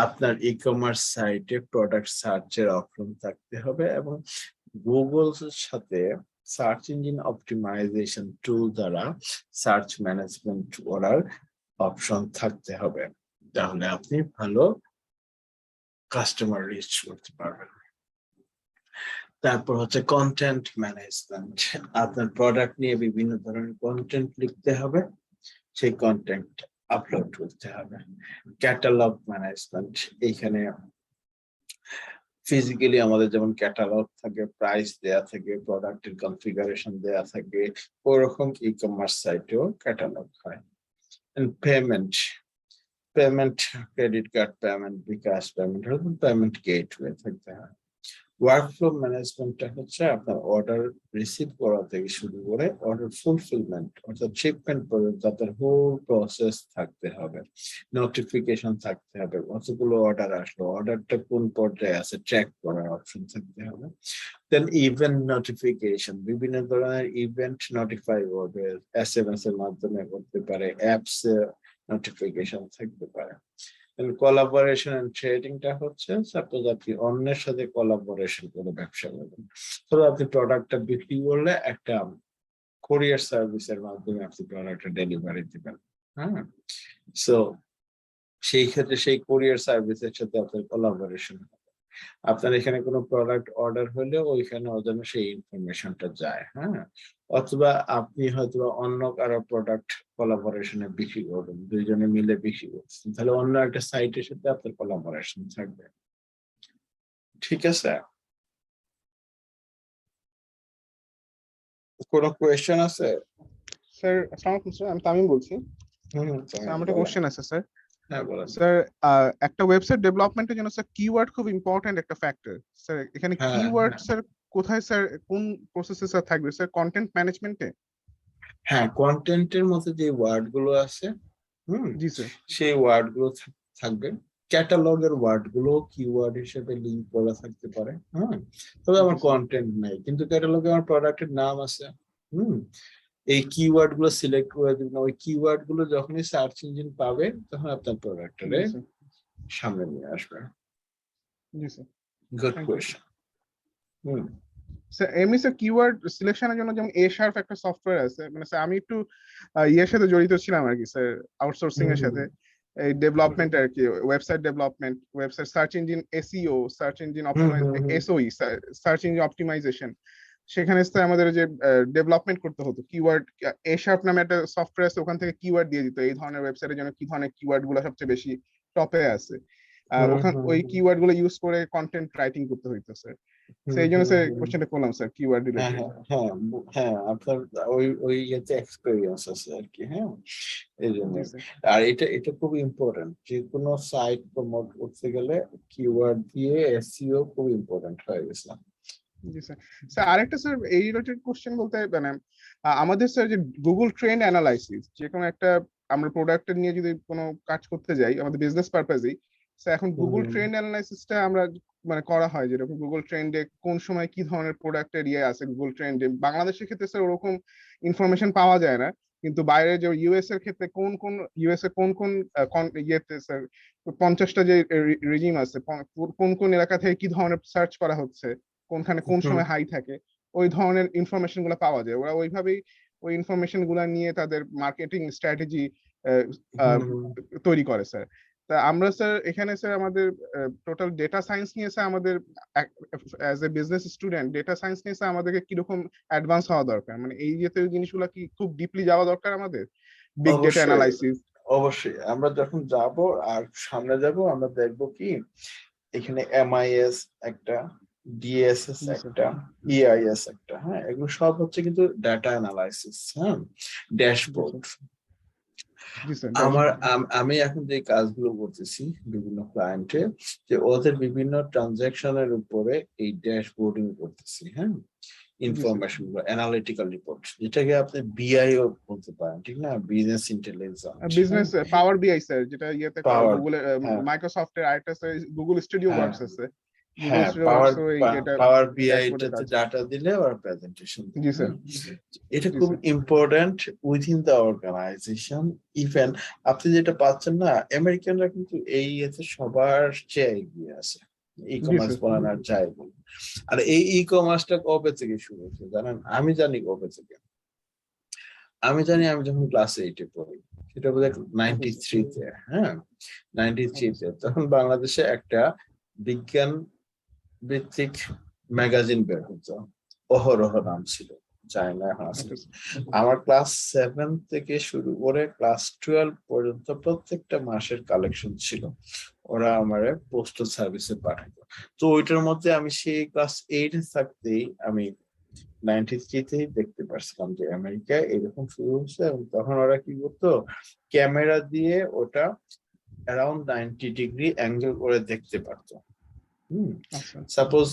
আপনার ই কমার্স সাইটে প্রোডাক্ট সার্চের অপশন থাকতে হবে এবং গুগলের সাথে সার্চ ইঞ্জিন অপটিমাইজেশন টুল দ্বারা সার্চ ম্যানেজমেন্ট করার অপশন থাকতে হবে, তাহলে আপনি ভালো কাস্টমার রিচ করতে পারবেন। তারপর হচ্ছে কন্টেন্ট ম্যানেজমেন্ট। আপনার প্রোডাক্ট নিয়ে বিভিন্ন ধরনের কন্টেন্ট লিখতে হবে, সেই কন্টেন্ট আপলোড করতে হবে। ক্যাটালগ ম্যানেজমেন্ট, এইখানে ফিজিক্যালি আমাদের যেমন ক্যাটালগ থাকে, প্রাইস দেয়া থাকে, প্রোডাক্টের কনফিগারেশন দেয়া থাকে, ওরকম ই কমার্স সাইটেও ক্যাটালগ হয়। পেমেন্ট, ক্রেডিট কার্ড পেমেন্ট, বিকাশ পেমেন্ট, পেমেন্ট গেটওয়ে থাকতে হয়। ওয়ার্কফ্লো ম্যানেজমেন্টটা হচ্ছে আপনার অর্ডার রিসিভ করা থেকে শুরু করে অর্ডার ফুলফিলমেন্ট অর্থাৎ শিপমেন্ট পর্যন্ত আপনার হোল প্রসেস থাকতে হবে। নোটিফিকেশন থাকতে হবে, কতগুলো অর্ডার আসলো, অর্ডারটা কোন পর্যায়ে আছে ট্র্যাক করার অপশন থাকতে হবে। দেন ইভেন্ট নোটিফিকেশন, বিভিন্ন ধরনের ইভেন্ট নোটিফাই করবে, SMS এর মাধ্যমে করতে পারে, অ্যাপস নোটিফিকেশন থাকতে পারে। কোলাবোরেশন এন্ড ট্রেডিংটা হচ্ছে সাপোজ আপনি অন্যের সাথে কোলাবোরেশন করে ব্যবসা করবেন, তবে আপনি প্রোডাক্টটা বিক্রি করলে একটা কোরিয়ার সার্ভিসের মাধ্যমে আপনি প্রোডাক্টটা ডেলিভারি দিবেন। হ্যাঁ, সো সেই ক্ষেত্রে সেই কোরিয়ার সার্ভিসের সাথে আপনার কোলাবোরেশন হবে। আপনার এখানে কোনো প্রোডাক্ট অর্ডার হলে ওইখানে যেন সেই ইনফরমেশনটা যায়। হ্যাঁ, অথবা আপনি হয়তো অন্য কারো প্রোডাক্ট কোলাবোরেশনে বিক্রি করবেন, দুইজনে মিলে বিক্রি করছেন, তাহলে অন্য একটা সাইটের সাথে আপনার কোলাবোরেশন থাকবে। ঠিক আছে, কোনো কোয়েশ্চেন আছে? স্যার আসসালামু আলাইকুম স্যার, আমি তামিম বলছি। স্যার আমার একটা কোশ্চেন আছে স্যার। হ্যাঁ বলেন। স্যার একটা ওয়েবসাইট ডেভেলপমেন্টের জন্য স্যার কিওয়ার্ড খুব ইম্পর্টেন্ট একটা ফ্যাক্টর। স্যার এখানে হ্যাঁ, কিওয়ার্ড হ্যাঁ। স্যার কোথায় স্যার কোন প্রসেসে স্যার থাকবে স্যার? কন্টেন্ট ম্যানেজমেন্টে? হ্যাঁ, কন্টেন্টের মধ্যে যে ওয়ার্ড গুলো আছে, জি স্যার। সেই ওয়ার্ড গুলো থাকবে। ক্যাটালগের ওয়ার্ড গুলো কিওয়ার্ড হিসেবে লিংক করা থাকতে পারে। তবে আমার কন্টেন্ট নাই, কিন্তু ক্যাটালগে আমার প্রোডাক্টের নাম আছে। এই কিওয়ার্ড গুলো সিলেক্ট করে দিবেন। ওই কিওয়ার্ড গুলো যখনই সার্চ ইঞ্জিন পাবে তখন আপনার প্রোডাক্টের সামনে নিয়ে আসবে। জি স্যার। Good question. স্যার এমনি স্যার কিওয়ার্ড সিলেকশনের জন্য যেমন এ শার্প একটা সফটওয়্যার আছে, মানে স্যার আমি একটু ইয়ের সাথে জড়িত ছিলাম আর কি স্যার, আউটসোর্সিং এর সাথে, এই ডেভেলপমেন্ট আর কি, website development, website search engine SEO, search engine SOE, search engine optimization. সেখানে স্যার আমাদের যে ডেভেলপমেন্ট করতে হতো, কিওয়ার্ড এ শার্প নামে একটা সফটওয়্যার আছে, ওখান থেকে কিওয়ার্ড দিয়ে দিত এই ধরনের ওয়েবসাইটের জন্য কি ধরনের কিওয়ার্ড গুলো সবচেয়ে বেশি টপে আছে, ওখান ওই কিওয়ার্ড গুলো ইউজ করে কন্টেন্ট রাইটিং করতে হইতো স্যার। সেই জন্য স্যার কোশ্চেনটা করলাম স্যার কিওয়ার্ড রিলেটেড। হ্যাঁ, আপনার ওই ইয়েতে এক্সপেরিয়েন্স আছে আর কি। হ্যাঁ, এই জন্য। আর এটা খুব ইম্পর্টেন্ট, যে কোনো সাইট প্রমোট করতে গেলে কিওয়ার্ড দিয়ে এসইও খুব ইম্পর্টেন্ট হয়ে গেছে। জি স্যার। স্যার আরেকটা স্যার এই রিলেটেড কোশ্চেন বলতে, মানে আমাদের স্যার যে গুগল ট্রেন্ড অ্যানালাইসিস, যে কোনো একটা আমরা প্রোডাক্ট নিয়ে যদি কোনো কাজ করতে যাই আমাদের বিজনেস পারপাজেই, স্যার এখন গুগল ট্রেন্ড অ্যানালাইসিসটা আমরা মানে করা হয়, যেরকম গুগল ট্রেন্ডে কোন সময় কি ধরনের প্রোডাক্টের ইয়ে আছে গুগল ট্রেন্ডে। বাংলাদেশের ক্ষেত্রে স্যার ওরকম ইনফরমেশন পাওয়া যায় না, কিন্তু বাইরে যে ইউএস এর ক্ষেত্রে ইউএস এ কোন ইয়েতে স্যার 50টা যে রিজিম আছে, কোন কোন এলাকা থেকে কি ধরনের সার্চ করা হচ্ছে, কোনখানে কোন সময় হাই থাকে, ওই ধরনের ইনফরমেশন গুলো পাওয়া যায়। ওরা ওইভাবেই ওই ইনফরমেশন গুলা নিয়ে তাদের মার্কেটিং স্ট্র্যাটেজি তৈরি করে স্যার। তা আমরা স্যার এখানে স্যার আমাদের টোটাল ডেটা সায়েন্স নিয়ে স্যার আমাদের as a business student data science নিয়ে স্যার আমাদেরকে কিরকম অ্যাডভান্স হওয়া দরকার, মানে এই জাতীয় জিনিসগুলো কি খুব ডিপলি যাওয়া দরকার আমাদের, বিগ ডেটা অ্যানালাইসিস? অবশ্যই, আমরা যখন যাব আর সামনে যাব আমরা দেখবো কি এখানে এমআইএস একটা, ডিএসএস একটা, ইআইএস একটা। হ্যাঁ, এগুলো সব হচ্ছে কিন্তু ডাটা অ্যানালাইসিস। হ্যাঁ, ড্যাশবোর্ড। আমি এখন যে কাজগুলো করতেছি বিভিন্ন ক্লায়েন্টে, যে ওদের বিভিন্ন ট্রানজাকশনের উপরে এই ড্যাশবোর্ডিং করতেছি। হ্যাঁ, ইনফরমেশন গুলো, অ্যানালিটিক্যাল রিপোর্ট, যেটাকে আপনি বিআইও বলতে পারেন, ঠিক না? বিজনেস ইন্টেলিজেন্স, বিজনেস পাওয়ার বিআই স্যার, যেটা ইয়েতে গুগল মাইক্রোসফটের আরেকটা গুগল স্টুডিও ওয়ার্কস আছে। হ্যাঁ, পাওয়ার বিআই টাতে ডাটা দিলে ওর প্রেজেন্টেশন। জি স্যার। এটা খুব important within the organization. Even আপনি যেটা পাচ্ছেন না, আমেরিকানরা কিন্তু এই এতে সবার চেয়ে এগিয়ে আছে, ই কমার্স বলেন আর যাই বলুন। আর এই ই কমার্সটা কবে থেকে শুরু হয়েছে জানেন? আমি জানি কবে থেকে। আমি যখন ক্লাস 8-এ পড়ি, সেটা বোধহয় 93-তে। হ্যাঁ, 93-তে তখন বাংলাদেশে একটা বিজ্ঞান ভিত্তিক ম্যাগাজিন বের হতো, অহরহ নাম ছিল, জানি না এখন আছে। আমার ক্লাস 7 থেকে শুরু করে ক্লাস 12 পর্যন্ত প্রত্যেকটা মাসের কালেকশন ছিল, ওরা আমার পোস্টাল সার্ভিসে পাঠাতো। তো ওইটার মধ্যে আমি সেই ক্লাস 8-এ থাকতেই আমি 93-তেই দেখতে পারছিলাম যে আমেরিকায় এরকম শুরু হচ্ছে। এবং তখন ওরা কি করতো, ক্যামেরা দিয়ে ওটা অ্যারাউন্ড 90 ডিগ্রি অ্যাঙ্গেল করে দেখতে পারতো। সাপোজ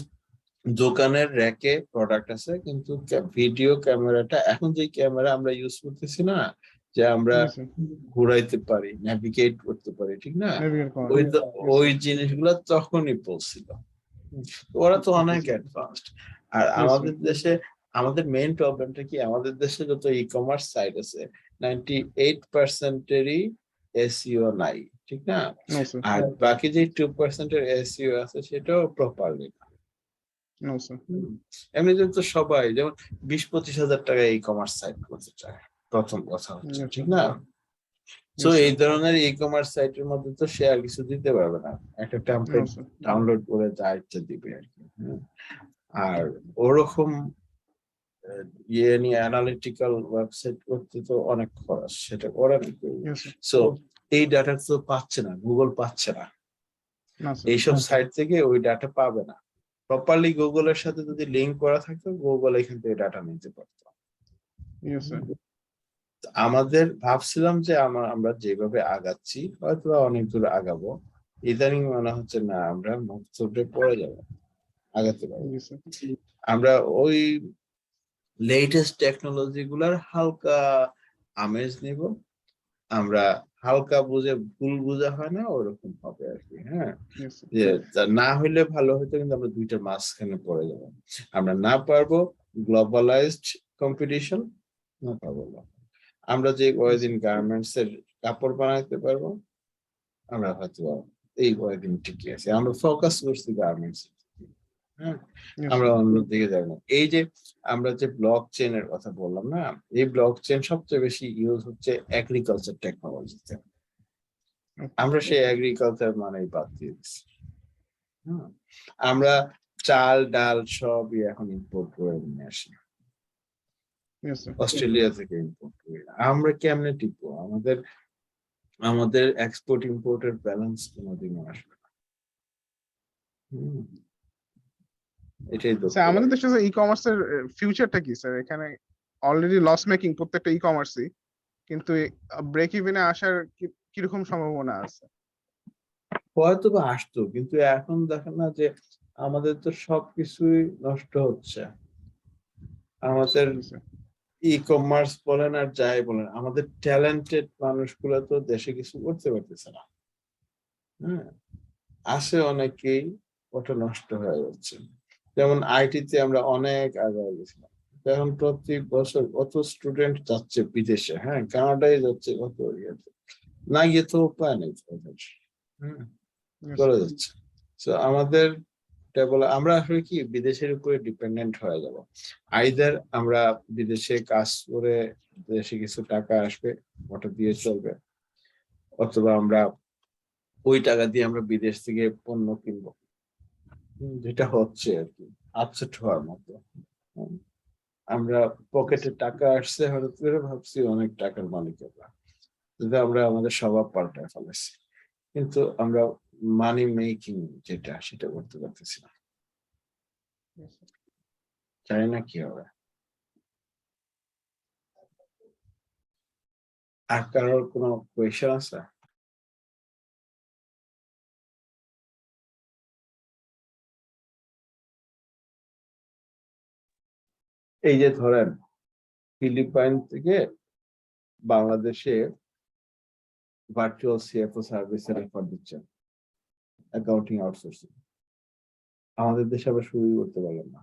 দোকানের র্যাকে প্রোডাক্ট আছে, কিন্তু ভিডিও ক্যামেরাটা, এখন যে ক্যামেরা আমরা ইউজ করতেছি না, যে আমরা ঘুরাইতে পারি, নেভিগেট করতে পারি, ঠিক না? ওই জিনিসগুলো তখনই পৌঁছিল। ওরা তো অনেক অ্যাডভান্সড। আর আমাদের দেশে আমাদের মেইন প্রবলেমটা কি, আমাদের দেশে যত ই কমার্স সাইট আছে 98%-এরই এসইও নাই, ঠিক না? আর বাকি যে 2%-এর এসইও আছে সেটাও প্রপারলি না। এমনি তো সবাই যেমন 20-25 হাজার টাকা ই কমার্স সাইট করতে চায়, প্রথম কথা হচ্ছে, ঠিক না? তো এই ধরনের ই কমার্স সাইটের মধ্যে তো সে আর কিছু দিতে পারবে না, একটা টেমপ্লেট ডাউনলোড করে যা ইচ্ছা দিবে আর কি। আর ওরকম ইয়ে নিয়ে অ্যানালিটিক্যাল ওয়েবসাইট করতে তো অনেক খরচ, সেটা ওরা কি করবে? সো এই ডাটা তো পাচ্ছে না, গুগল পাচ্ছে না, এইসব সাইট থেকে ওই ডাটা পাবে না। প্রপারলি গুগলের সাথে যদি লিঙ্ক করা থাকতো, গুগল এখান থেকে ডাটা নিতে পারতো। Yes, sir. আমাদের ভাবছিলাম যে আমরা যেভাবে আগাচ্ছি হয়তো অনেক দূর আগাবো, ইদানিং মনে হচ্ছে না আমরা মুহূর্তে পড়ে যাবো, আগাতে পারবো। Yes, sir. আমরা ওই লেটেস্ট টেকনোলজি গুলার হালকা আমেজ নিব, আমরা হালকা বুঝে ভুল বোঝা হয় না ওরকম হবে আর কি। হ্যাঁ, Yes, sir. যে না হইলে ভালো হইতো, কিন্তু আমরা দুইটার মাঝখানে পড়ে যাবো। আমরা না পারবো গ্লোবালাইজড কম্পিটিশন, না পারবো না। আমরা যে কয়েকদিন গার্মেন্টস এর কাপড় বানাইতে পারবো, আমরা হয়তো এই কয়েকদিন ঠিকই আছে, আমরা ফোকাস করছি গার্মেন্টস। হ্যাঁ, Yes, আমরা sir. অন্য দিকে যাই না। এই যে আমরা যে ব্লক চেইনের কথা বললাম না, এই ব্লক চেইন সবচেয়ে বেশি ইউজ হচ্ছে এগ্রিকালচার টেকনোলজিতে। আমরা সেই এগ্রিকালচার মানেই বাদ দিয়ে দিচ্ছি। আমরা চাল ডাল সবই এখন ইম্পোর্ট করে নিয়ে আসি, Yes, sir. অস্ট্রেলিয়া থেকে ইম্পোর্ট করি। আমরা কেমনে টিকবো? আমাদের এক্সপোর্ট ইম্পোর্টের ব্যালেন্স কোনোদিনও আসবে না। এটাই তো স্যার আমাদের দেশে ই কমার্সের ফিউচারটা কি স্যার? এখানে অলরেডি লস মেকিং প্রত্যেকটা ই কমার্সই, কিন্তু ব্রেক ইভেনে আসার কিরকম সম্ভাবনা আছে? হয়তো বা আসতো, কিন্তু এখন দেখেন না যে আমাদের তো সবকিছুই নষ্ট হচ্ছে। আমাদের ই কমার্স বলেন আর যাই বলেন, আমাদের ট্যালেন্টেড মানুষগুলো তো দেশে কিছু করতে পারতেছে না। হ্যাঁ, আসে অনেকেই, ওটা নষ্ট হয়ে যাচ্ছে। যেমন আইটিতে আমরা অনেক আগে গেছিলাম, এখন প্রতি বছর কত স্টুডেন্ট যাচ্ছে বিদেশে। হ্যাঁ, কানাডায় যাচ্ছে, কত ইয়েতে না গিয়ে তো উপায় নেই তাদের। হ্যাঁ, চলে যাচ্ছে। তো আমাদের আমরা আসলে কি বিদেশের উপরে ডিপেন্ডেন্ট হয়ে যাব। আইদার আমরা বিদেশে কাজ করে দেশে কিছু টাকা আসবে, ওটা দিয়ে চলবে, অথবা আমরা ওই টাকা দিয়ে আমরা বিদেশ থেকে পণ্য কিনবো, যেটা হচ্ছে আর কি আপসেট হওয়ার মতো। আমরা পকেটে টাকা আসছে হঠাৎ করে, ভাবছি অনেক টাকার মালিক আমরা, কিন্তু আমরা আমাদের স্বভাব পাল্টায় ফেলেছি, কিন্তু আমরা মানি মেকিং যেটা সেটা করতে পারতেছি না। জানি না কি হবে। আর কারোর কোনো কোয়েশ্চেন আছে? এই যে ধরেন ফিলিপাইন থেকে বাংলাদেশে ভার্চুয়াল সিএফও সার্ভিসের অফার দিচ্ছেন, অ্যাকাউন্টিং আউটসোর্সিং। আমাদের দেশে আবার শুরুই করতে পারলাম না,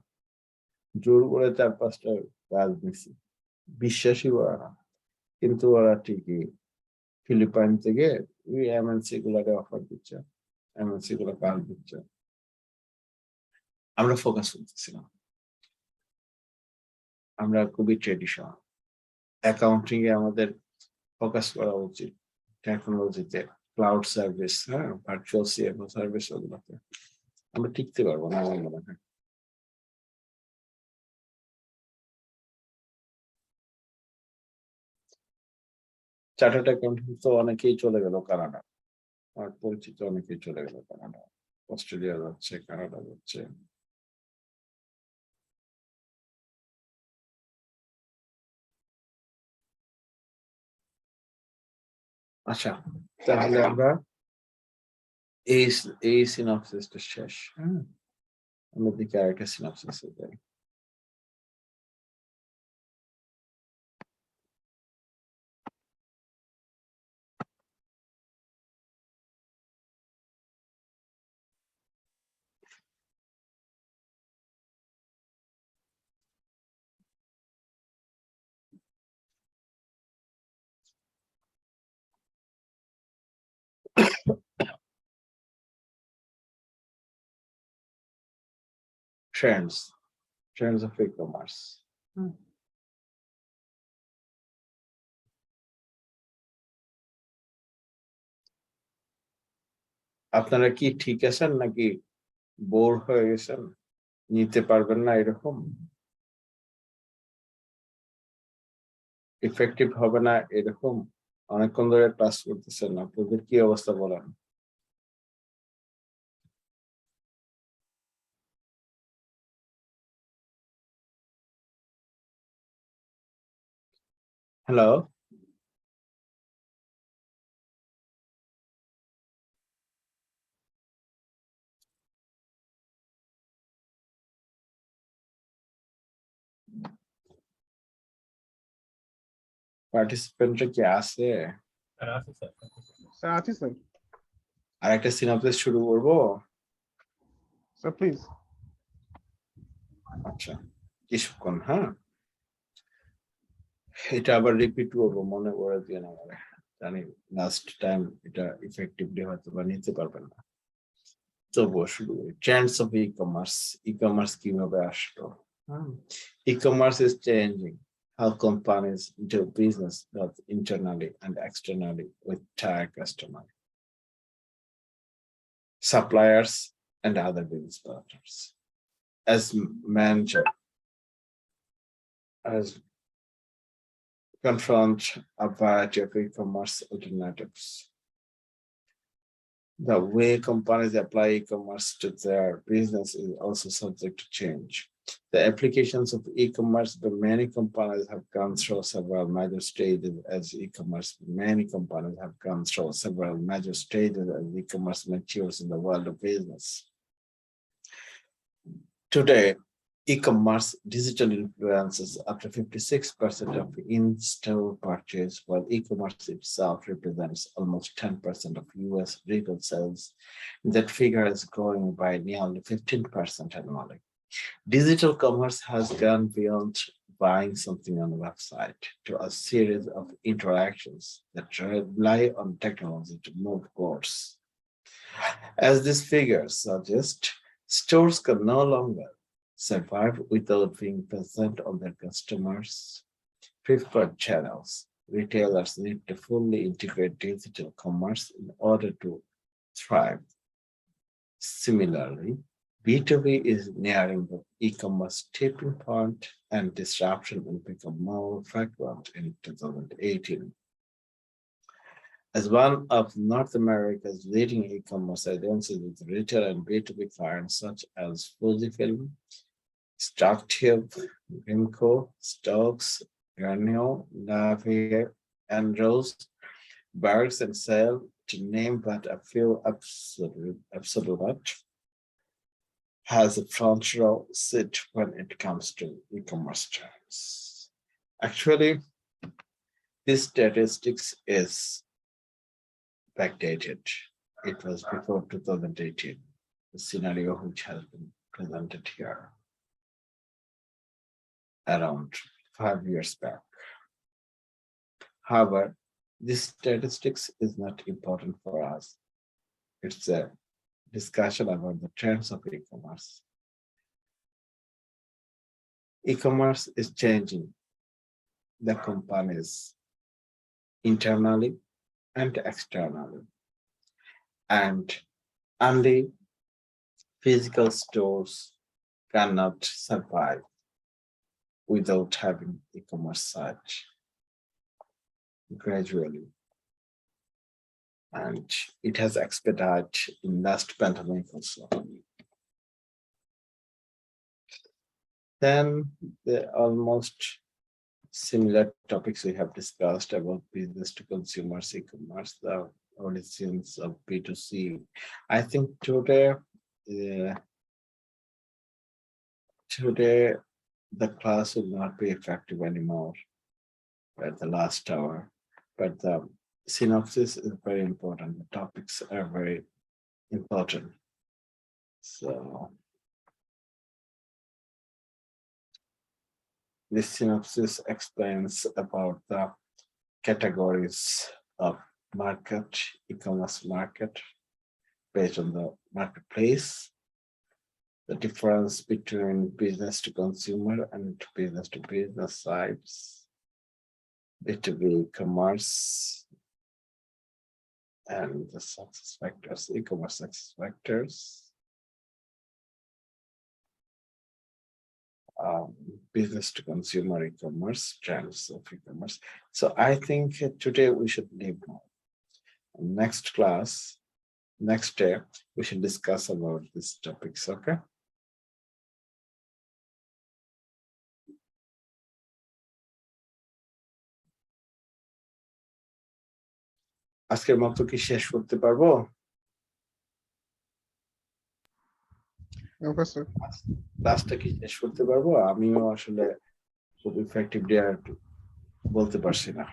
জোর করে 4-5টা কাজ নিছি, বিশ্বাসই করা না, কিন্তু ওরা ঠিকই ফিলিপাইন থেকে ওই এমএনসি গুলাকে অফার দিচ্ছে, এমএনসি গুলো কাজ দিচ্ছে। আমরা ফোকাস করতেছিলাম, আমরা খুবই ট্রেডিশনাল। অ্যাকাউন্টিং এ আমাদের ফোকাস করা উচিত টেকনোলজিতে, ক্লাউড সার্ভিস, হ্যাঁ, ভার্চুয়াল সিএফও সার্ভিস, ওগুলোতে আমরা টিকতে পারবো না আমার মনে হয়। চার্টার্ড অ্যাকাউন্টেন্ট তো অনেকেই চলে গেল কানাডা, আমার পরিচিত অনেকেই চলে গেল কানাডা, অস্ট্রেলিয়া যাচ্ছে, কানাডা যাচ্ছে। আচ্ছা, তাহলে আমরা এই এই সিনপসিসটা শেষ। হ্যাঁ, আমরা দিকে আরেকটা সিনপসিস যাই। Trends of e-commerce. আপনারা কি ঠিক আছেন নাকি বোর হয়ে গেছেন, নিতে পারবেন না এরকম, ইফেক্টিভ হবে না এরকম, অনেকক্ষণ ধরে ক্লাস করতেছেন, আপনাদের কি অবস্থা বলেন? Hello. Participant কি আছে? স্যার আছি স্যার। আরেকটা সিনপসিস শুরু করবো? Sir please. আচ্ছা, কিছুক্ষণ, হ্যাঁ। এটা আবার রিপিট করবো, মনে করে দিয়ে না আমারে। জানি লাস্ট টাইম এটা ইফেক্টিভলি হয়তো বা নিতে পারবেন না। তবুও শুরু করি। Trends of e-commerce. ই-কমার্স কিভাবে আসলো? E-commerce is changing how companies do business both internally and externally with tire customer, suppliers, and other business partners. As manager, as confront a variety of e-commerce alternatives. The way companies apply e-commerce to their business is also subject to change. The applications of e-commerce by many companies have gone through several major stages as e-commerce. Many companies have gone through several major stages as e-commerce matures in the world of business. Today, e-commerce digital influences up to 56% of in-store purchase, while e-commerce itself represents almost 10% of US retail sales. That figure is growing by nearly 15% annually. Digital commerce has gone beyond buying something on a website to a series of interactions that rely on technology to move goods. As these figures suggest, stores can no longer survive without being present on their customers' preferred channels. Retailers need to fully integrate digital commerce in order to thrive. Similarly, B2B is nearing the e-commerce tipping point, and disruption will become more frequent in 2018. As one of North America's leading e-commerce agencies with retail and B2B clients such as Fujifilm, Stocktube, Grimco, Stokes, Garnier, Leavitt and Rose, Bergs and Sale, to name but a few, Absolute has a front row seat when it comes to e-commerce terms. Actually, this statistics is backdated. It was before 2018, the scenario which has been presented here, around 5 years back. However, this statistics is not important for us. It's a discussion about the trends of e-commerce. E-commerce is changing the companies internally and externally, and only physical stores cannot survive without having e-commerce site. Gradually, and it has expedited in last pandemic also. Then the almost similar topics we have discussed about business to consumer e-commerce, the origins of B2C. I think today the class will not be effective anymore at the last hour, but the synopsis is very important. The topics are very important. So this synopsis explains about the categories of market, e-commerce market, based on the marketplace, the difference between business to consumer and business to business sites, B2B commerce, and the success factors, e-commerce success factors, business to consumer e-commerce, trends of e-commerce. So I think today we should leave now. Next class, next day, we should discuss about these topics, okay? আজকের মতো কি শেষ করতে পারবো? Okay sir. ক্লাসটা কি শেষ করতে পারবো? আমিও আসলে খুব ইফেক্টিভলি আর বলতে পারছি না।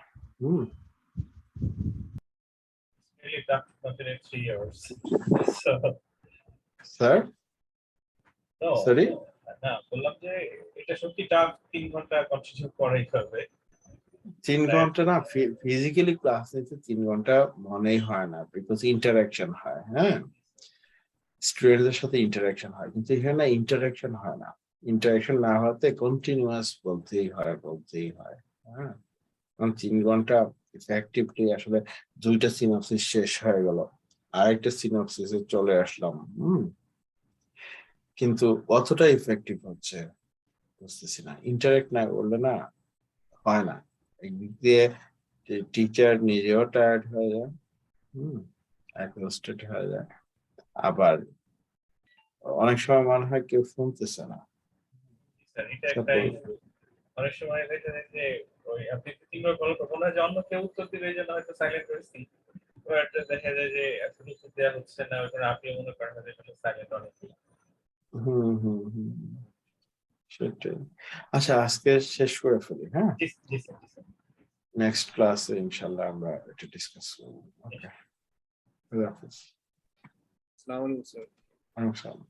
Really tough to continue 3 hours. So, sir no, sorry, না বললাম যে এটা সত্যি টাফ 3 ঘন্টা কন্টিনিউ করাই হবে। 3 ঘন্টা না, ফিজিক্যালি ক্লাস নিতে 3 ঘন্টা মনেই হয় না, বিকজ ইন্টারাকশন হয়। হ্যাঁ, স্টুডেন্টদের সাথে ইন্টারাকশন হয়, কিন্তু এখানে ইন্টারাকশন হয় না। ইন্টারাকশন না হওয়াতে কন্টিনিউয়াস বলতেই হয়। হ্যাঁ, 3 ঘন্টা ইফেক্টিভলি আসলে 2টা সিনপসিস শেষ হয়ে গেল, আরেকটা সিনপসিসে চলে আসলাম। কিন্তু কতটা ইফেক্টিভ হচ্ছে বুঝতেছি না। ইন্টারেক্ট না করলে না হয় না। একদিক দিয়ে টিচার নিজেও টায়ার্ড হয়ে যায়, এক্সহস্টেড হয়ে যায়, আবার অনেক সময় মনে হয় কেউ শুনতেছে না। স্যার এটা একটা issue। অনেক সময় দেখা যায় যে ওই আপনি 3 বার কল করবেন না, যে অন্য কেউ উত্তর দিবে, এই জন্য হয়তো সাইলেন্ট করেছি। বাট দেখা যায় যে আসলে উত্তর দেওয়া হচ্ছে না, ওই জন্য আপনি মনে করেন যে সাইলেন্ট অনেক। সেটাই। আচ্ছা, আজকে শেষ করে ফেলি। হ্যাঁ, জি জি স্যার। নেক্সট ক্লাসে ইনশাল্লাহ আমরা এটা ডিসকাস করবো। ওকে, আল্লাহ হাফেজ। আসসালামু আলাইকুম স্যার। ওয়ালাইকুম আসসালাম।